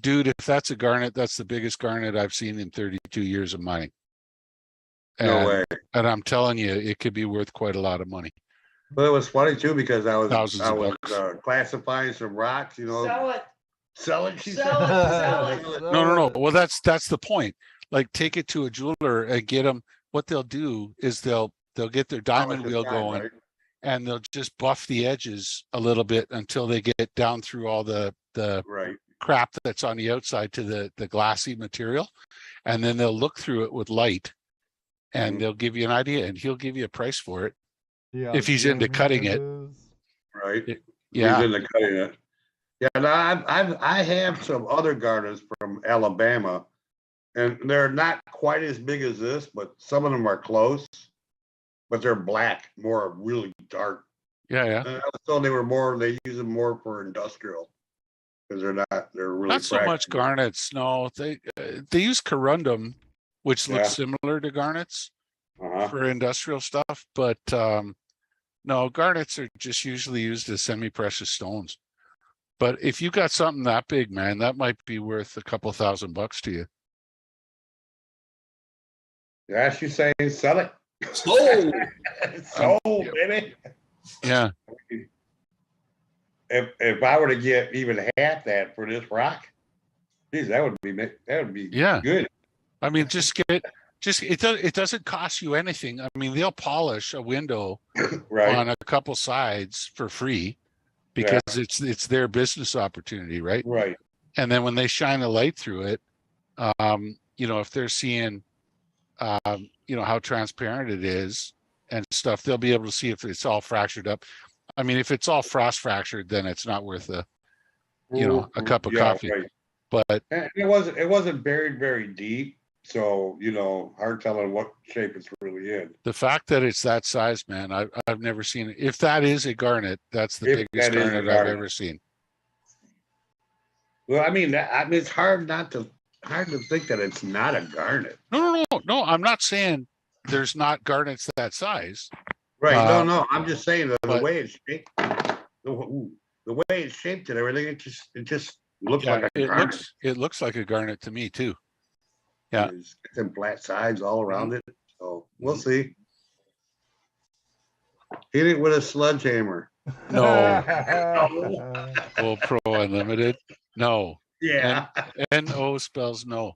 dude, if that's a garnet, that's the biggest garnet I've seen in 32 years of mining. No way. And I'm telling you, it could be worth quite a lot of money. But it was funny too because I was Thousands of bucks. classifying some rocks, you know. Sell it. Sell it, she Sell said. it. No. Well, that's the point. Like, take it to a jeweler and get them. What they'll do is they'll They'll get their Oh, diamond it's wheel just fine, going, right? and they'll just buff the edges a little bit until they get down through all the Right. crap that's on the outside to the glassy material, and then they'll look through it with light, and Mhm. they'll give you an idea, and he'll give you a price for it Yeah, if he's into cutting it. Right. It- He's yeah. into cutting it. Yeah, and I have some other garnets from Alabama, and they're not quite as big as this, but some of them are close. But they're black, more really dark. Yeah, yeah. And I was told they use them more for industrial because they're really Not so much fractured. garnets. No, they use corundum, which looks Yeah. similar to garnets Uh-huh. for industrial stuff, but no, garnets are just usually used as semi-precious stones. But if you got something that big, man, that might be worth a couple $1,000 to you. Yeah, she's saying sell it. Sold. Sold, yeah. baby. Yeah. If I were to get even half that for this rock, geez, that would be Yeah. good. I mean, it doesn't cost you anything. I mean, they'll polish a window Right. on a couple sides for free because it's their business opportunity, right? Right. And then when they shine a light through it, if they're seeing how transparent it is and stuff, they'll be able to see if it's all fractured up. I mean, if it's all frost fractured, then it's not worth a cup of coffee. Right. But And it wasn't buried very deep, so hard telling what shape it's really in. the fact that it's that size, man, I've never seen it. If that is a garnet, that's the If biggest that is a garnet I've garnet. ever seen. Well, I mean, it's hard to think that it's not a garnet. No, I'm not saying there's not garnets that size. Right. Uh, No. I'm just saying the but- way it's shaped, the way it's shaped and everything, it just looks like a garnet. It looks like a garnet to me too. Yeah. It's in flat sides all around it. So we'll see. Hit it with a sledgehammer. No. Gold Pro Unlimited. No. Yeah. NO spells no.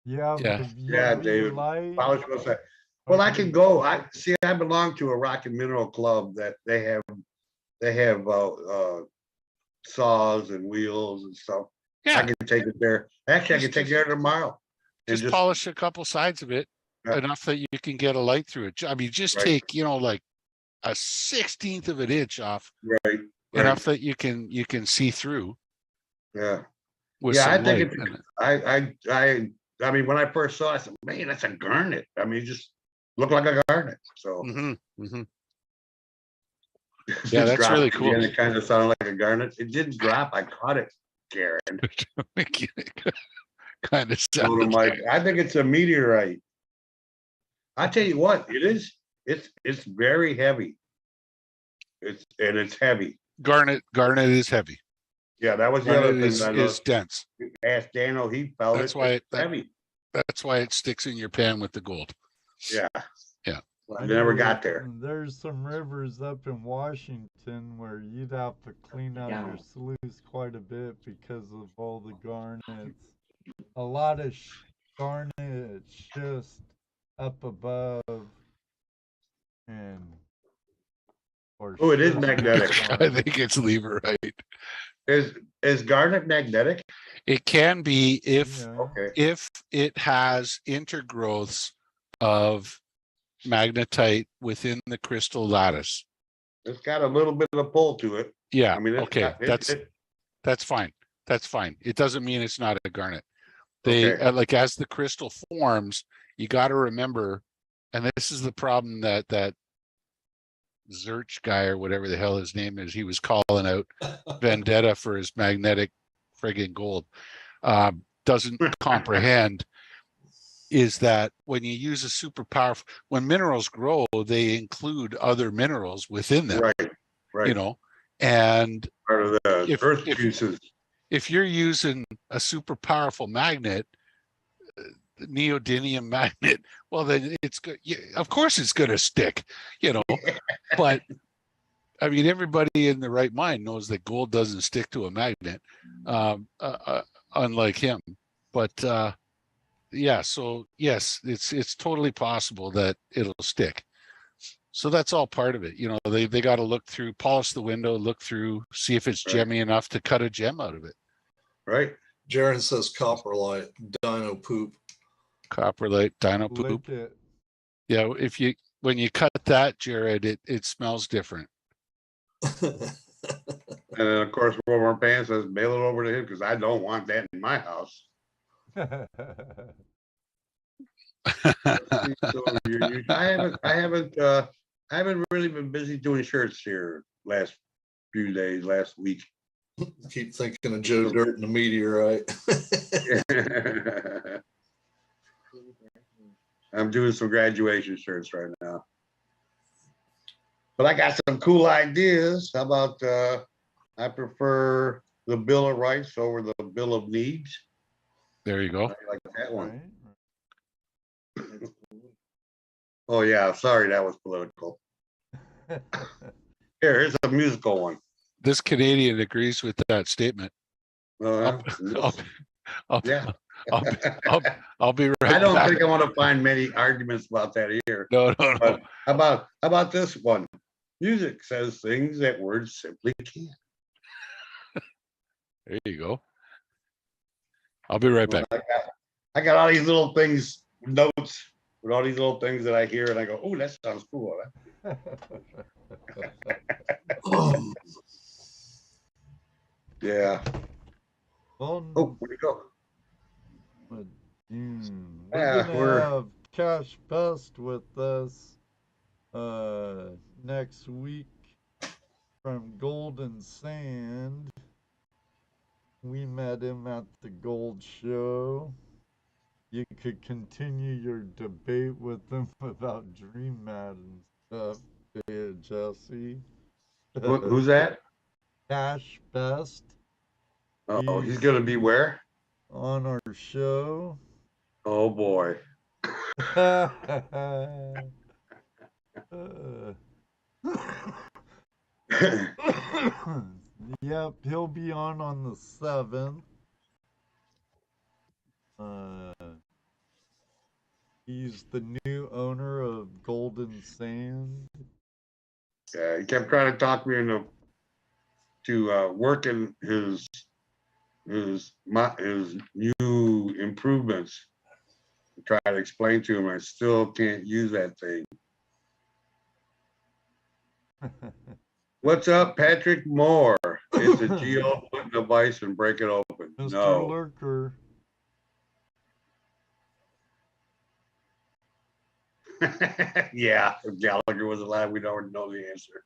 Yeah, Yeah. Yeah, David. Polish what's that? Well, I can go. I belong to a rock and mineral club that they have saws and wheels and stuff. Yeah. I can take it there. Actually, I can take it there tomorrow. And Just polish a couple sides of it Yeah. enough that you can get a light through it. I mean, just Right. take, like a 1/16 of an inch off, right. enough that you can see through Yeah. with Yeah, I some think light. I mean, when I first saw it, I said, man, that's a garnet. I mean, it just looked like a garnet. So Mm-hmm. it Yeah, that's dropped really again. cool. It kind of sounded like a garnet. It didn't drop. I caught it, Karen. Kind of Told him, like, I think it's a meteorite. I tell you what, it is. It's very heavy. It's heavy. garnet is heavy. Yeah, that was the other Garnet thing. is dense. Asked Daniel, he felt That's it. why It's heavy. That's why it sticks in your pan with the gold. Yeah. Yeah. I never got there. There's some rivers up in Washington where you'd have to clean out Yeah. your sloughs quite a bit because of all the garnets. A lot of garnets just up above and. Oh, it is schist magnetic. I garnet. think it's leverite. Is garnet magnetic? It can be if Yeah. Okay. if it has intergrowths of magnetite within the crystal lattice. It's got a little bit of pull to it. Yeah. I mean, it's Okay. got- That's fine. That's fine. It doesn't mean it's not a garnet. They Okay. like as the crystal forms, you got to remember, and this is the problem that Zurch guy or whatever the hell his name is, he was calling out Vendetta for his magnetic friggin' gold. Doesn't comprehend is that when you use a super powerful, when minerals grow, they include other minerals within them, Right. And Part of the if- earth if- juices. if you're using a super powerful magnet, neodymium magnet, well, then it's good. Of course it's going to stick, but I mean, everybody in the right mind knows that gold doesn't stick to a magnet, unlike him. But yeah. So yes, it's totally possible that it'll stick. So that's all part of it. You know, they got to look through, polish the window, look through, see if it's Right. gemmy enough to cut a gem out of it. Right. Jaron says copper light, dino poop. Copper light, dino poop. Lick it. Yeah, when you cut that, Jared, it smells different. And then of course, Wilbur Pan says, mail it over to him because I don't want that in my house. So I haven't really been busy doing shirts here last few days, last week. Keep thinking of Joe Dirt and the meteorite. I'm doing some graduation shirts right now. But I got some cool ideas. How about I prefer the Bill of Rights over the Bill of Needs. There you go. I like that one. Right. Oh yeah, sorry that was political. Here's a musical one. This Canadian agrees with that statement. Uh, yeah. I'll be right I don't back. think I want to find many arguments about that here. No. But how about this one? Music says things that words simply can't. There you go. I'll be right back. I got all these little things, notes with all these little things that I hear, and I go, "Oh, that sounds cool." Yeah. Well, Oh, where'd you go? we're Yeah, gonna have Cash Best with us next week from Golden Sand. We met him at the Gold Show. You could continue your debate with him about Dream Mat and stuff, Jesse. Who's that? Cash Best Oh, he's gonna be where? on our show. Oh boy. Yep, he'll be on the 7th. He's the new owner of Golden Sand. Yeah, he kept trying to talk me into working his new improvements. Try to explain to him, I still can't use that thing. What's up, Patrick Moore? It's a geo put in a vice and break it open. Mr. No. Lurker. Yeah, if Gallagher was alive, we'd already know the answer.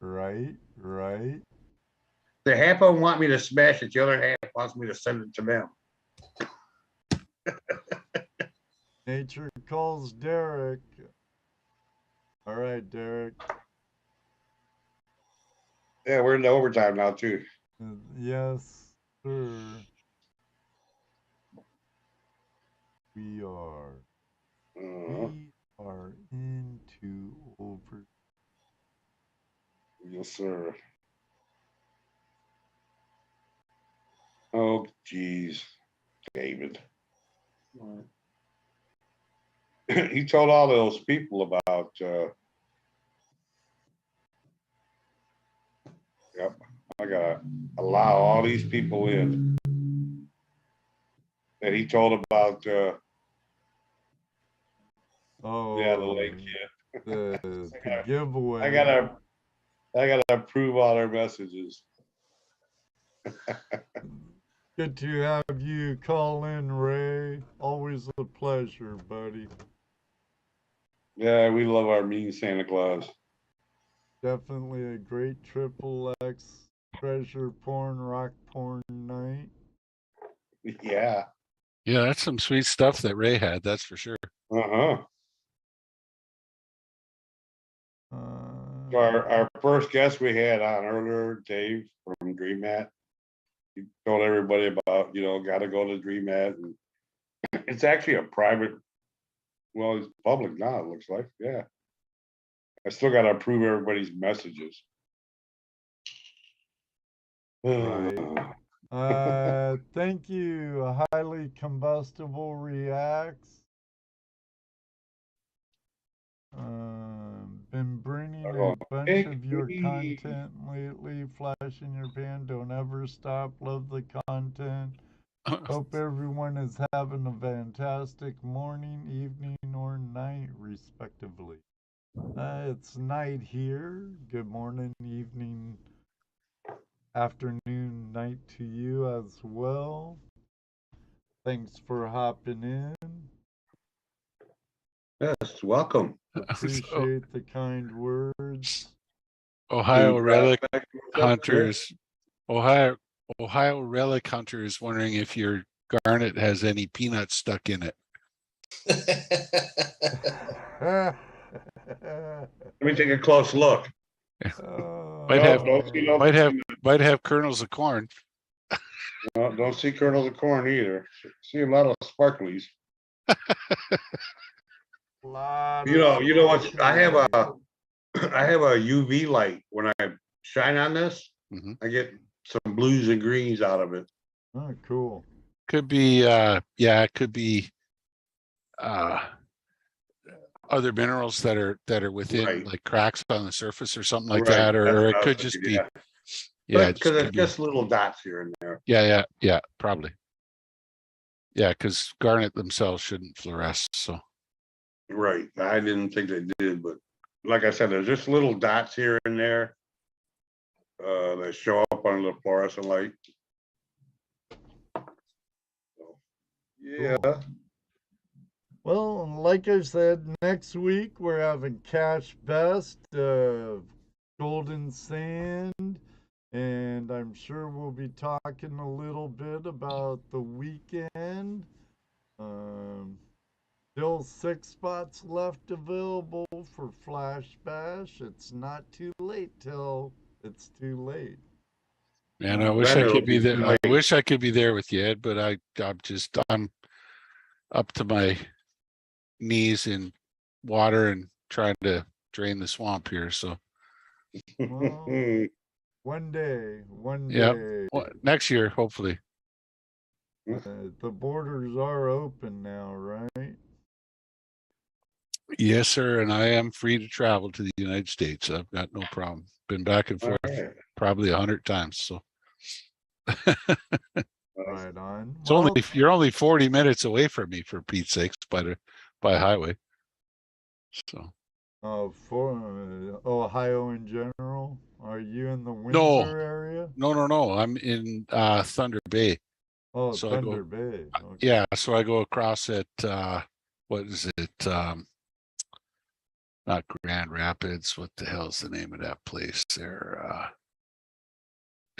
Right. The half of them want me to smash it, the other half wants me to send it to them. Nature calls Derek. All right, Derek. Yeah, we're in the overtime now too. Yes, sir. We are. We are into over. Yes, sir. Oh, geez, David. He told all those people about, yep, I gotta allow all these people in. That he told about, Oh, yeah, the late kid. the giveaway. I gotta approve all their messages. Good to have you call in, Ray. Always a pleasure, buddy. Yeah, we love our mean Santa Claus. Definitely a great XXX treasure porn, rock porn night. Yeah. Yeah, that's some sweet stuff that Ray had. That's for sure. Uh-huh. Our first guest we had on earlier, Dave from Dream Mat. He told everybody about, got to go to Dream Mat, and it's actually a private. Well, it's public now. It looks like, yeah. I still got to approve everybody's messages. Right. Thank you. Highly combustible reacts. Been bringing a bunch of your content lately. Flash in your pan. Don't ever stop. Love the content. Hope everyone is having a fantastic morning, evening, or night, respectively. It's night here. Good morning, evening, afternoon, night to you as well. Thanks for hopping in. Yes, welcome. Appreciate the kind words. Ohio relic Prospect, what's up, hunters. Ohio relic hunter is wondering if your garnet has any peanuts stuck in it. Let me take a close look. Might No, have don't see no might have kernels of corn. No, don't see kernels of corn either. See a lot of sparklies. You know what? I have a I have a UV light. When I shine on this, I get some blues and greens out of it. Oh, cool. Could be it could be other minerals that are within like cracks on the surface or something like that, or it could just be because it's just little dots here and there. Yeah, probably. Yeah, because garnet themselves shouldn't fluoresce. So Right. I didn't think they did, but like I said, there's just little dots here and there that show up under the fluorescent light. So, yeah. Cool. Well, like I said, next week we're having Cash Best of Golden Sand, and I'm sure we'll be talking a little bit about the weekend. Still 6 spots left available for Flash Bash. It's not too late till it's too late. man, I wish I could be there. I wish I could be there with you, Ed, but I'm up to my knees in water and trying to drain the swamp here. So well, one day. Well, next year, hopefully. The borders are open now, right? Yes, sir. And I am free to travel to the United States. I've got no problem. Been back and forth probably 100 times. So right on. It's you're only 40 minutes away from me, for Pete's sakes, by highway. So for Ohio in general. Are you in the Windsor area? No. I'm in Thunder Bay. Oh, so Thunder Bay. Okay. Yeah, so I go across at what is it? Not Grand Rapids. What the hell's the name of that place there?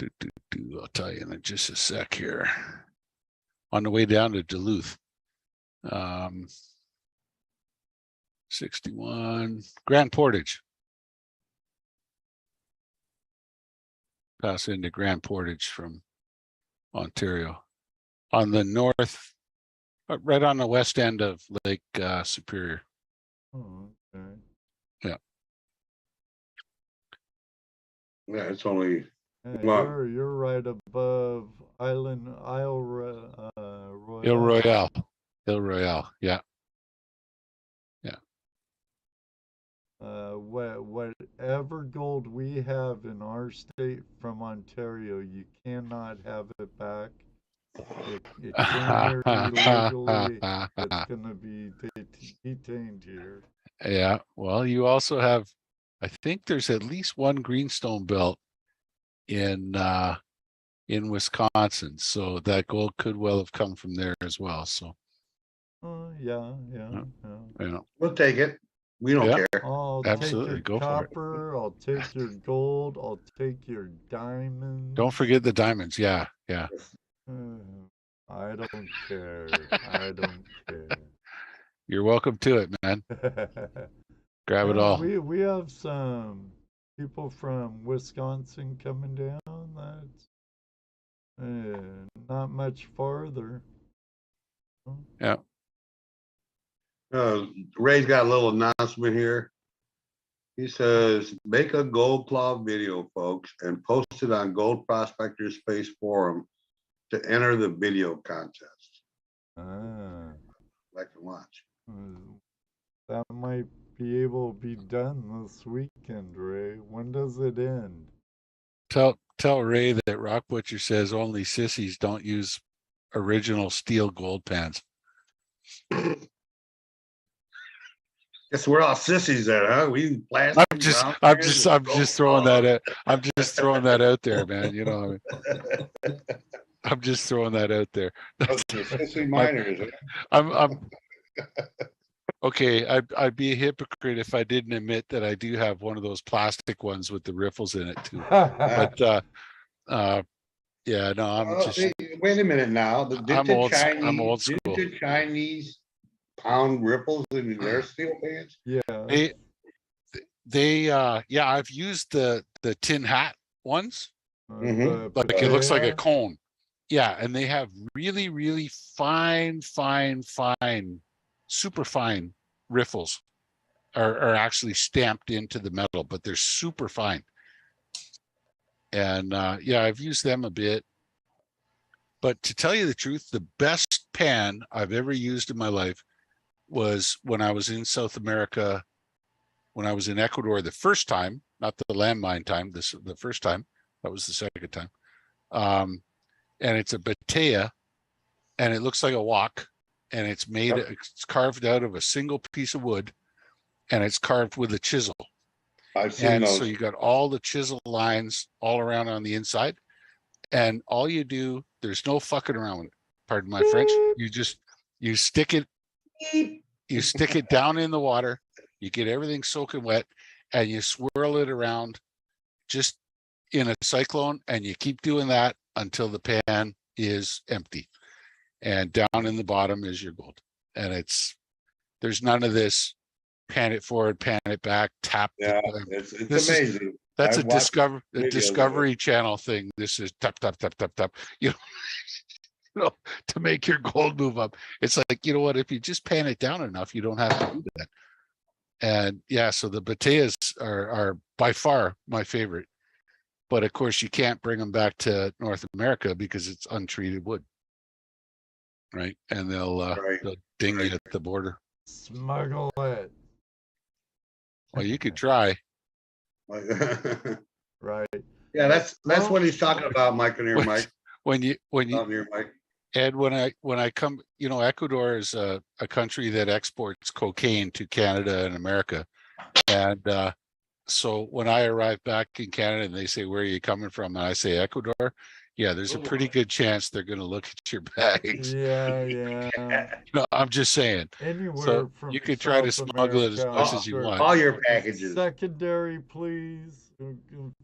I'll tell you in just a sec here. On the way down to Duluth. 61 Grand Portage. Pass into Grand Portage from Ontario. On the north, right on the west end of Lake Superior. Oh, okay. Yeah, it's only. You're right above Isle Royale. Ile Royale. Yeah. Whatever gold we have in our state from Ontario, you cannot have it back. It came here illegally. It's going to be detained here. Yeah. Well, you also have, I think there's at least one greenstone belt in Wisconsin, so that gold could well have come from there as well. So. Yeah. We'll take it. We don't care. I'll Absolutely. take your Go copper. for it. I'll take your gold. I'll take your diamonds. Don't forget the diamonds. Yeah. I don't care. I don't care. You're welcome to it, man. Grab it all. We have some people from Wisconsin coming down. That's not much farther. Yeah. Ray's got a little announcement here. He says, make a gold claw video, folks, and post it on Gold Prospectors Space forum to enter the video contest. Ah, Like to watch. that might be able to be done this weekend, Ray. When does it end? Tell Ray that Rock Butcher says only sissies don't use original steel gold pans. Guess we're all sissies there, huh? We plastic. I'm just throwing that out. I'm just throwing that out there, man. You know, I'm just throwing that out there. Sissy miners. I'm okay. I'd be a hypocrite if I didn't admit that I do have one of those plastic ones with the riffles in it too. But yeah, no, I'm just. Wait a minute now. I'm old school. Did the Chinese pound ripples in their steel pans? Yeah. Yeah, I've used the tin hat ones. Mhm. Like it looks like a cone. Yeah, and they have really, really fine, super fine riffles are actually stamped into the metal, but they're super fine. And yeah, I've used them a bit. But to tell you the truth, the best pan I've ever used in my life was when I was in South America, when I was in Ecuador the first time, not the landmine time, the first time. That was the second time. And it's a batea, and it looks like a wok, and it's made, it's carved out of a single piece of wood, and it's carved with a chisel. I've seen those. So you got all the chisel lines all around on the inside, and all you do, there's no fucking around with it. Pardon my French. You stick it down in the water, you get everything soaking wet, and you swirl it around just in a cyclone, and you keep doing that until the pan is empty. And down in the bottom is your gold. And there's none of this pan it forward, pan it back, tap. Yeah, it's amazing. That's I've a watched Discovery Channel thing. This is tap, tap, tap, tap, tap. You know, to make your gold move up. It's like, you know what, if you just pan it down enough, you don't have to do that. And yeah, so the bateas are by far my favorite. But of course, you can't bring them back to North America because it's untreated wood, right? And they'll ding you at the border. Smuggle it. Well, you could try. Right. Yeah, that's what he's talking about, Mike and here, Mike. When you Here, Mike. Ed, when I come, you know, Ecuador is a country that exports cocaine to Canada and America, and so when I arrive back in Canada and they say, "Where are you coming from?" and I say Ecuador, yeah, there's a pretty good chance they're going to look at your bags. Yeah. No, I'm just saying. Anywhere So from you could try to South smuggle it as America, much as you want. All your packages. Secondary, please.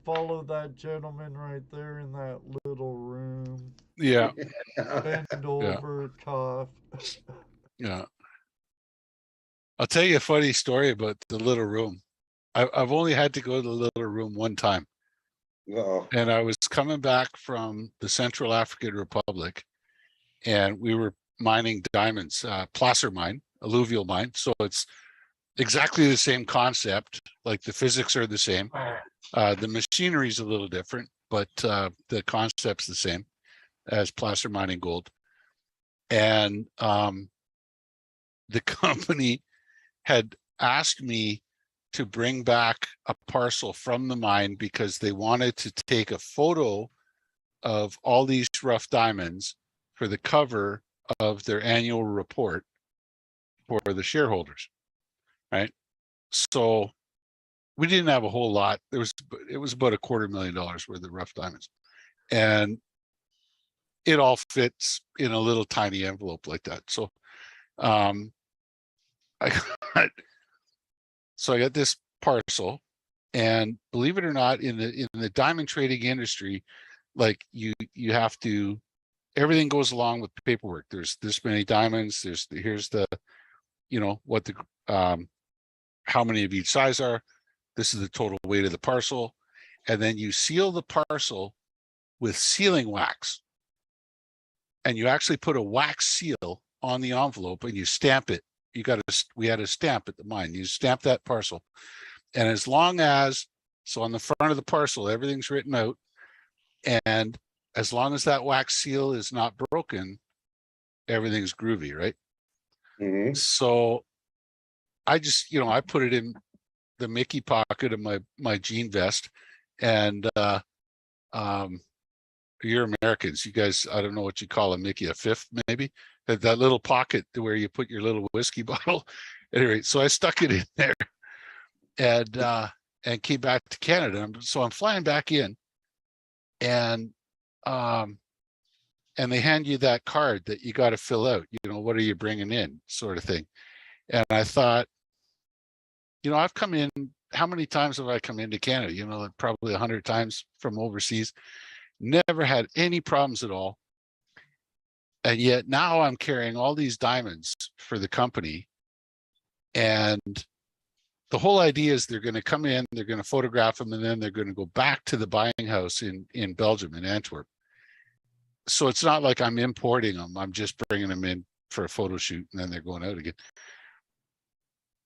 Follow that gentleman right there in that little room. Yeah. Bend over, cough. Yeah. I'll tell you a funny story about the little room. I've only had to go to the little room one time. And I was coming back from the Central African Republic, and we were mining diamonds, placer mine, alluvial mine. So it's exactly the same concept. Like the physics are the same. The machinery is a little different, but the concept's the same as placer mining gold. And the company had asked me to bring back a parcel from the mine because they wanted to take a photo of all these rough diamonds for the cover of their annual report for the shareholders, right? So we didn't have a whole lot. It was about $250,000 worth of rough diamonds, and it all fits in a little tiny envelope like that. So I got this parcel, and believe it or not, in the diamond trading industry, like you have to, everything goes along with paperwork. There's this many diamonds. Here's the, you know, what the how many of each size are. This is the total weight of the parcel, and then you seal the parcel with sealing wax, and you actually put a wax seal on the envelope and you stamp it. We had a stamp at the mine. You stamp that parcel, and as long as, so on the front of the parcel, everything's written out, and as long as that wax seal is not broken, everything's groovy, right? Mhm. So I just, I put it in the Mickey pocket of my jean vest, and you're Americans. You guys, I don't know what you call a Mickey, a fifth maybe. That little pocket where you put your little whiskey bottle. Anyway, so I stuck it in there, and came back to Canada. So I'm flying back in, and they hand you that card that you got to fill out. What are you bringing in, sort of thing. And I thought, I've come in. How many times have I come into Canada? Like probably 100 times from overseas. Never had any problems at all. And yet now I'm carrying all these diamonds for the company. And the whole idea is they're going to come in, they're going to photograph them, and then they're going to go back to the buying house in Belgium, in Antwerp. So it's not like I'm importing them. I'm just bringing them in for a photo shoot, and then they're going out again.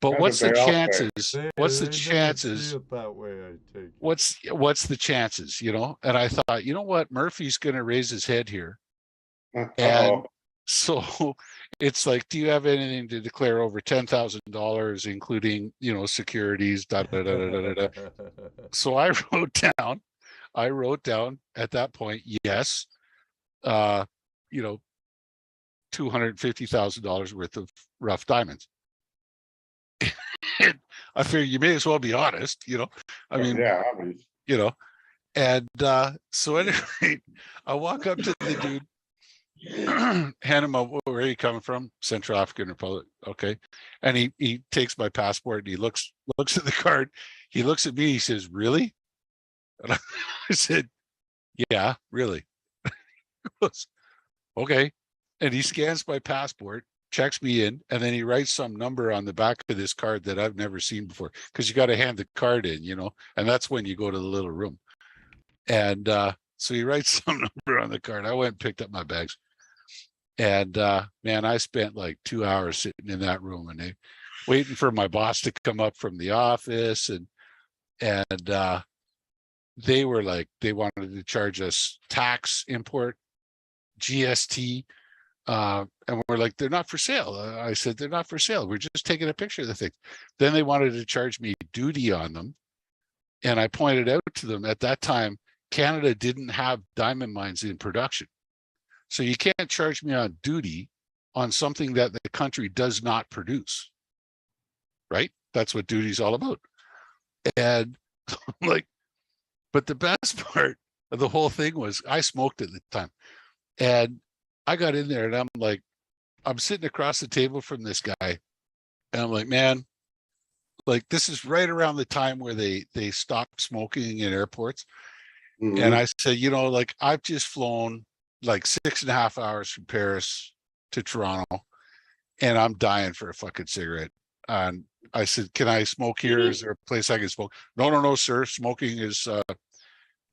But That's what's the what they all say. chances? What's the They never chances? see it that way, I take it. What's the chances? And I thought, you know what? Murphy's going to raise his head here. And Uh-oh. so it's like, do you have anything to declare over $10,000, including, securities, da, da, da, da, da, da. So I wrote down at that point, yes, $250,000 worth of rough diamonds. I figure you may as well be honest, I mean, Yeah, obvious. And so anyway, I walk up to the dude, hand him over, where are you coming from? Central African Republic. Okay. And he takes my passport, and he looks at the card. He looks at me, he says, really? And I said, yeah, really. He goes, okay. And he scans my passport, checks me in, and then he writes some number on the back of this card that I've never seen before, because you got to hand the card in, and that's when you go to the little room. And so he writes some number on the card. I went and picked up my bags. And man, I spent like 2 hours sitting in that room, and waiting for my boss to come up from the office, and they were like, they wanted to charge us tax, import, GST, and we're like, they're not for sale. I said, they're not for sale. We're just taking a picture of the thing. Then they wanted to charge me duty on them, and I pointed out to them at that time, Canada didn't have diamond mines in production. So you can't charge me on duty on something that the country does not produce, right? That's what duty is all about. And like, but the best part of the whole thing was I smoked at the time. And I got in there, and I'm like, I'm sitting across the table from this guy, and I'm like, man, like, this is right around the time where they stopped smoking in airports. Mhm. And I said, like, I've just flown like 6.5 hours from Paris to Toronto, and I'm dying for a fucking cigarette. And I said, can I smoke here? Is there a place I can smoke? No, sir. Smoking is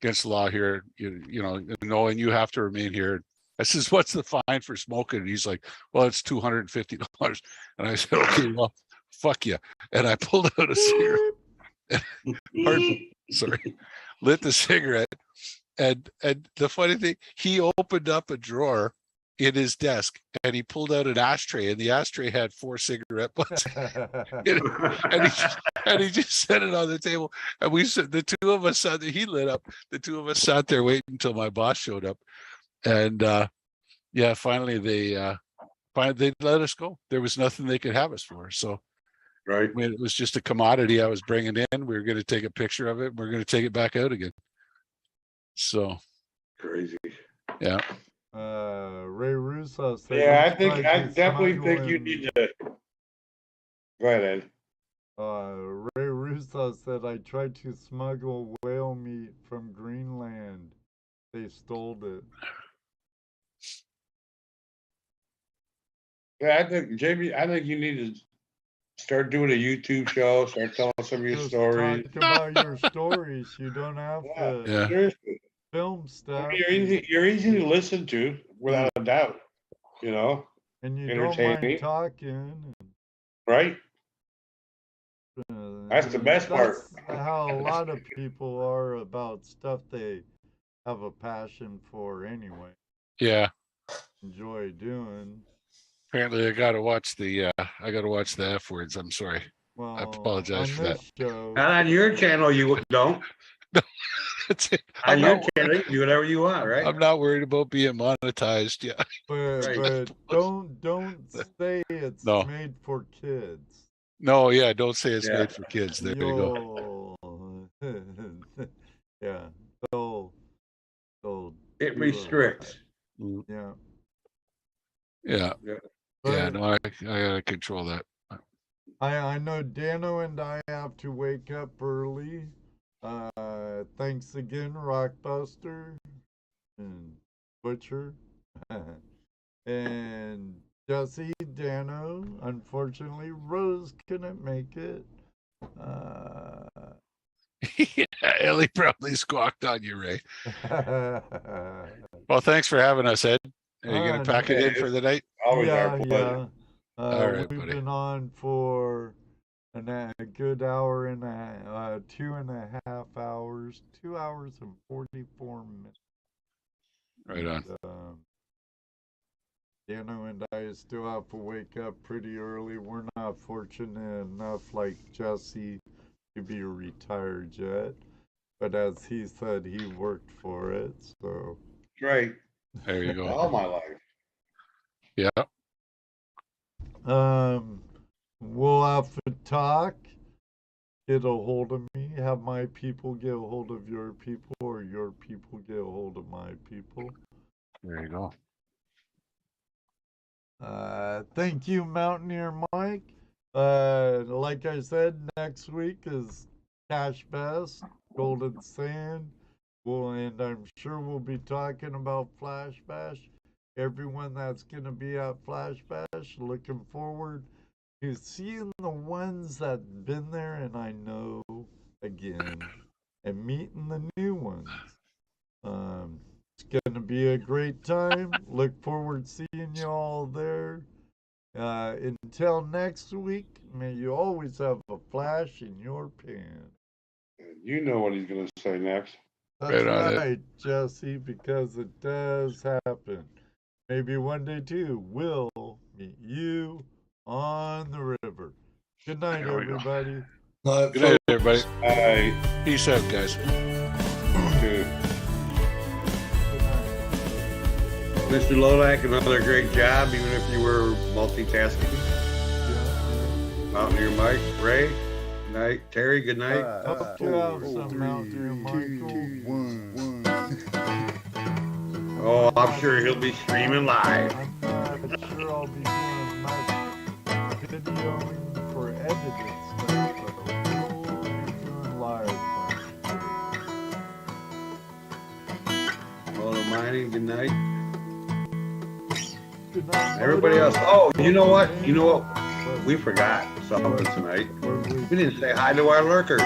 against the law here. No, and you have to remain here. I says, what's the fine for smoking? And he's like, well, it's $250. And I said, okay, well, fuck you. And I pulled out a cigarette. Sorry, lit the cigarette. And the funny thing, he opened up a drawer in his desk, and he pulled out an ashtray, and the ashtray had 4 cigarette butts. and he just set it on the table. And we said, the two of us sat there, he lit up. The two of us sat there waiting until my boss showed up. And yeah, finally they let us go. There was nothing they could have us for. So Right. I mean, it was just a commodity I was bringing in. We were going to take a picture of it, and we're going to take it back out again. So Crazy. yeah. Ray Russo said, Yeah, I definitely think you need to. Go ahead, Ed. Ray Russo said, I tried to smuggle whale meat from Greenland. They stole it. Yeah, I think, Jamie, I think you need to start doing a YouTube show, start telling some of your Just stories. talk about your stories. You don't have to Yeah. Seriously. film I stuff. mean, you're easy to listen to, without a doubt. And you don't mind entertaining. talking. Right? That's the best part. That's how a lot of people are about stuff they have a passion for anyway. Yeah. Enjoy doing. Apparently, I gotta watch the F words. I'm sorry. Well, I apologize on for that. this show, Not on your channel, you don't. That's it. On I'm your not, channel, you can do whatever you want, right? I'm not worried about being monetized. Yeah. but don't say it's No. made for kids. No. Yeah. Don't say it's Yeah. made for kids. There you go. Yeah, they'll It do restricts. Yeah. Yeah. Yeah. Yeah. But No, I gotta control that. I know Dano and I have to wake up early. Thanks again, Rockbuster and Butcher and Jesse, Dano. Unfortunately, Rose couldn't make it. Yeah, Ellie probably squawked on you, Ray. Well, thanks for having us, Ed. Are you gonna pack it in for the night? Always our pleasure. Yeah. All right, We've buddy. been on for a good hour and 2.5 hours, 2 hours and 44 minutes. Right on. Dano and I still have to wake up pretty early. We're not fortunate enough like Jesse to be retired yet. But as he said, he worked for it, so. Right. There you go. All my life. Yeah. We'll have to talk. Get a hold of me. Have my people get a hold of your people, or your people get a hold of my people. There you go. Thank you, Mountaineer Mike. Like I said, next week is Cash Best, Golden Sand. And I'm sure we'll be talking about Flash Bash. Everyone that's going to be at Flash Bash, looking forward to seeing the ones that been there and I know again, and meeting the new ones. It's going to be a great time. Look forward to seeing you all there. Until next week, may you always have a flash in your pan. You know what he's going to say next. That's Right on right, Jesse, because it does happen. Maybe one day, too, we'll meet you on the river. Good night, There we go. everybody. Good night, everybody. Bye. Peace out, guys. Dude. Good night. Mr. Lolak, another great job, even if you were multitasking. Mountaineer Mike, Ray, good night. Terry, good night. Hope you have some Mountaineer Michael. Oh, I'm sure he'll be streaming live. I'm not sure I'll be doing much videoing for edited stuff, but we'll be doing live. Moto Mining, good night. Good night. Everybody else. Oh, you know what? We forgot something tonight. We didn't say hi to our lurkers.